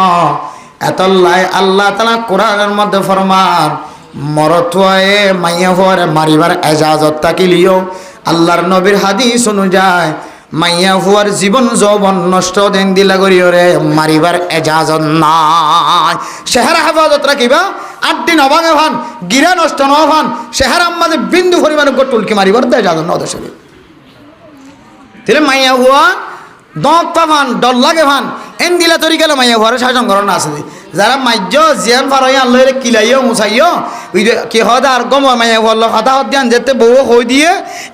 এতল্লাই আল্লাহ তাআলা কোরআনের মধ্যে ফরমান মরতুয়ায়ে মাইয়া ফুয়ারে মারিবার এজাজত তাকিলিও আল্লাহর নবীর হাদিস অনুযায়ী মাইয়া ফুয়ার জীবন যৌবন নষ্ট দেন দিলা করিও রে মারিবার এজাজত নাই চেহারা হেফাজত রাখিবা আটটি নভাঙে ভান গিরা নষ্ট নভান সেহারাম মাঝে বিন্দু পরিমাণে টুলকি মারিবার দেয় যাদব নদেশে তাহলে মাইয়া হুয়া দপ পান ডর লাগে ভান এন দিলা তরি গেলে মাইয়া হুয়ারে শাসন করার না আছে যারা মাইজ জিয়ান ফারাই আল্লাহ কিলাইও মুসাইও ওই কি হয় আর গম মাইয়া হুয়ার কথা হদ্যান যেতে বউ হই দিয়ে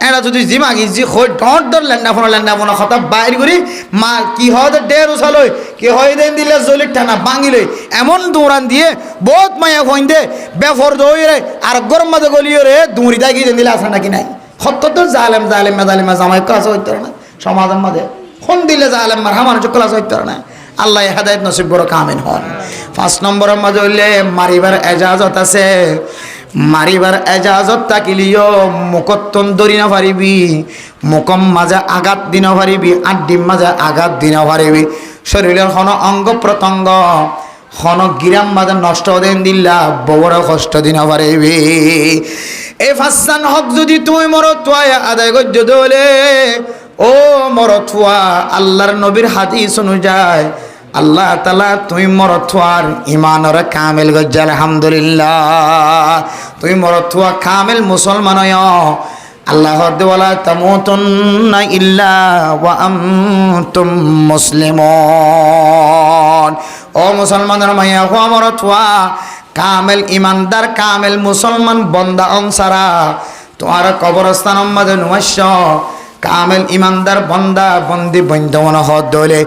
এরা যদি জি মাগি জি হই ডর ডর লেন্ডা ফোনা কথা বাইর করি মা কি হয় ডের উছালই কি হয় দেন দিলে জলির টানা ভাঙিলই এমন দৌড়ান দিয়ে বহুত মাইয়া হইন দে বেফর দই রে আর গরম মাঝে গলিও রে দৌড়ি থাকি দেন দিলে আসা নাকি নাই সত্য তো জালেম জালেম মেদালিমা জামাই কাজ হইতে না সমাজের মাঝে ফোন দিলে জালেম মার হামান ক্লাস হইতে না আল্লাহ হেদায়েত নসিব বড় কামিন হন 5 নম্বরের মাঝে হইলে মারিবার এজাজত আছে মারিবার এজাজত থাকিলিও মুকত্তন ধরি না পারিবি মুকম মাঝে আঘাত দিন পারিবি আড্ডির মাঝে আঘাত দিন পারিবি শরীরের কোনো অঙ্গ প্রত্যঙ্গ কোনো গিরাম মাঝে নষ্ট দেন দিল্লা বড় কষ্ট দিন পারিবি এই ফাসান হক যদি তুই মরতুয়ায় আদায় করতে দলে ও মরতুয়া আল্লাহর নবীর হাদিস অনুযায়ী আল্লাহ তাআলা তুই মরতুয়ার ঈমানের কামিল গজ্জা আলহামদুলিল্লাহ তুই মরতুয়া কামিল মুসলমান হয় আল্লাহ দেওয়ালা তামুতুন্না ইল্লা ওয়া আনতুম মুসলিমুন ও মুসলমানের মাইয়া হো মরতুয়া কামিল ইমানদার কামিল মুসলমান বন্দা অংসারা তোমার কবরস্থান মাঝে নুমাশ্য কামেল ইমানদার বন্দা বন্দি বন্ধমন হদ দলে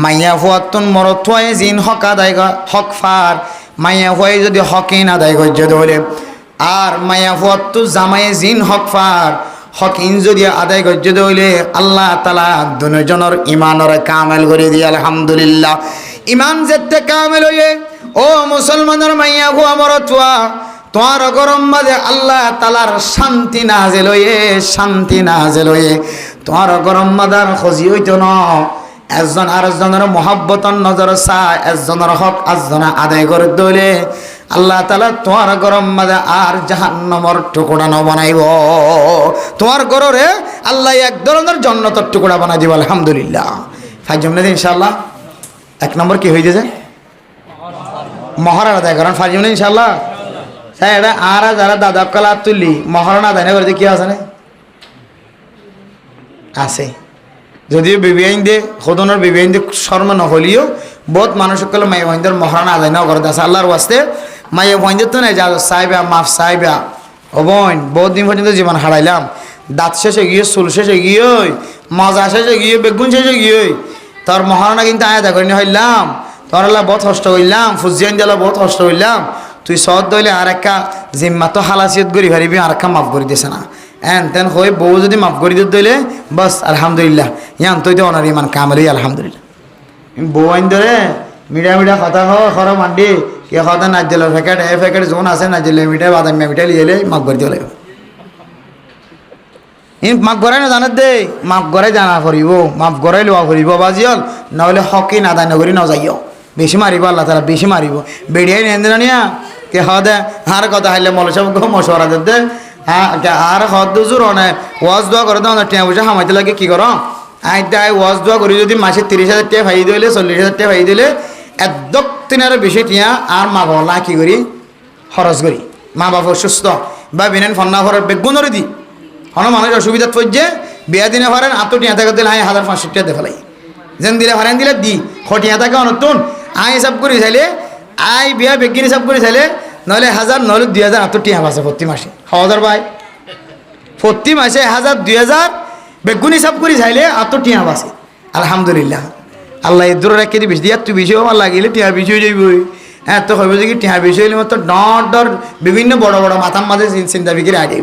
মাইয়া ফুয়াতুন মরতুয়ায় জিন হক আদায় হক ফার মাইয়া ফুয়াই যদি হকিন আদায় করছে দলে আর মাইয়া ফুয়াত্তু জামায়ে জিন হক ফার হকিন যদি আদায় করছে দলে আল্লাহ তাআলা দুজনের ইমানের কামেল করে দিয়ে আলহামদুলিল্লাহ ইমান যেতে কামেল হয়ে ও মুসলমানের মাইয়া ফুয়া মরতুয়া তোমার গরম মাঝে আল্লাহ তালার শান্তি নাজেল হয়ে তোমার গরম মাদার খোঁজি হইতো ন একজন আরেকজনের মহাব্বতন নজর চা একজনের হক একজনে আদায় করে দলে আল্লাহ তালা তোমার গরম মাঝে আর জাহান্নামের টুকরা ন বানাইব তোমার গররে আল্লাহ এক ধরনের জন্নতের টুকরা বানাই দিব আলহামদুলিল্লাহ ফাইজমনে ইনশাআল্লাহ 1 নম্বর কি হয়ে যাচ্ছে মহারানা আদায় করেন ফাইজমনে ইনশাআল্লাহ হ্যাঁ এটা আর যারা দাদা কলা তুলি মহারণা দেয় না করে কি আছে না আছে যদিও বিবি আইন দিয়ে সদনের বিবি আইন দিয়ে শর্ম নহলিও বহুত মানুষ সকলে মাই ভাইদের মহারণা আদায় না করে আছে আল্লাহর ওয়াস্তে মাইয়া ভাইদের তো নাই যা সাইবা মাফ সাইবা অবন বহুত দিন পর্যন্ত জীবন হারাইলাম দাঁত শেষে গিয়ে চুল শেষে গিয়ে মজা শেষে গিয়ে বেগুন শেষে গিয়ে তোর মহারণা কিন্তু আয়াদা করে হইলাম তোর আল্লাহ বহুত কষ্ট হইলাম ফুজিয়ান দিয়াল বহুত কষ্ট হইলাম তুই সদ দইলে আর একটা জিম্মা তো হালাসিয়ত করি পারিবি আর একটা মাফ করে দিছে না এন তেন হয়ে বউ যদি মাফ করে দিতে দইলে বাস আলহামদুলিল্লাহ ইয়ান তুই তো অনার ইমান কামেলই আলহামদুলিল্লাহ বউ আইন ধরে মিঠা মিঠা কথা খর মান্ডি কে কথা নাজেলের প্যাকেট এ প্যাকেট জোন আছে নাজেলে মিঠা বাদাম মিঠা লিয়ে মাফ করে দিয়ে লাগবে মাফ করাই না জানার দে মাফ করাই জানা করিব মাফ করাই লোয়া করিব বাজিয়ল নহলে হকি না দায় নগরী ন যাইও বেশি মারিব আল্লাহ তারা বেশি মারিব বেড়িয়াই নেন্দ্র নিয়া কে হ দে আর কথা হাইলে মলসব মশওয়ারা দে হ্যাঁ আর হদ জোর অনেক ওয়াজ দোয়া করে দাও না টিয়া পয়সা হামাইতে লাগে কি করো আই ওয়াজ দোয়া করি যদি মাসে 30,000 টাকা ভাই দিলে 40,000 টাকা ভাই দিলে একদম তিনার বেশি টিয়া আর মা বাবা কি করি খরচ করি মা বাবা সুস্থ বা বিনেন ফন্না ঘরের বেগুনরে দি হন মানুষ অসুবিধা পড়ছে বিয়া দিনে ভারেন আত টিয়া টাকা দিলে 1,500 টাকা দেখালাই যেন দিলে ভারেন দিলে দি খটিয়া টাকা অনতুন আই হিসাব করি চাইলে আই বিয়া বেগিন হিসাব করে চাইলে নহলে 1,000 নহলে 2,000 আত টিয়া আছে প্রতি মাসে 1,000 ভাই প্রতি মাসে 1,000 2,000 বেগুন হিসাব করে চাইলে আত টিয়া আছে আলহামদুলিল্লাহ আল্লাহ দূরে রেখে দিবি দিয়া তুই বেশি আমার লাগিলে টিয়া বেশি হয়ে যাবি হ্যাঁ তো হইব যে কি টিয়া বেশি হইলে মতো ডর বিভিন্ন বড় বড় মাথার মাঝে চিন্তা বিক্রি আগে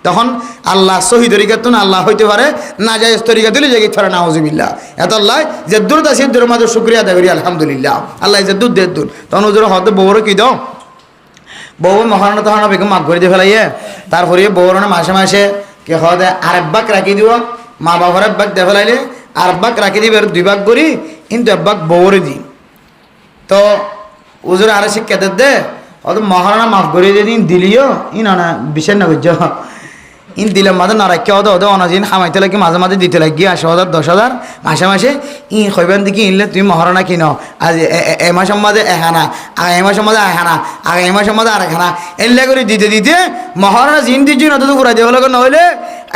তখন আল্লাহ সহি তরিকাতুন আল্লাহ হইতে পারে না যায় তরিকা দিলে যে পারে না হজুবিল্লাহ এত আল্লাহ যে দূর আছে দূর মাঝে শুক্রিয়া আদায় করি আলহামদুলিল্লাহ আল্লাহ যে দুধ দেড় দূর তখন ওজোর হয়তো বউরও কি দাও বউ মহারণা তখন বেগম মাফ করে দিয়ে ফেলাইয়ে তারপরে বউরণে মাসে মাসে কে হতে আরেক বাক রাখি দিব মা বাবার এক বাক দিয়ে ফেলাইলে আর বাক রাখি দিবে 2 ভাগ করি কিন্তু এক বাক বউরে দিই তো ওজোর আরে শিক্ষা দে অত মহারণা মাফ করে দিন দিলিও ই না বিশেষ না বুঝছ ইন দিলাম মাঝে নারাক্য হতে হতে অনাজিন হামাইতে লাগে মাঝে মাঝে দিতে লাগে 8,000 10,000 মাসে মাসে ই কইবেন দেখি ইনলে তুমি মহারণা কিনো আজ এ মাসের মাঝে এখানা আগে এ মাসের মাঝে এখানা আগে এ মাসের মাঝে আরেকখানা এলে করে দিতে দিতে মহারণা জিন দিচ্ছি না তো ঘুরাই দেওয়া লাগে নহলে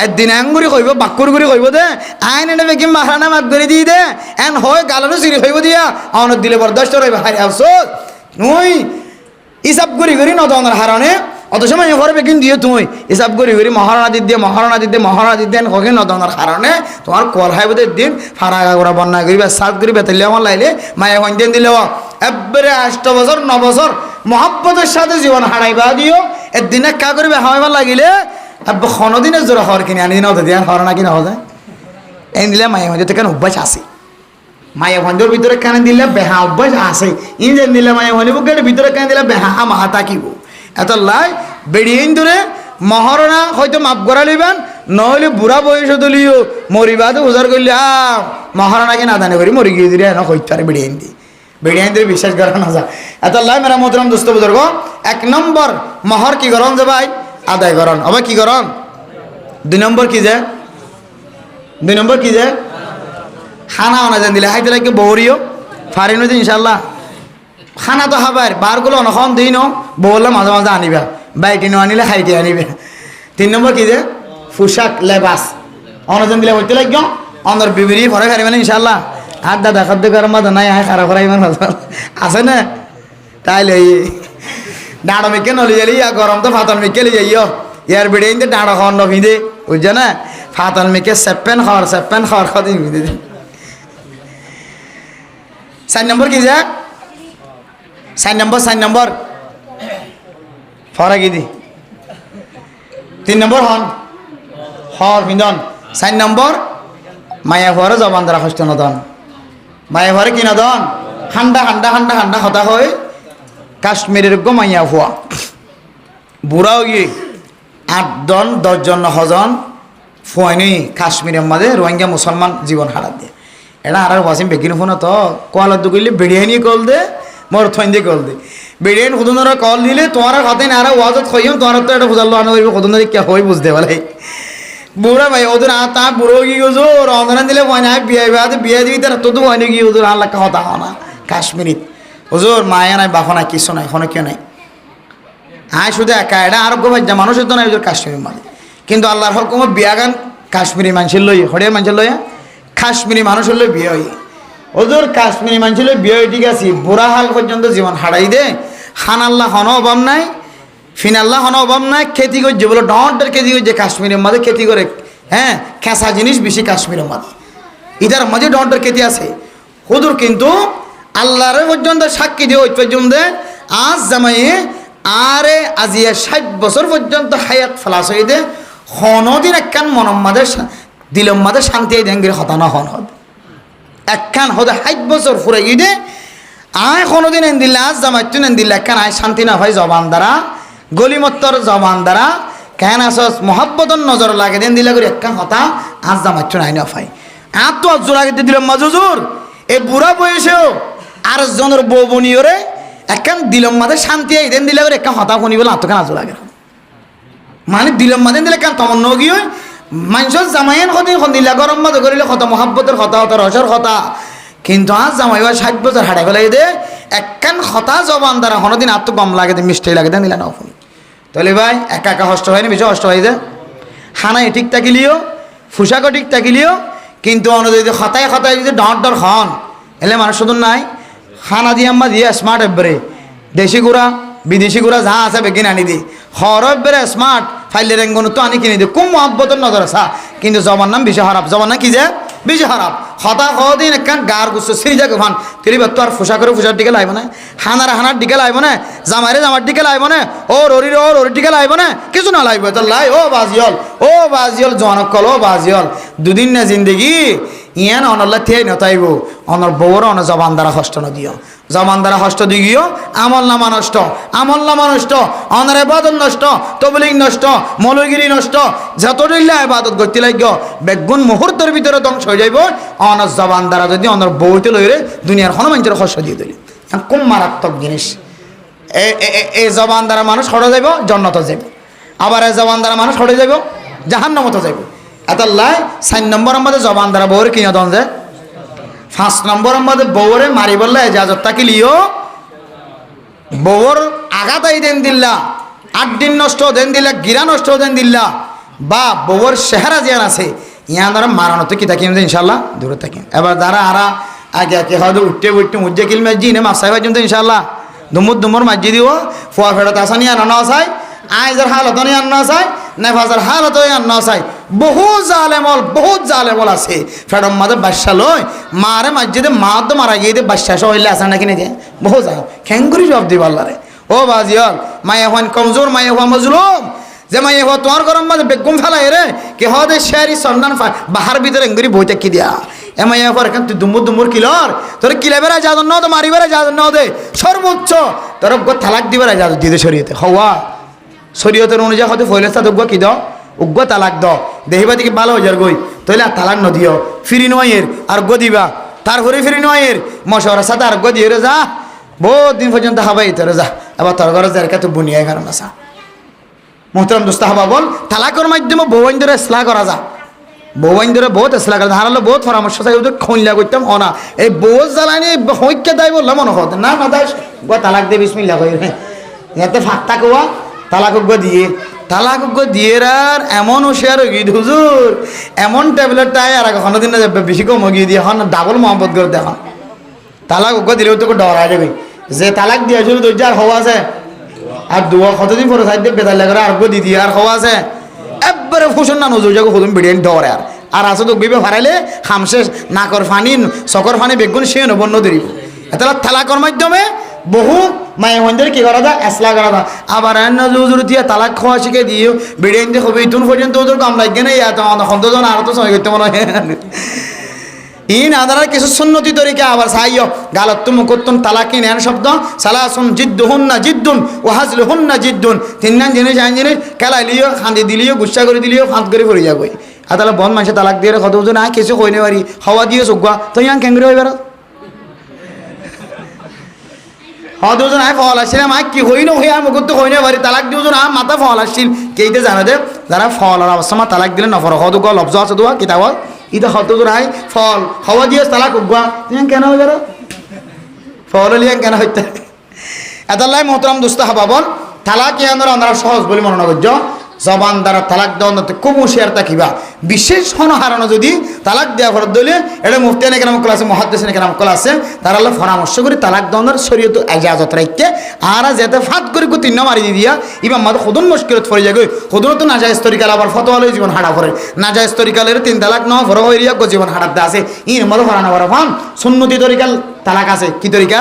একদিন আঙ্গুরি কইব বাক্কুর করে কইব দে আইন এনে বেকি মহারণা মাত করে দিয়ে দে এন হয় গালানো চিরি কইব দিয়া অনত দিলে বরদাস্ত রইব হারি আফসোস নই ইসাব করি করি নদনের হারণে অত সময় ঘরে বেকিন দিয়ে তুমি হিসাব করি করি মহারণা দিতে হকে নদনের কারণে তোমার কল হাইবদের দিন ফারাগা করা বন্যা করিবা সাত করি বেতালে আমার লাইলে মায়ে হইতেন দিলেও একবারে 8 বছর 9 বছর মহব্বতের সাথে জীবন হারাইবা দিও একদিনে কা করিবে হাওয়াইবার লাগিলে খনদিনের জোড়া হর কিনে আনি দিন হতে দিয়ে হরণা কিনা হতে এই দিলে মায়ে হইতে থেকে অভ্যাস আছে মায়ে ভঞ্জর ভিতরে কানে দিলে বেহা অভ্যাস আছে ইঞ্জেন দিলে মায়ে হইব গেলে ভিতরে কানে দিলে বেহা মাহা তাকিব এত লাই বেড়িয়ে ধরে মহারণা হয়তো মাপ করা লিবেন নহলে বুড়া বয়স দলিও মরিবাদ উজার করলে মহারণাকে না দানে করি মরি গিয়ে দিলে না হইতে পারে বেড়িয়ে ধরে বিশ্বাস করা না যা এত লাই মেরা মোহতরম দোস্ত বুজুর্গ 1 নম্বর মহর কি গরম যে ভাই আদায় করন আবার কি গরম 2 নম্বর কি যে 2 নম্বর কি যে খানা আনা যেন দিলে হাইতে লাগে বৌরিও ফারিনো যে ইনশাল্লাহ খানা তো খাবার বারগুলো অনখন দিই নো বললে মাঝে মাঝে আনিবা বাইটি নো আনিলে খাইতে আনিবে 3 নম্বর কি যে পোশাক লেবাস অনজন দিলে হইতে লাগ অন্দর বিবিরি ভরে খারি মানে ইনশাল্লাহ আর দাদা খাদ্য করার মাঝে নাই আয় খারাপ করা ইমান আছে না তাইলে ডাঁড়ো মেকে নলি যালি গরম তো ফাতল মেকে লি যাইও ইয়ার বেড়ে ডাঁড়ো খাওয়ার নভিদে বুঝছো না ফাতল মেকে সেপ্পেন খাওয়ার খাওয়া ভিদে 4 নম্বর কি যে 4 নম্বর ফরা গিদি 3 নম্বর হর বিন্দন 4 নম্বর মায়া হওয়ারে জবান দ্বারা কষ্ট নদন মায়া হওয়ারে কি নদন ঠান্ডা হতা হয় কাশ্মীরের গো মাইয়া হওয়া বুড়াও গিয়ে 8 জন 10 জন 9 জন ফুয়াইনি কাশ্মীরের মাঝে রোহিঙ্গা মুসলমান জীবন হারা দিয়ে এটা আর ওয়াসিম বেকিন ফোন তো কল দুকইলে বেড়িয়ে কল দে মোর থইন কল দে বেড়িয়ে খুদনরা কল দিলে তোমার হাতে না আর ওয়াজত খইম তোমার তো এটা বুঝালো আনো খুদনরি কে হই বুঝতে বলে বুড়া ভাই ওদের তা বুড়ো কি গজো রন্ধনা দিলে হয় না বিয়ে দিবি তার তো হয় নাকি ওদের আল্লাহ কথা হয় না কাশ্মীরি ওজোর মায়া নাই বাফা নাই কিছু নাই কোনো কেউ নাই আয় শুধু একা এটা আরোগ্য ভাই মানুষের তো নাই ওদের কাশ্মীরের মাঝে কিন্তু আল্লাহর হুকুম বিয়াগান কাশ্মীরি মানুষের লই হরিয়া মানুষের লইয়া কাশ্মীরি মানুষের লই বিয়ে হই ওদের কাশ্মীরি মানুষের লই বিয়ে ঠিক আছে বুড়া হাল পর্যন্ত জীবন হারাই দে খান আল্লাহ হন অভাব নাই ফিন আল্লাহ হন অভাব নাই খেতি করছে বলে ডর খেতি করছে কাশ্মীরের মাঝে খেতি করে হ্যাঁ খেসা জিনিস বেশি কাশ্মীরের মাঝে ইধার মাঝে ডর খেতি আছে ওদের কিন্তু আল্লাহর পর্যন্ত সাক্ষী দিয়ে ওই পর্যন্ত আজ জামাইয়ে আরে আজিয়া 60 বছর পর্যন্ত হায়াত ফলাস হয়ে দে হনদিন একখান মনম মাদের দিলম মাদের শান্তি দেঙ্গির হতানা হন হদ একখান হদে 60 বছর ফুরে গিয়ে দে আয় কোনোদিন এন দিল্লা আজ জামাইতুন এন দিল্লা একখান আয় শান্তি না ভাই জবান দ্বারা গলিমত্তর জবান দ্বারা কেন আসস মহাব্বতন নজর লাগে দেন দিলা করে একখান হতা আজ জামাইতুন আই না ভাই আর তো অজোর আগে দিলাম মাজুজুর এই বুড়া বয়সেও আর জনের বউ বনিওরে একখান দিলম মাঝে শান্তি আই দেন দিলা করে একখান হতা শুনি বলে আত্মখান আজো লাগে মানে দিলম মাঝে দিলে কেন তমন নগি হয় মানুষের জামাইয়ের সদিন দিলা গরম মাঝে করিলে কত মহাব্বতের কথা হতা রসের কথা কিন্তু আজ জামাই 60 বছর হারাই ফেলাই দে একখান হতা জবান দ্বারা হনদিন আত্ম কম লাগে দে মিষ্টি লাগে দেন দিলা না শুনি তাহলে ভাই একা হষ্ট হয়নি বেশি হষ্ট হয় দে খানায় ঠিক থাকিলিও পোশাকও ঠিক থাকিলিও কিন্তু যদি হতায় যদি ডর খন এলে মানুষ শুধু নাই খানা দিয়ে আমরা দিয়ে স্মার্ট এবারে দেশি গুড়া বিদেশি গুড়া যা আছে বেকিন আনি দি হর এবারে স্মার্ট ফাইলে রেঙ্গন তো আনি কিনে দি খুব মহব্বতের নজর আসা কিন্তু জবান নাম বেশি খারাপ জবান না কি যে বেশি খারাপ হতা দিন একখান গার গুছো সিরি যাকে ভান তিরিবার তো আর পোশাকের দিকে লাইব না হানার দিকে লাইব না জামার দিকে লাইব না ও ররির দিকে লাইব না কিছু না লাইব তো লাই ও বাজিয়ল জনক কল ও বাজিয়ল দুদিন না জিন্দগি ইয়ান অনল্লা থিয়াই নতাইব অনর বউর অন জবান দ্বারা হষ্ট নদিও জবান দ্বারা হষ্ট দিগিও আমল নামা নষ্ট অনর এবাদত নষ্ট তবলিগ নষ্ট মৌলগিরি নষ্ট যতদিল্লা এবাদত করতে লাগ বেগুন মুহূর্তের ভিতরে ধ্বংস হয়ে যাইব অনর জবান দ্বারা যদি অনর বউতে লইরে দুনিয়ার হনুমানচের হস্ত দিয়ে দিলি খুব মারাত্মক জিনিস এই জবান দ্বারা মানুষ হড়ে যাইব জন্নত যাইব আবার এই জবান দ্বারা মানুষ হড়ে যাইব জাহান্নামত যাইব। এতাল্লাই 4 নম্বর আমাদের জবান দ্বারা বউরে কিনে দন যে, 5 নম্বর আমাদের বউরে মারি বললে এজাজত তাকিলিও বউর আঘাত আই দেন দিল্লা, 8 দিন নষ্ট দেন দিল্লা, গিরা নষ্ট দেন দিল্লা, বা বউর চেহারা জিয়ান আছে ইয়া দ্বারা মারানো তো কি থাকি ইনশাল্লাহ দূরে থাকি। এবার যারা আরা আগে আগে হয়তো উঠতে উঠতে মুজ্জে কিল মাজি নে মাসাই বাজুন তো ইনশাল্লাহ দুমুর মাজি দিব ফুয়া ফেরত আসানি আনা আসাই আইজার হালত আনা আসাই নেফাজার হালত আনা আসাই বহুত জালেমল আছে ফেরম মাদের বাদশা লয় মারে মসজিদে মা তো মারা গিয়ে দে বাদশা হইলে আসা নাকি নে বহুত যা খেঙ্গুরি জব দিব আল্লাহরে। ও বাজিয়াল মায়ে হন কমজোর মায়ে হওয়া মজলুম যে মায়ে হওয়া তোমার গরম মাঝে বেগুম ফেলাই রে কে হদে শেয়ারি সন্ধান বাহার ভিতরে এঙ্গুরি বইতে কি দিয়া এমাইয়া পর এখন তুই দুমুর কিলর তোর কিলেবেরা যাদন ন তো মারিবেরা যাদন ন দে সর্বোচ্চ তোর তালাক দিবেরা যাদন দিতে শরীয়তে হওয়া শরীয়তের অনুযায়ী হয়তো ফইলেস্তা উগ্র কি দাও উগ্র তালাক দাও দেহিবা দিকে ভালো হয়ে যার গই তৈলে আর তালাক নদিও ফিরি নয়ের আর গো দিবা তারপরে ফিরি নয়ের মশার সাথে আর গো দিয়ে রে যা বহুত দিন পর্যন্ত হাবাই তোরে যা আবার তোর ঘরে যার কাছে বুনিয়ায় কারণ আসা মোহতরম দোস্ত হাবা বল তালাকের মাধ্যমে বউন ধরে ইসলাহ করা যা বউন ধরে বহুত ইসলাহ করা হারালো বহুত পরামর্শ চাই ওদের খইলা করতাম না এই বউ জ্বালানি হইকে দেয় বললাম মনে হতো না না দাস গো তালাক দিয়ে বিসমিল্লাহ কই এতে ফাঁকটা কোয়া তালাক গো দিয়ে আর এমন হুঁশিয়ার গিয়ে হুজুর এমন ট্যাবলেট তাই আর কখনো দিন বেশি কম গিয়ে দিয়ে এখন ডাবল মহব্বত করে দেখুন তালাক গো দিলেও তোকে ডরা যাবে যে তালাক দিয়ে শুরু ধৈর্য আর হওয়া আছে আর দুয়া কতদিন পরে সাইড দিয়ে বেদাল লাগে আর গো দিদি আর হওয়া আছে একবারে ফুসন না নজর যাবো হুদুম বিরিয়ানি ডরে আর আসো তো গিয়ে হারাইলে খামশেষ নাকর ফানি চকর ফানি বেগুন সে নবন্য দেরিব তাহলে তালাকর মাধ্যমে বহু মায়ে মন্দির কি করা যায় এসলা করা যায় আবার জুজুর দিয়ে তালাক খাওয়া শিখে দিয়ে বিরিয়ানি হবে ইতুন পর্যন্ত ওদের কম লাগবে না ইয়া তো সন্তোষজন আর তো সময় করতে মনে হয় ইন আদার কিছু সুন্নতি তরিকা আবার সাইয় গালত্তুম মুকুত্তুম তালাকি নেন শব্দ সালাসুন জিদ্দুহুন্না জিদ্দুন ও হাজলুহুন্না জিদ্দুন তিনজন জিনিস আইন জিনিস খেলাই লিও খান্দি দিলিও গুচ্ছা করে দিলিও ফাঁত করে পড়ে যাবো আর তাহলে বন মানুষে তালাক দিয়ে কত বুঝো না কিছু কই নেই পারি হওয়া দিয়ে চোখা তো ইয়ান কেঙ্গুরি হয়ে বেড়া হওয়া দুজন আয় ফল আসছিল মা কি হই না হইয়া মুকুত হই না পারি তালাক দুজন আম মাথা ফল আসছিল কেইতে জানা দে যারা ফল আর অবস্থা তালাক দিলে নফর হদু গ লব্জ আছে দোয়া কিতাব ইটা হতো রাই ফল হওয়া দিয়ে তালাক উগুয়া তুই কেন হয়ে গেল ফল লিয়ান কেন হইতে এতাল্লাই মোহতরম দুস্ত হাবাবন তালাক ইয়ানোর আমরা সহজ বলে মনে করছ জবান দ্বারা তালাক দেওয়া খুব হুঁশিয়ার থাকিবা বিশেষ হন হারানো যদি তালাক দেওয়া ফরত দিলে এটা মুফতিয়ান কেরাম কল আছে মহাদ্দেশিন কেরাম কল আছে তারা হলো পরামর্শ করে তালাক দেওয়ার শরীয়ত ইজাজত রাখতে আর যেতে ফাত করে তিন মারি দিয়া ইমাম মাদ খুদুন মুশকিলত পড়ে যায় খুদুন তো নাজায়েজ তরিকাল আবার ফতোয়া লই জীবন হাড়া পড়ে নাজায়েজ তরিকালের 3 তালাক ন ফর হইয়া গো জীবন হাড়াতে আছে ইন মদ ফরানো বড় ফান সুন্নতি তরিকাল তালাক আছে কি তরিকা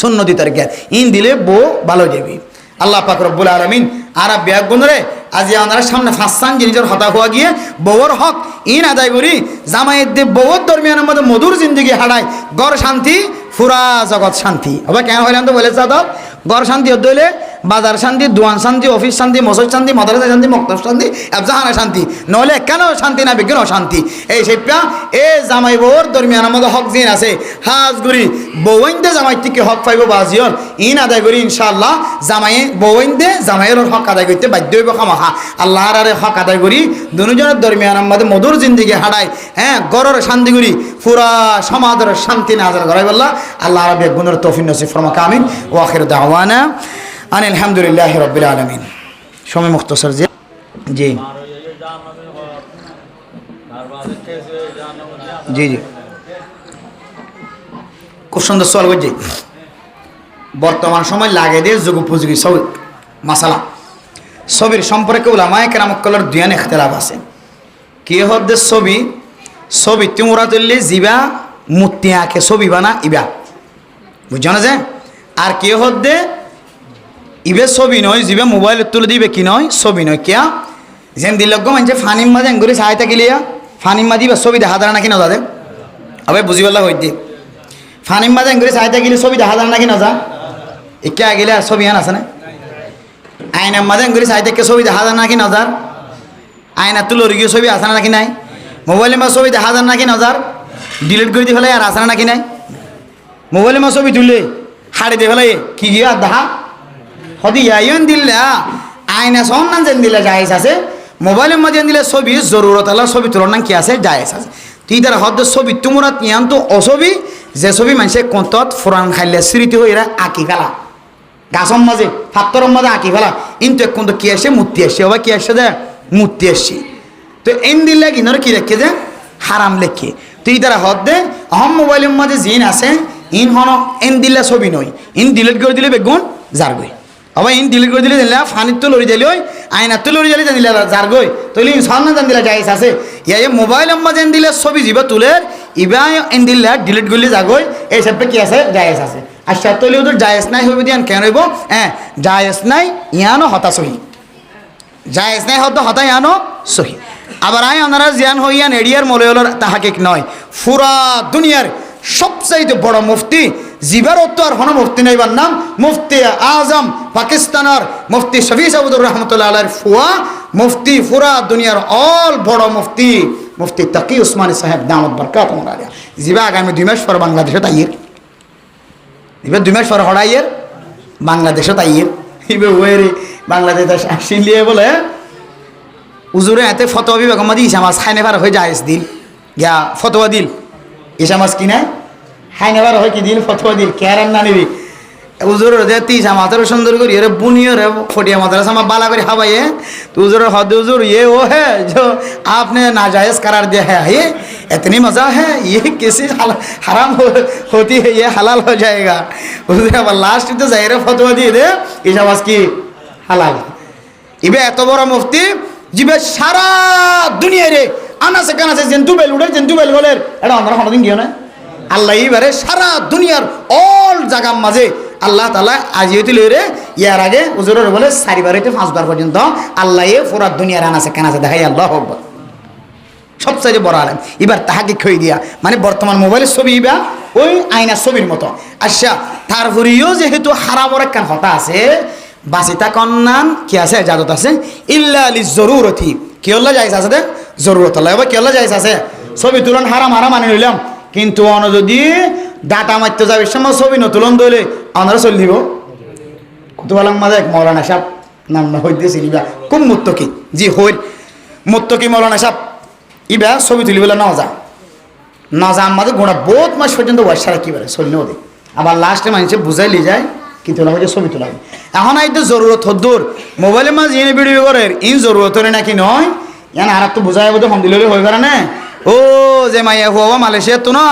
সুন্নতি তরিকা ইন দিলে বউ ভালো যাবে আল্লাহ পাক রব্বুল আলামিন আর ব্যাগ বন্ধরে আজ আমরা সামনে ফাঁসান জিনিসের হতা হওয়া গিয়ে বউর হক ইন আদায় করি জামাইয়ের দে বউর দরমিয়ানের মধ্যে মধুর জিন্দগি হারায় গড় শান্তি পুরা জগৎ শান্তি আবার কেন হইলাম তো বলে চাও গড় শান্তি হতে হইলে বাজার শান্তি দোয়ান শান্তি অফিস শান্তি মসজিদ শান্তি মাদ্রাসা শান্তি মক্তব শান্তি জাহানা শান্তি নহলে কেন শান্তি না বিজ্ঞান অশান্তি এই সেপা এ জামাই বউর দরমিয়ানের মধ্যে হক জিন আছে হাজগুড়ি বউইন্দে জামাই থেকে হক পাইব বাজিয়র ইন আদায় করি ইনশাআল্লাহ জামাই বউইন্দে জামাইয়ের হক আদায় করতে বাধ্য হইব খামাখা আল্লাহর আরে হক আদায় করি দুজনের দরমিয়ানের মধ্যে মধুর জিন্দগি হারায় হ্যাঁ গড়ের শান্তি করি পুরা সমাজের শান্তি নাজার করাই বললা আল্লাহ রাব্বুল গুণের তৌফিক নসিব ফরমাক আমিন ওয়া আখির দাওয়ানা আলহামদুলিল্লাহ রাব্বিল আলামিন সময় মুখতাসার জি জি জি খুব সুন্দর সওয়াল করছি বর্তমান সময় লাগে দিয়ে যুগ উপযোগী ছবি মাসালা ছবির সম্পর্কে উলামায়ে কেরাম কলের দুয়ান ইখতিলাফ আছে কি হদ্দে ছবি তোমরা তুললে জিবা মূর্তি আঁকে ছবি বানা ইবা বুঝছো না যে আর কে হদ্দে ইবে ছবি নয় জিবা মোবাইল তুলে দিবে কি নয় ছবি নয় কিয়া যেন দিলজ্ঞ মানছে ফানিম মাঝে এঙ্গুরি চাই থাকিলিয়া ফানিম মাঝি বা ছবি দেখা যায় নাকি না দাদে আবার বুঝি পারলা হইতে ফানিম মাঝে এঙ্গুরি চাই থাকিলে ছবি দেখা যায় নাকি না যা একে আগিলে ছবি আন আছে না আয়নার মাঝে এঙ্গুরি চাই থেকে ছবি দেখা যায় নাকি নজার আয়না তুলোর গিয়ে ছবি আসে না নাকি নাই মোবাইলের মা ছবি দেখা যায় নাকি নজার ডিলিট করে দিয়ে ফেলে আর আসে না নাকি নাই মোবাইলের মা ছবি তুললে হাড়ি দিয়ে ফেলে কি গিয়ে আর দেখা হদি ইয়াইন দিল্লা আয়না সন্ধান যেন দিলে যাইস আছে মোবাইলের মাঝে দিলে ছবি জরুরত আল্লাহ ছবি তোলার নাম কি আছে জায়েজ আছে তুই তার হদ্দ ছবি তোমরা ইয়ান তো অছবি যে ছবি মানুষের কন্তত ফুরান খাইলে স্মৃতি হয়ে এরা আঁকি ফেলা গাছর মাঝে ফাত্তরের মাঝে আঁকি ফেলা কিন্তু এখন তো কি আসে মূর্তি আসছে আবার কি আসছে দে মূর্তি আসছে তো এন দিলে কিনারে কি লেখে যে হারাম লেখে তুই তারা হদ দে অহম মোবাইলের মাঝে জিন আছে ইন হন এন দিলে ছবি নই ইন ডিলিট করে দিলে বেগুন যার গই আবার ইন ডিলিট করে দিলে দিলে ফানির তো লড়ি দিলে ওই আইনার তো লড়ি দিলে দিলে যার গই তৈলি ইনসান না জান দিলে জায়েজ আছে ইয়া মোবাইলের মাঝে এন দিলে ছবি যিবা তুলের ইবা এন দিলে ডিলিট করলে যাগই এই সবটা কি আছে জায়েজ আছে আর তৈলি ওদের জায়েজ নাই হইব দিয়ান কেন হইব হ্যাঁ জায়েজ নাই ইয়ানো হতা সহি জায়েজ নাই হত হতা ইয়ানো সহি আবার আয় আপনারা জিয়ান হইয়ান এডিয়ার মলয়লর তাহাকে নয় পুরা দুনিয়ার সবচাইতে বড় মুফতি জিবার তো আর হন মুফতি নাইবার নাম মুফতি আজম পাকিস্তানের মুফতি শফি সাউদুর রহমতুল্লাহ আলাইহির ফুয়া মুফতি পুরা দুনিয়ার অল বড় মুফতি মুফতি তাকি উসমানী সাহেব দামত বরকাত আলিয়া জিবা আগামী 2 মাস পর বাংলাদেশে তাইয়ের এবার 2 মাস পর হড়াইয়ের বাংলাদেশে তাইয়ের এবার ওয়েরে বাংলাদেশ আসিলিয়ে বলে উজুরে এতে ফতোয়া বিভাগ মাদি ইসামাজ খাইনে পার হয়ে যায় দিল গিয়া ফতোয়া দিল ইসামাজ কিনা খাইনে পার হয় কি দিল ফতোয়া দিল কেয়ার না নিবি উজুর দেতি ইসামাজের সুন্দর করি রে বুনিও রে ফটিয়া মাদ্রাসা মা বালা করে হাবাইয়ে তো উজুর হদ উজুর ये वो है जो आपने नाजायज करार दिया है ये इतनी मजा है ये कैसे हराम होती है ये हलाल हो जाएगा उजुर अब लास्ट तो जाहिर फतोया দিয়ে দে ইসামাজ কি হালাল ইবে এত বড় মুফতি জিবে সারা দুনিয়া রে আনাসে কানাসে জেন্তু বেল গলের এটা আমরা কোনদিন গিয়ে না আল্লাহ এইবারে সারা দুনিয়ার অল জায়গার মাঝে আল্লাহ তাআলা আজিয়তি লইরে ইয়ার আগে হুজুরের বলে 4 বার হইতে 5 বার পর্যন্ত আল্লাহ এ পুরা দুনিয়ার আনাসে কানাসে দেখাই আল্লাহু আকবার সবচেয়ে বড় আলেম এবার তাহাকে খই দিয়া মানে বর্তমান মোবাইলের ছবি ইবা ওই আয়নার ছবির মতো আচ্ছা তারপরেও যেহেতু হারামর একখান হতা আছে বাসিতা কন্যান কি আছে ইজাজত আছে ইল্লা লিজরুরতি কি হল্লা যাইস আছে দে জরুরত আল্লাহ এবার কি হল্লা যাইস আছে ছবি তুলন হারাম মানে নিলাম কিন্তু অন যদি ডাটা মারতে যাবে সময় ছবি নতুলন দইলে আমরা চল দিব কত ভালো মাঝে এক মৌলানা সাহেব নাম হইতেছি ইবা কোন মুত্তকি জি হই মুত্তকি মৌলানা সাহেব ইবা ছবি তুলি বলে না যা আমাদের গোড়া বহুত মাস পর্যন্ত ওয়াসারা কি বলে চললেও দে আবার লাস্টে মানুষে বুঝাইলি যায় কিন্তু হচ্ছে ছবি তোলা এখন এই তো জরুরত হদ্দুর মোবাইলের মাঝে ইয়ে ভিডিও করে ইন জরুরত নাকি নয় ইয়ান আর তো বোঝাই বোধ হম দিলে হয়ে পারে না ও যে মাইয়া হুয়া মালয়েশিয়া তো না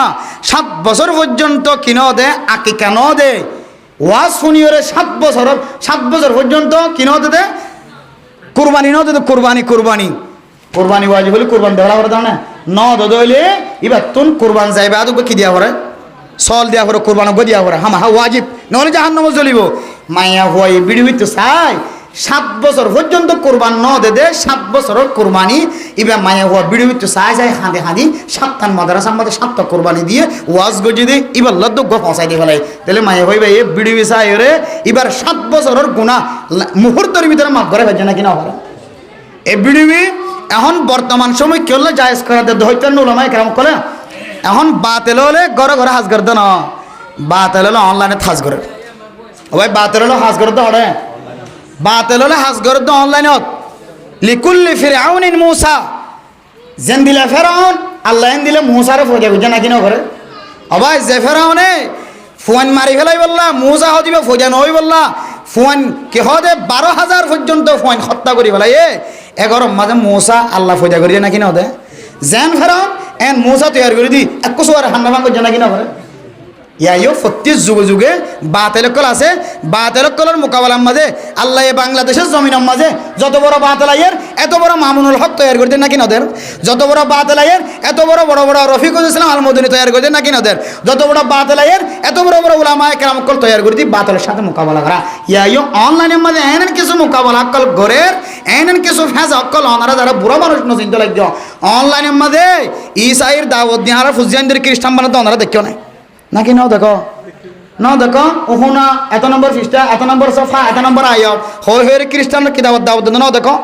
7 বছর পর্যন্ত কিনো দে আকি কেন দে ওয়াজ শুনিওরে 7 বছর পর্যন্ত কিনো দে কুরবানি ন দে কুরবানি ওয়াজি বলে কুরবান দেওয়া করে দাও না ন দদইলে এবার তুন কুরবান যাইবে আদু কি দিয়া করে সল দিয়া করে কুরবান গো দিয়া করে হামা ওয়াজিব নহলে জাহান্নামে জ্বলিব মাইয়া হুয়াই বিড়ি হইতে চাই 7 বছর পর্যন্ত কুরবান ন দে 7 বছরের কুরবানি ইবা মাইয়া হুয়া বিড়ি হইতে চাই হাঁদি 7 মাদ্রাসার মধ্যে 7টা কুরবানি দিয়ে ওয়াজ গজি দিয়ে এবার লদ্দ গো পৌঁছাই দিয়ে ফেলাই তাহলে মাইয়া হইবে এ বিড়ি চাই রে এবার 7 বছরের গুনাহ মুহূর্তের ভিতরে মাফ করে ফেলছে না কিনা হবে এ বিড়ি এখন বর্তমান সময় কি হলো জায়েজ করা দে হইতেন উলামায়ে কেরাম কলে এখন বাতিল হলে ঘরে হাজ করতে না বাতিল হলে অনলাইনে হাজ করে ভাই বাতিল হলে হাজ করতে হবে বাতিল হলে হাজ করতে অনলাইনত লিকুল্লি ফিরআউনিন মূসা যেন দিলে ফেরাউন আল্লাহ এন দিলে মূসারে ফজা বুঝে নাকি না করে ভাই যে ফেরাউনে ফোন মারি ফেলাই বললা মূসা হদিবে ফজা নই বললা ফোন কে হদে 12,000 পর্যন্ত ফোন হত্যা করি ফেলাই 11 মাঝে মূসা আল্লাহ ফজা করিয়ে নাকি না দে যেন ফেরাউন এন মূসা তৈরি করে দি এক কোসোয়ার হান্না ভাঙ করছে নাকি না করে ইয়াইও প্রতি যুগে বাতিল কল আছে বাতিল কলের মোকাবেলার মাঝে আল্লাহ বাংলাদেশের জমিনের মাঝে যত বড় বাতিলাইয়ের এত বড় মামুনুল হক তৈরি করতেন নাকি নদের যত বড় বাতিলাইয়ের এত বড় রফিকুল ইসলাম আলমদনী তৈরি করতেন নাকি নদের যত বড় বাতিলাইয়ের এত বড় উলামায়ে কেরাম কল তৈরি করে দি বাতিলের সাথে মোকাবেলা করা ইয়াইও অনলাইনের মাঝে এমন কিছু মোকাবেলা কল গরের এমন কিছু ফেজ অকল ওনারা যারা বুড়া মানুষ চিন্তা লাগছে অনলাইনের মাঝে ইসাইর দাওয়াত দিয়ে আর ফুজিয়ানদের খ্রিস্টান বানাতে ওনারা দেখিও নাই নাকি নাও দেখো ওহুনা এত নম্বর পৃষ্ঠা এত নম্বর সফা এত নম্বর আয়ত হয়ে খ্রিস্টান কি দাওয়াত নাও দেখো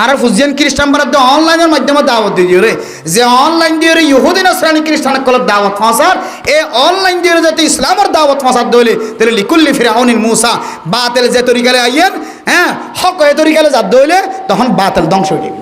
আর ফুজিয়ান খ্রিস্টান বারাদ্দ অনলাইনের মাধ্যমে দাওয়াত দিয়ে রে যে অনলাইন দিয়ে রে ইহুদি নাসরানি খ্রিস্টান কলব দাওয়াত ফাঁসার এই অনলাইন দিয়ে যাতে ইসলামের দাওয়াত ফাঁসার দলে তাহলে লিকুল্লি ফিরাউনিন মুসা বাতিল যে তরিকালে আইয়েন হ্যাঁ হক এ তরিকালে যা দলে তখন বাতিল ধ্বংস হয়ে যাবে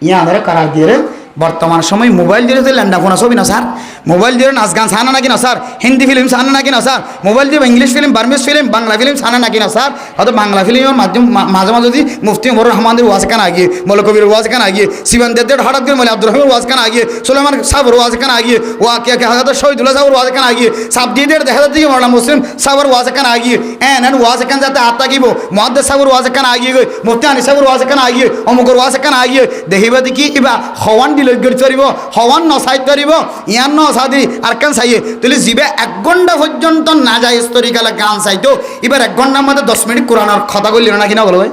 ইয়া ধরে করার দিয়ে রে বর্তমান সময় মোবাইল দিয়ে ল্যান্ডা ফোন ছবি না স্যার মোবাইল দিয়ে নাচ গান ছানা নাকি না স্যার হিন্দি ফিল্ম ছানা নাকি না স্যার মোবাইল দিয়ে English film Burmese film Bangla film ছানা নাকি না স্যার হয়তো বাংলা ফিল্মের মাধ্যম মাঝে মাঝে যদি মুফতি উমর রহমানের ওয়াজ কান আগিয়ে মৌলকবির ওয়াজ কান আগিয়ে সিবান দেবদের হঠাৎ করে মৌলা আব্দুর রহমানের ওয়াজ কান আগিয়ে সুলাইমান সাহেবের ওয়াজ কান আগিয়ে ওয়া কে কে হাজার শহীদুল্লাহ সাহেবের ওয়াজ কান আগিয়ে সাবদিদের দেখা যাচ্ছে কি মৌলানা মুসলিম সাহেবের ওয়াজ কান আগিয়ে এন ওয়াজ কান যাতে আত্মা কিব মুহাদ্দিস সাহেবের ওয়াজ কান আগিয়ে গই মুফতি আনিস সাহেবের ওয়াজ কান আগিয়ে অমুকর ওয়াজ কান আগিয়ে দেখিবা দেখি ইবা হওয়ান ডিলিট করে চলিব হওয়ান নসাইত করিব ইয়ান নসাদি আর কেন চাইয়ে তাহলে জিবে 1 ঘন্টা পর্যন্ত না যায় তরিকালে গান চাইতো এবার 1 ঘন্টার মধ্যে 10 মিনিট কোরআনের কথা বললি না কিনা বলো ভাই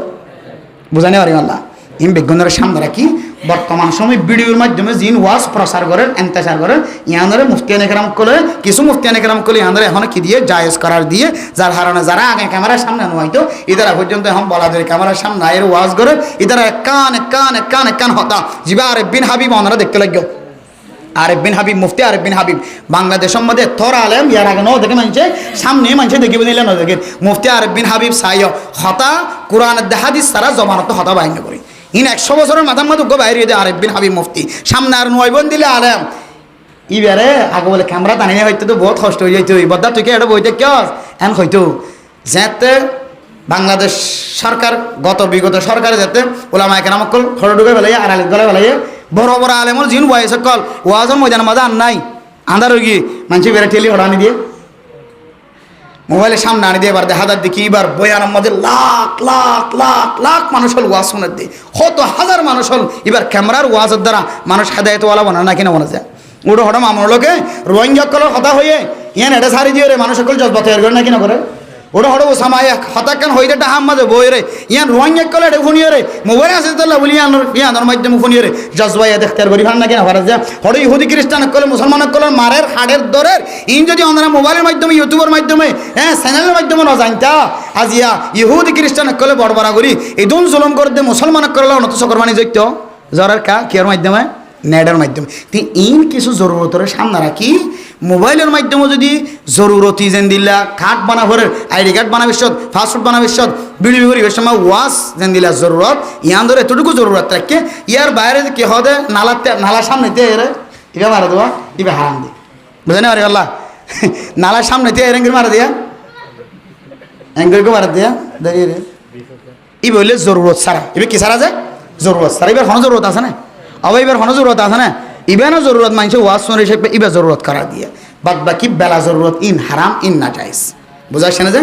বুঝানি পারি আল্লাহ ইম বিজ্ঞানের সামনে রাখি বর্তমান সময় ভিডিওর মাধ্যমে জিন ওয়াজ প্রচার করেন এন্তেসার করেন ইয়ানরে মুফতিয়ানে কেরাম করলে কিছু মুফতিয়ানে কেরাম করলে ইয়ানরে এখন কি দিয়ে জায়েজ করার দিয়ে যার হারানে যারা আগে ক্যামেরার সামনে নয়তো ইদারা পর্যন্ত এখন বলা যায় ক্যামেরার সামনে আয়ের ওয়াজ করে ইদারা কান হতা জিবা আরেফ বিন হাবিব ওনারা দেখতে লাগলো আরেফ বিন হাবিব মুফতি আরেফ বিন হাবিব বাংলাদেশের মধ্যে থর আলেম ইয়ার আগে ন দেখে মানছে সামনে মানছে দেখিব নিলে ন দেখে মুফতি আরেফ বিন হাবিব সাইয় হতা কোরআনের হাদিস সারা জমানত হতা বাইন করি ইন 100 বছরের মাথার মধ্যে বাইরে দিয়ে আরেফ বিন হাবিব মুফতি সামনে আর 9 বোন দিলে আলেম ইবারে আগে বলে ক্যামেরা টানিয়ে হয়তো তো বহুত কষ্ট হয়ে যাইতো বদ্দা তুই কে এটা বইতে কেউ এন হয়তো যাতে বাংলাদেশ সরকার বিগত সরকারে যাতে ওলামা কেরাম কল খড় ঢুকে ফেলাই আর আলিদ গলা ফেলাই বড় বড় আলেমর জিন ওয়াইস কল ওয়াজর ময়দানের মাঝে আর নাই আন্ধার হয়ে গিয়ে মানুষ বেড়ে ঠেলি হড়ানি দিয়ে মোবাইলের সামনে আনি দিয়ে এবার দেখা দেখি এবার বয়ানের মধ্যে লাখ লাখ লাখ লাখ মানুষ হল ওয়াজ শোনার দিয়ে কত হাজার মানুষ হল এবার ক্যামেরার ওয়াজের দ্বারা মানুষ হেদায়তওয়ালা বানা না কিনা বলা যায় ওটা হঠাৎ আমার লোকে রোহিঙ্গা কলের কথা হয়ে ইয়ান এটা সারি দিয়ে রে মানুষ সকল জজবা তৈরি করে না কিনা করে ওটা হঠাৎ ও সামায় হতাকান হইতে হাম মাঝে বই রে ইয়ান রোহিঙ্গা কলে এটা শুনিয়ে রে মোবাইল আছে তো বলি ইয়ানোর মাধ্যমে শুনিয়ে রে জজবাইয়া দেখতে পারি ভান না কিনা ভাড়া যায় হঠাৎ ইহুদি খ্রিস্টান কলে মুসলমান কলের মারের হাড়ের দরের ইন যদি আমরা মোবাইলের মাধ্যমে ইউটিউবের মাধ্যমে হ্যাঁ চ্যানেলের মাধ্যমে না জানতা আজিয়া ইহুদি খ্রিস্টান কলে বড়বড়া করি এই দুন জুলুম করে দে মুসলমান করলে অনত সকর মানে যৈত্য জ্বরের কিয়ার মাধ্যমে নেটের মাধ্যমে তুই ইন কিছু জরুরতের সামনে রাখি মোবাইলের মাধ্যমে যদি জরুরতি যেন দিলা কার্ড বানাবরের আইডি কার্ড বানাবিশ্বত ফাস্টফুড বানাবিশ্বত বিড়ি করিবার সময় ওয়াশ যেন দিলা জরুরত ইয়ান ধরে এতটুকু জরুরত রাখে ইয়ার বাইরে কি হদে নালার সামনেতে এরে ইবা মারা দেওয়া ইবা হারাম দি বুঝে না আরে আল্লাহ নালার সামনেতে এরেঙ্গির মারা দিয়া এঙ্গিরকে মারা দিয়া দাঁড়িয়ে রে ই বললে জরুরত সারা এবার কি সারা যায় জরুরত সারা এবার কোনো জরুরত আছে না আবার এবার কোনো জরুরত আছে না ইবানো জরুরত মানছে ওয়াজ শুনে হিসেবে ইবা জরুরত করা দিয়ে বাদ বাকি বেলা জরুরত ইন হারাম ইন না জায়েজ বুঝাচ্ছে না যে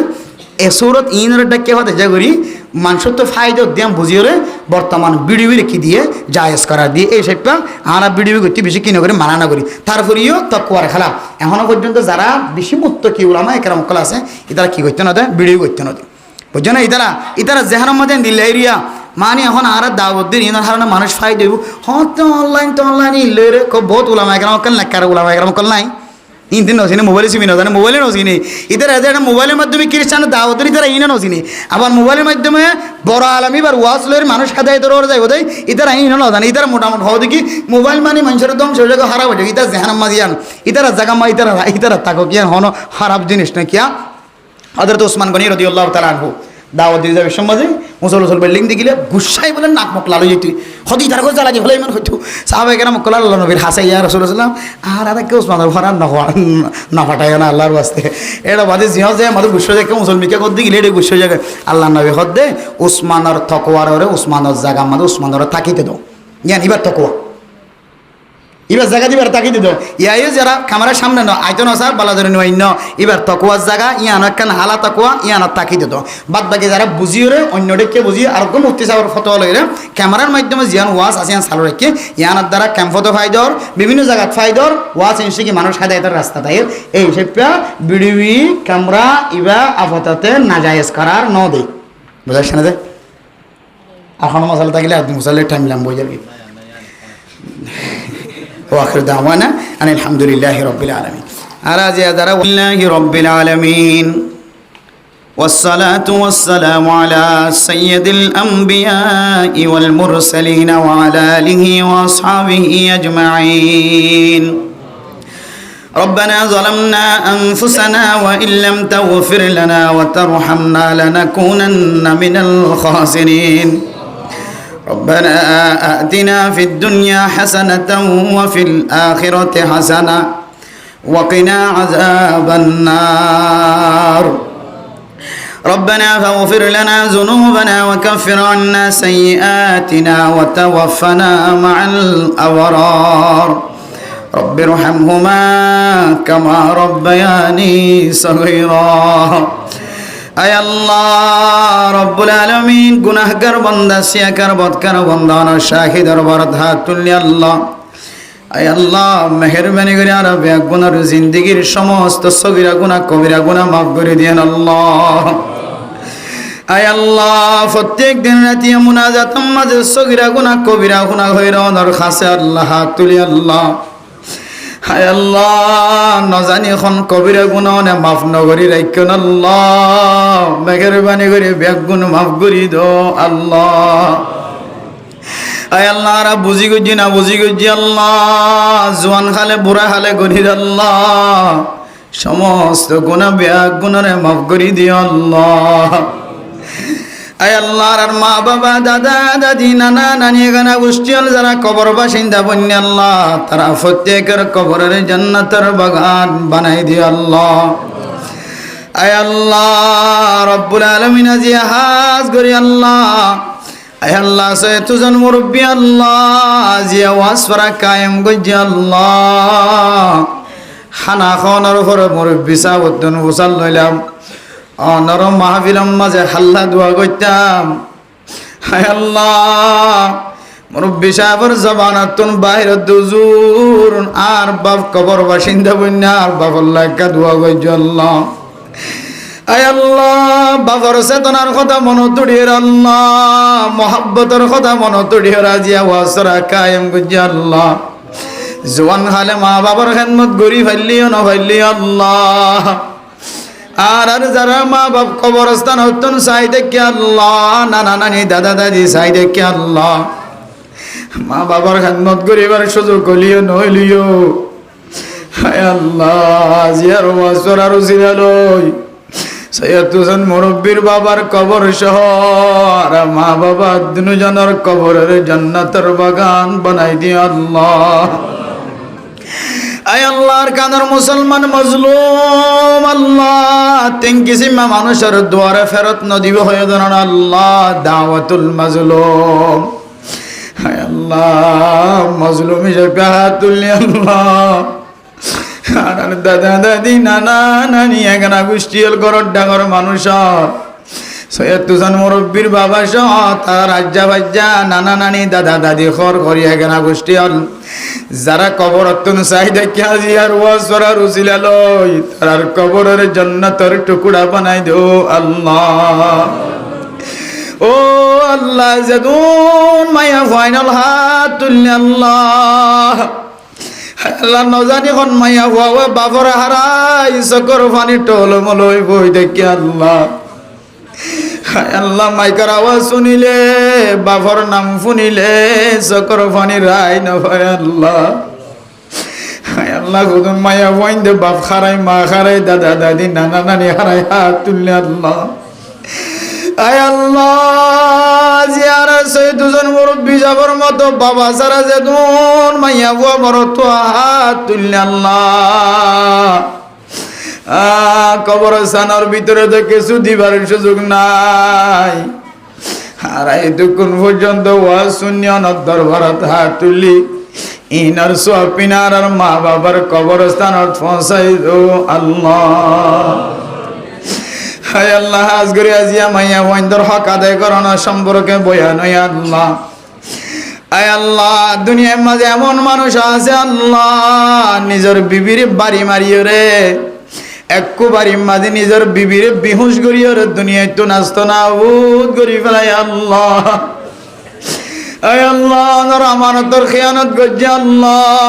এ সুরত ইনের ডাকে হতে যা করি মানুষের তো ফায়দা দিয়ে বুঝিয়ে রে বর্তমান বিডিবি রেখে দিয়ে জায়েজ করা দিয়ে এই সেটা আমরা বিডিবি করতে বেশি কিনে করে মানা না করি তারপরেও তকুয়ার খেলা এখনো পর্যন্ত যারা বেশি মুক্ত কি ওলামা একরাম কল আছে এটারা কি করতে না দেয় বিডিবি করতে না দেয় বুঝছো না ইতারা জেহার মধ্যে দিল্লি এরিয়া মানে এখন আর দাওয়াত দিন এনার হারানো মানুষ ফাই দেব হয়তো অনলাইন ইলে রে বহুত ওলামা একরাম কল না কার ওলামা একরাম কল নাই ইনদিন নজিনে মোবাইলে চিনি না জানে মোবাইলে নজিনে ইতারা একটা মোবাইলের মাধ্যমে খ্রিস্টানের দাওয়াত দিন ইতারা ইনে নজিনে আবার মোবাইলের মাধ্যমে বড় আলমী বা ওয়াজ লয়ের মানুষ খাদায় তোর যাই বোধ ইতারা ইনে না জানে ইতারা মোটামুটি হওয়া দেখি মোবাইল মানে মানুষের একদম সেই জায়গা হারাপ হয়ে ইতারা জেহানাম মাজিয়ান ইতারা জাগা মা ইতারা তাকো কিয়া হন খারাপ জিনিস না কিয়া হযরত ওসমান গনি রাদিয়াল্লাহু তাআলা আনহু দাওয়াত দিয়ে যাবে সমাজে মুসলমান বিল্ডিং দিলে গুসাই বলেন নাক মুখ লাল হয়ে যেত হদি তার করে জ্বালা ফেলে ইমান হইতো সাহাবায়ে কেরাম কল আল্লাহ নবীর হাসাই ইয়া রাসূলুল্লাহ আর আরেক ওসমানের ঘর না ফাটায় না আল্লাহর ওয়াস্তে এটা বাদে জিয়া যায় আমাদের গুসা যায় মুসলমানকে কর দিলে এটা গুসা যায় আল্লাহ নবী হদ দে ওসমানের তকওয়ার ওরে ওসমানের জায়গা আমাদের ওসমানের থাকিতে দাও জ্ঞান এবার তকওয়া এবার জায়গা দিবার তাকি দিত ইয়াই যারা ক্যামেরার সামনে ন আইতো না স্যার বালা ধরে নয় এবার তকুয়ার জায়গা ইয়ান একখান হালা তকুয়া ইয়ানত তাকি দিত বাদ বাকি যারা বুঝিয়ে রে অন্যদেরকে বুঝিয়ে আর কোনো মুক্তি সাহেবের ফটো লইরে ক্যামেরার মাধ্যমে জিয়ান ওয়াজ আসিয়ান চালু রেখে ইয়ানের দ্বারা ক্যাম্পতো ফাইদর বিভিন্ন জায়গাত ফাইদর ওয়াজ এনসি কি মানুষ হেদায়েতের রাস্তা তাই এই হিসেবে বিডিবি ক্যামেরা ইবা আপাততে নাজায়েজ করার ন দেয় বুঝাচ্ছ না যে এখন মশালা থাকলে আপনি মশালের টাইম লাম বই যাবি وآخر دعوانا أن الحمد لله رب العالمين أراجع ذرا والله رب العالمين والصلاة والسلام على سيد الأنبياء والمرسلين وعلى آله وأصحابه أجمعين ربنا ظلمنا أنفسنا وإن لم تغفر لنا وترحمنا لنكونن من الخاسرين ربنا آتنا في الدنيا حسنة وفي الآخرة حسنة وقنا عذاب النار ربنا فاغفر لنا ذنوبنا وكفر عنا سيئاتنا وتوفنا مع الأبرار رب ارحمهما كما ربياني صغيرا আয় আল্লাহ রব্বুল আলামিন গুনাহগার বান্দা সিয়াকার বদকার বান্দা শাহিদের বরদ হাত তুলি আল্লাহ আয় আল্লাহ মেহেরবানি করে আর বেগুনার জিন্দেগীর সমস্ত সগীরা গুনাহ কবিরা গুনাহ মাফ করে দিয়েন আল্লাহ আয় আল্লাহ প্রত্যেক দিন রাতে মুনাজাত মাঝে সগীরা গুনাহ কবিরা গুনাহ হইরা অনর খাসে আল্লাহ হাত তুলি আল্লাহ আয় আল্লাহ নজানি এখন কবিরা গুনাহ নে মাফ নগরি রাখেন আল্লাহ মেহেরবানি করে বেগুন মাফ করি দো আল্লাহ আয় আল্লাহ রা বুঝি গুজি না বুঝি গুজি আল্লাহ জওয়ান খালে বুড়া খালে গরি আল্লাহ সমস্ত গুনাহ বেগুনরে মাফ করি দিও আল্লাহ আয় আল্লাহর আর মা বাবা দাদা দাদি নানা নানি গানা গোষ্ঠীল যারা কবর বাসিন্দা বন্যা আল্লাহ তারা প্রত্যেকের কবরের জান্নাতের বাগান বানাই দিও আল্লাহ আয় আল্লাহ রব্বুল আলামিন আজি হাজ করি আল্লাহ আয় আল্লাহ সৈয়দুজন মুরব্বী আল্লাহ জি আওয়াজ করা কায়েম গজি আল্লাহ খানা খাওয়ানোর উপর মুরব্বী সাবুদ্দিন হুসাল লইলাম নরম মাহফিলম মাঝে হাল্লা দোয়া করতাম হায় আল্লাহ মুরব্বী সাহেবের জবানাতুন বাইরে দুজুর আর বাপ কবর বাসিন্দা বন্যা আর বাপর লাইকা দোয়া করছ আল্লাহ আয় আল্লাহ বাপর চেতনার কথা মন তুড়িয়ে আল্লাহ মহাব্বতের কথা মন তুড়িয়ে রাজিয়া ওয়াসরা কায়েম করছ আল্লাহ জওয়ান হালে মা বাবার খেদমত গরি ফাইলিও না ফাইলিও আল্লাহ আর যারা মা বাপ কবরস্থান হতন চাই দেখি আল্লাহ নানা নানি দাদা দাদি চাই দেখি আল্লাহ মা বাবার খেদমত করিবার সুযোগ হলিও নহলিও হায় আল্লাহ জিয়ার ওয়াসর আর উসিলালই সৈয়দুজন মুরব্বীর বাবার কবর সহ আর মা বাবা দুজনের কবরের জান্নাতের বাগান বানাই দিও আল্লাহ আয় আল্লাহর কানার মুসলমান মজলুম আল্লাহ তিন কিসিমা মানুষের দুয়ারে ফেরত নদীব হয়ে ধরন আল্লাহ দাওয়াতুল মাজলুম আয় আল্লাহ মজলুম হিসেবে হাত তুললি আল্লাহ আর দাদা দাদি নানা নানি এখানা গোষ্ঠীল ঘর ডাঙর মানুষ সৈয়দুজন মুরব্বীর বাবা সহ তার রাজ্জা বাজ্জা নানা নানি দাদা দাদি খর করি এখানা গোষ্ঠী যারা কবর অত্যন্ত চাই দেখি আজি আর ওয়াসরা রুসিলা লই তার কবরের জান্নাতের টুকরা বানাই দো আল্লাহ ও আল্লাহ যেদুন মায়া ফাইনাল হাত তুললে আল্লাহ আল্লাহ নজানি খন মায়া হওয়া বাবর হারাই চকর পানি টলমলই বই দেখি আল্লাহ আল্লাহ মাইকার আওয়াজ শুনিলে বাবার নাম শুনিলে চকর পানি রাই নয় আল্লাহ আল্লাহ গুদুন মায়া বইন দে বাপ খারাই মা খারাই দাদা দাদি নানা নানি হারাই হাত তুললে আল্লাহ আয় আল্লাহ জিয়ার সৈয়দুজন মুরব্বী যাবার মতো বাবা সারা যেদুন মাইয়া বুয়া বড় তো হাত তুললে আল্লাহ কবরস্থানের ভিতরে তো কিছু দিবার সুযোগ নাই আর এতক্ষণ পর্যন্ত ওয়াজ শুনিয়নত দরবারত হাত তুলি ইনার সোয়াপিনার আর মা বাবার কবরস্থানত পৌঁছাই দো আল্লাহ হায় আল্লাহ আজ করে আজিয়া মাইয়া বইন্দর হক আদায় করানো সম্পর্কে বয়ান আল্লাহ আয় আল্লাহ দুনিয়ার মাঝে এমন মানুষ আছে আল্লাহ নিজের বিবির বাড়ি মারিও রে একু বাড়ির মাঝে নিজের বিবির বিহুশ করিও রে দুনিয়ায় তো নাস্ত না উদ করি ফেলাই আল্লাহ আয় আল্লাহ আমানতর খেয়ানত গজ্জে আল্লাহ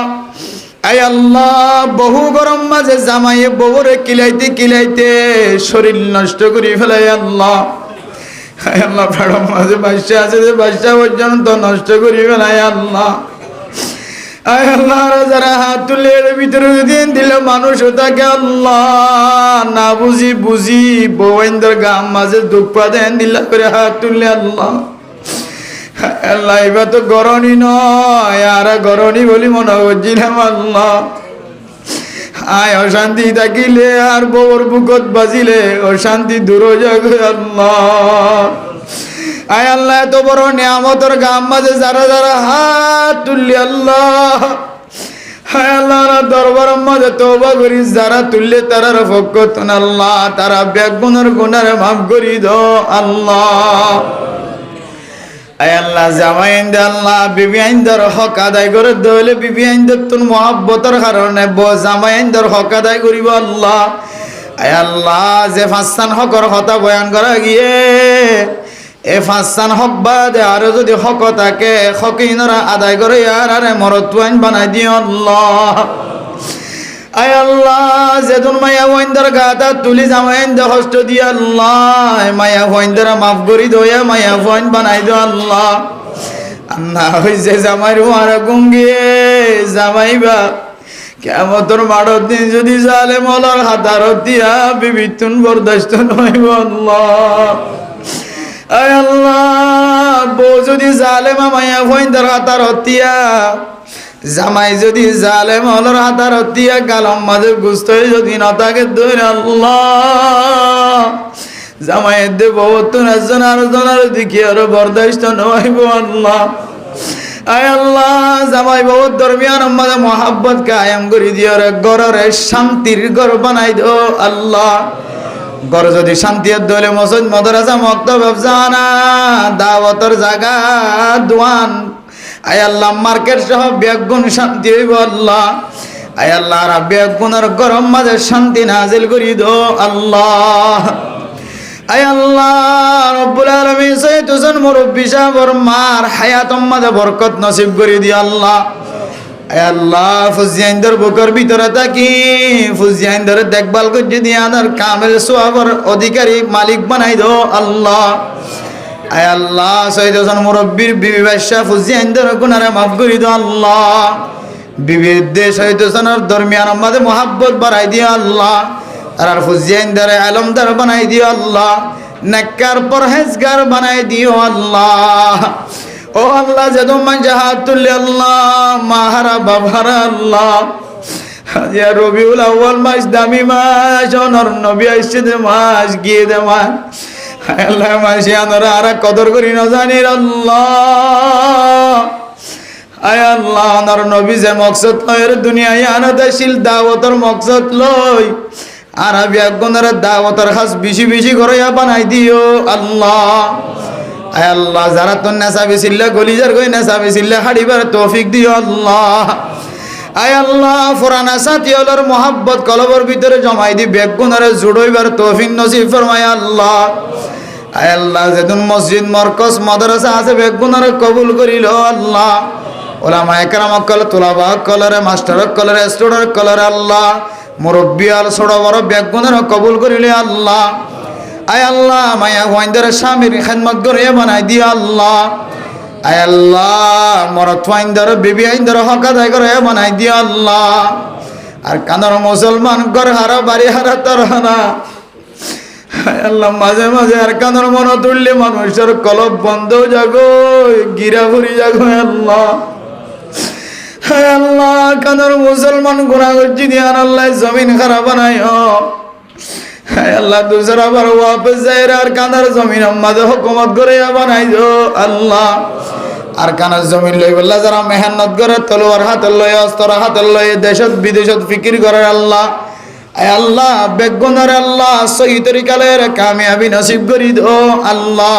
আয় আল্লাহ, বহু গরম মাঝে জামাইয়ে বউরে কিলাইতে কিলাইতে শরীর নষ্ট করে ফেলাই আল্লাহ। আয় আল্লাহ, গরম মাঝে বাচ্চা আছে যে বাচ্চা পর্যন্ত নষ্ট করে ফেলাই আল্লাহ। আয় আল্লাহ, যারা হাত তুলে এর ভিতরে দিন দিল মানুষ তাকে আল্লাহ না বুঝি বুঝি বউয়ের গাম মাঝে দুঃখ দেন দিল্লা করে হাত তুললে আল্লাহ। আল্লাহ, এবার তো গরণী নয় আর গরণী বলি মনে হচ্ছিলাম আল্লাহ। আয় অশান্তি থাকিলে আর বউর বুকত বাজিলে অশান্তি দূর যাবে আল্লাহ। আয় আল্লাহ, এত বড় নিয়ামতের গাম মাঝে যারা যারা হাত তুললি আল্লাহ, হায় আল্লাহ দরবার মাঝে তওবা করি যারা তুললে তারার ফকতন আল্লাহ, তারা বেগুনের গুনারে মাফ করি দো আল্লাহ। আয় আল্লাহ, জামাই আইন্দে আল্লাহ বিবি আইন্দার হক আদায় করে দইলে বিবি আইন্দার তোর মহব্বতের কারণে জামাই আইন্দার হক আদায় করিব আল্লাহ। আয় আল্লাহ, যে ফাঁসান হকর কথা বয়ান করা গিয়ে এ ফাঁসান হক বাদে আরো যদি হক থাকে হকিনরা আদায় করে আর আরে মরতুয়াইন বানাই দিও আল্লাহ। আয় আল্লাহ, যেদিন মায়া হইন্দার গাতা তুলি জামাইন্দা কষ্ট দিয়ে আল্লাহ, মায়া হইন্দারা মাফ করি দয়া মায়া হইন বানাই দো আল্লাহ। আল্লাহ, হইছে জামাইর মারা গুঙ্গিয়ে জামাইবা কিয়ামতের মাঠের দিন যদি জালেম হলার হাতার দিয়া বিবিতুন বরদাস্ত নইব আল্লাহ। আয় আল্লাহ, বউ যদি জালেমা মায়া হইন্দার হাতার দিয়া, জামাই যদি জালেম হলর হাতার দিয়া গালম মাঝে গুস্ত যদি না থাকে দৈর আল্লাহ, জামাইয়ের দে বহুতন একজন আর জনের দিকে আরো বরদাস্ত নইব আল্লাহ। আয় আল্লাহ, জামাই বহুত দরমিয়ান মাঝে মহাব্বত কায়েম করি দিও রে, গড়রে শান্তির ঘর বানাই দো আল্লাহ। ঘর যদি শান্তি দলে মসজিদ মাদ্রাসা মক্তব জানা দাওয়াতের জায়গা দোয়ান আয় আল্লাহ মার্কেট সহ বেগুন শান্তি হইব আল্লাহ। আয় আল্লাহ, বেগুনের গরম মাঝে শান্তি নাজিল করি দো আল্লাহ। আয় আল্লাহ রব্বুল আলামিন সৈয়দুজন মুরব্বি সাহেবর মার হায়াতম মাঝে বরকত নসিব করি দি আল্লাহ। আয় আল্লাহ, ফুজিয়াইন্দর বুকের ভিতরে থাকি ফুজিয়াইন্দর দেখভাল করে দিয়ে আনার কামেল সোয়াবর অধিকারী মালিক বানাই দো আল্লাহ। আয় আল্লাহ, সৈয়দুজন মুরব্বির বিবি বাদশা ফুজিয়াইন্দর গুনারে মাফ করি দো আল্লাহ। বিবির দেশ সৈয়দুজনের দরমিয়ান মাঝে মোহাব্বত বাড়াই দিও আল্লাহ। আর ফুজিয়াইন্দরে আলমদার বানাই দিও আল্লাহ, নেককার পরহেজগার বানাই দিও আল্লাহ। ও আল্লাহ, যেদম মানুষ হাত তুললে আল্লাহ মাহারা বাবারা আল্লাহ, হাজিয়া রবিউল আউয়াল মাস দামি মাস, অনর নবী আসছে দে মাস গিয়ে দে মাস। আল্লাহ, মাসে আনরা আর কদর করি না জানির আল্লাহ। আয় আল্লাহ, অনর নবী যে মকসদ লয়ের দুনিয়ায় আনদাশীল দাওয়াতর মকসদ লই আর বেগুনের দাওয়াতর খাস বেশি বেশি করে বানাই দিও আল্লাহ। আয় আল্লাহ, যারা তোর নেশা বেশিল্লা গলিজার গই নেশা বেশিল্লা হাড়িবার তৌফিক দিও আল্লাহ। আয় আল্লাহ, পুরানা সাথী হলোর মোহাব্বত কলবর ভিতরে জমাই দি বেগুনের জুড়ইবার তৌফিক নসিব ফরমায় আল্লাহ। আয় আল্লাহ, যেদিন মসজিদ মরকজ মাদ্রাসা আছে বেগুনের কবুল করিল আল্লাহ। ওলামা একরাম কল তুলাবা কলরে মাস্টার কলরে স্টুডেন্ট কলরে আল্লাহ, মুরব্বী আল ছোট বড় বেগুনের কবুল করিলে আল্লাহ। আয় আল্লাহ, মায়া ওয়াইন্দার স্বামীর খেদমত করে বানাই দিও আল্লাহ। আয় আল্লাহ, মরত ওয়াইন্দার বিবি আইন্দার হক আদায় করে বানাই দিও আল্লাহ। আর কানার মুসলমান ঘর হারা বাড়ি হারা তার হারা। আয় আল্লাহ, মাঝে মাঝে আর কানার মন তুললে মানুষের কলব বন্ধ যাগো গিরা ভরি যাগো আল্লাহ। আয় আল্লাহ, কানার মুসলমান গুনাহ করছি দিয়ান আল্লাহ জমিন খারাপ বানাই। হায় আল্লাহ, দুসরা বার ওয়াপস যাইরা আর কানার জমিন আমাদের হুকুমত করে বানাই দো আল্লাহ। আর কানার জমিন লই বললা যারা মেহনত করে তলোয়ার হাতে লই অস্ত্র হাতে লই দেশত বিদেশত ফিকির করে আল্লাহ। আয় আল্লাহ, বেগুনের আল্লাহ সহি তরিকালের কামিয়াবি নসিব করি দো আল্লাহ।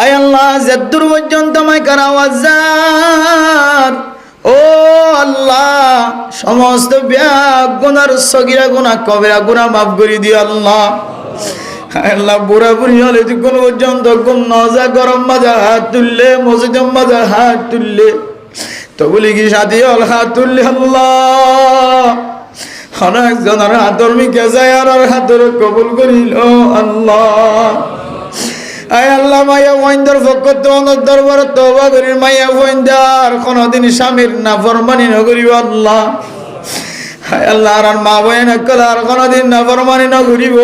আয় আল্লাহ, যদ্দুর পর্যন্ত মাইকার আওয়াজ যার ও আল্লাহ, সমস্ত গুনার সগিরা গুনাহ কবিরা গুনাহ মাফ করে দিও আল্লাহ। আল্লাহ, বুড়া বুড়ি হলে কোন পর্যন্ত কোন নজা গরম মাজা হাত তুললে মসজিদ মাজা হাত তুললে তো বলি কি সাথী হল হাতুল্লি আল্লাহ অনেকজনের হাতর মিকে যায় আর হাতর কবুল করিল আল্লাহ। আয় আল্লাহ মাইয়া ওয়াইন্দার ফকত তোমার দরবার তওবা করি মাইয়া ওয়াইন্দার কোনদিন স্বামীর নাফরমানি না করিব আল্লাহ। আয় আল্লাহ আর মা বইন কলার কোনদিন নাফরমানি না করিব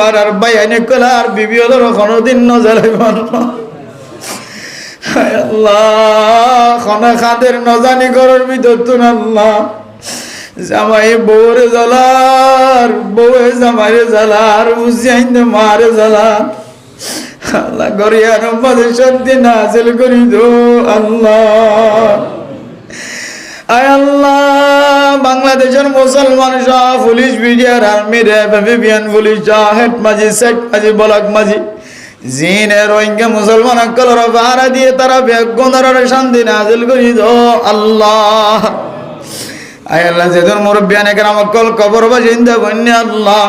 আর বাইন কলার বিবি হলোর কোনদিন না জ্বালাইব আল্লাহ। আয় আল্লাহ খানা খাদের নজানি করার ভিতর তো আল্লাহ জামাই বউরে জ্বালার বউয়ে জামাইরে জ্বালার বুঝিয়াইন মারে জ্বালার আল্লাহ গরিয়ার মাঝে শান্তি নাজিল করি দো আল্লাহ। আয় আল্লাহ বাংলাদেশের মুসলমান সহ পুলিশ বিডিআর আর্মি র্যাব এফবিআন পুলিশ সহ হেড মাঝি সেট মাঝি ব্লক মাঝি জিনে রোহিঙ্গা মুসলমান কলর ভাড়া দিয়ে তারা বেগুনার শান্তি নাজিল করি দো আল্লাহ। আয় আল্লাহ যেদিন মুরব্বিয়ান একরাম কল কবর বাসিন্দা বন্যা আল্লাহ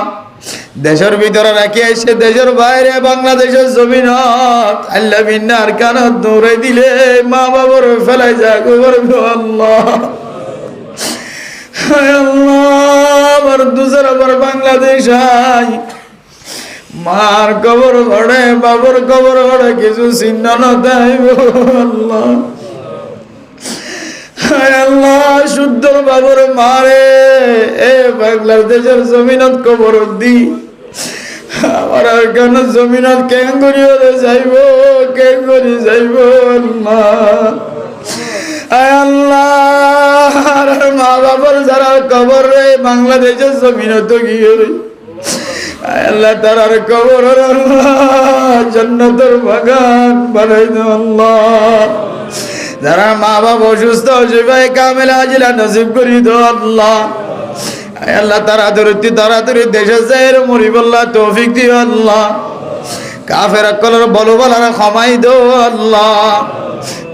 দেশের ভিতরে রাখি আইসে দেশের বাইরে বাংলাদেশের জমিনত আল্লাহ বিন্নার কানত দৌড়াই দিলে মা বাবার ফেলাই যা গোবর আল্লাহ। আমার দুসরা আবার বাংলাদেশ আই মার কবর ঘরে বাবর কবর ঘরে কিছু চিহ্ন না দেব আল্লাহ। আল্লাহ শুদ্ধ বাবুর মারে এ বাংলাদেশের জমিনত কবর দি আমার আর কেন জমিনত কেন করি যাইব কেন করি যাইব আল্লাহ। মা বাবার যারা কবর রে বাংলাদেশের জমিনত গিয়ে আল্লাহ তারার কবর জান্নাতের বাগান বানাই দাও আল্লাহ। যারা মা বাবা অসুস্থ সেবাই কামেলা আজিলা নসিব করি দো আল্লাহ। আল্লাহ তাড়াতাড়ি দেশে যায় মরিবল্লাহ তৌফিক দিও আল্লাহ। কাফের কলর বলো বলার ক্ষমাই দো আল্লাহ।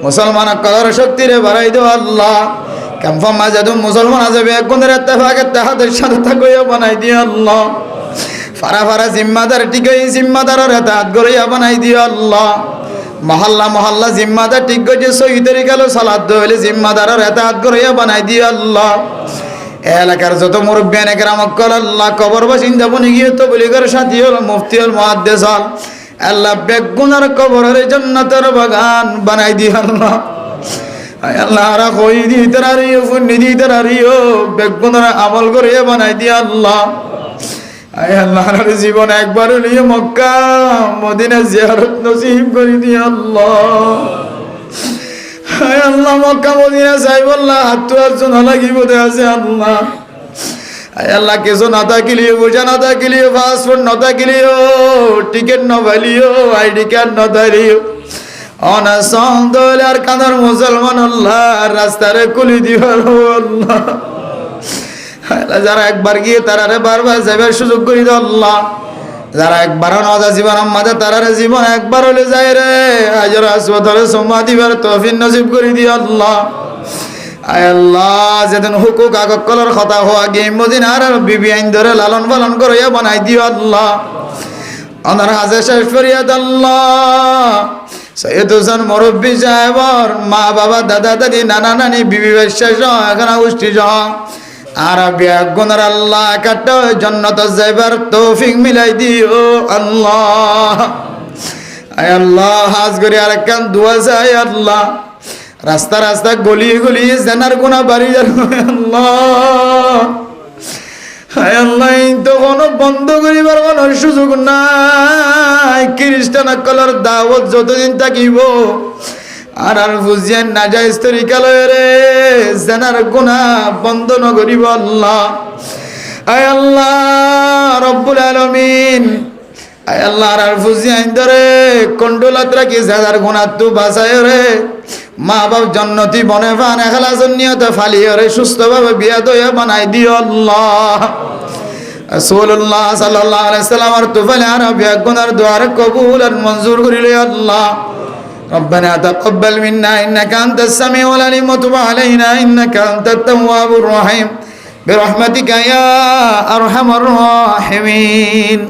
মুসলমান কলর শক্তি রে বাড়াই দো আল্লাহ। ক্যাম্পা মাঝে তো মুসলমান আছে বেগুনের এত্তেফাকে তাহাদের সাথে থাকইয়া বানাই দিও আল্লাহ। ফারা ফারা জিম্মাদার টিকই জিম্মাদারের এতাত গড়িয়া বানাই দিও আল্লাহ। মহল্লা মহল্লা জিম্মাদার ঠিক গেছে সহি তরিকালো সালাত হইলে জিম্মাদারের এতাত গড়িয়া বানাই দিও আল্লাহ। এলাকার যত মুরব্বিয়ান একরাম কল আল্লাহ কবর বাসিন্দা বনি গিয়ে তো বলি করে সাথী হল মুফতি হল মুহাদ্দিস হল আল্লাহ বেগুনার কবরের জান্নাতের বাগান বানাই দিও আল্লাহ। আল্লাহ রা কই দি তারারিও ফুন্নি দি তারারিও বেগুনার আমল করিয়া বানাই দিও আল্লাহ। আয় আল্লাহর জীবন একবার হলিও মক্কা মদিনা জিয়ারত নসিব করে দিও আল্লাহ। আয় আল্লাহ মক্কা মদিনা যাইব আল্লাহ হাত তোয়ার জন্য লাগিব দে আছে আল্লাহ। আয় আল্লাহ কিছু না থাকিলিও বোঝা না থাকিলিও পাসপোর্ট না থাকিলিও টিকিট না পাইলিও আইডি কার্ড না থাকলিও অনাসন্দ আর কানার মুসলমান আল্লাহ রাস্তারে কুলি দিও আল্লাহ। যারা একবার গিয়ে তারারে বারবার যাবার সুযোগ করি দাও আল্লাহ। যারা একবার নজা জীবন আমাদের তারারে জীবন একবার হলে যায় রে আজর আসবতরে সম্মা দিবার তৌফিক নসিব করে দিও আল্লাহ। আয় আল্লাহ যেদিন হুকুক আগকলর কথা হওয়া গিয়ে মদিনার বিবি আইন ধরে লালন পালন করিয়া বানাই দিও আল্লাহ। অনার হাজে শেষ ফরিয়াদ আল্লাহ। সৈয়দ হোসেন মুরব্বী সাহেবর মা বাবা দাদা দাদি নানা নানি বিবি বিশ্বাস এখানে গোষ্ঠী সহ আর বেগুনার আল্লাহ কাট জান্নাত যাইবার তৌফিক মিলাই দিও আল্লাহ। আয় আল্লাহ হাজ করে আর একখান দোয়া চাই আল্লাহ। রাস্তা রাস্তা গলি গলি জানার গুনাহ বাড়ি আল্লাহ। আয় আল্লাহ তো কোনো বন্ধ করিবার কোনো সুযোগ নাই। খ্রিস্টান কলর দাওয়াত যতদিন থাকিব আর আর বুঝিয়েন না যায় তরিকালয় রে জানার গুনাহ বন্ধ ন করিব আল্লাহ। আয় আল্লাহ রব্বুল আলামিন আয় আল্লাহ আর বুঝিয়েন ধরে কন্ডলাত রাখি জানার গুনাহ তো বাঁচায় রে। মা বাপ জন্নতি বনে ফান এখলাস নিয়তে ফালিয়ে রে সুস্থভাবে বিয়া দয়া বানাই দিও আল্লাহ। রাসূলুল্লাহ সাল্লাল্লাহু আলাইহি সাল্লাম আর তুফালে আর বিয়া গুনার দোয়ার কবুল আর মঞ্জুর করিলে আল্লাহ। ربنا تقبل منا إنك أنت السميع العليم وتب علينا إنك أنت التواب الرحيم برحمتك يا أرحم الراحمين.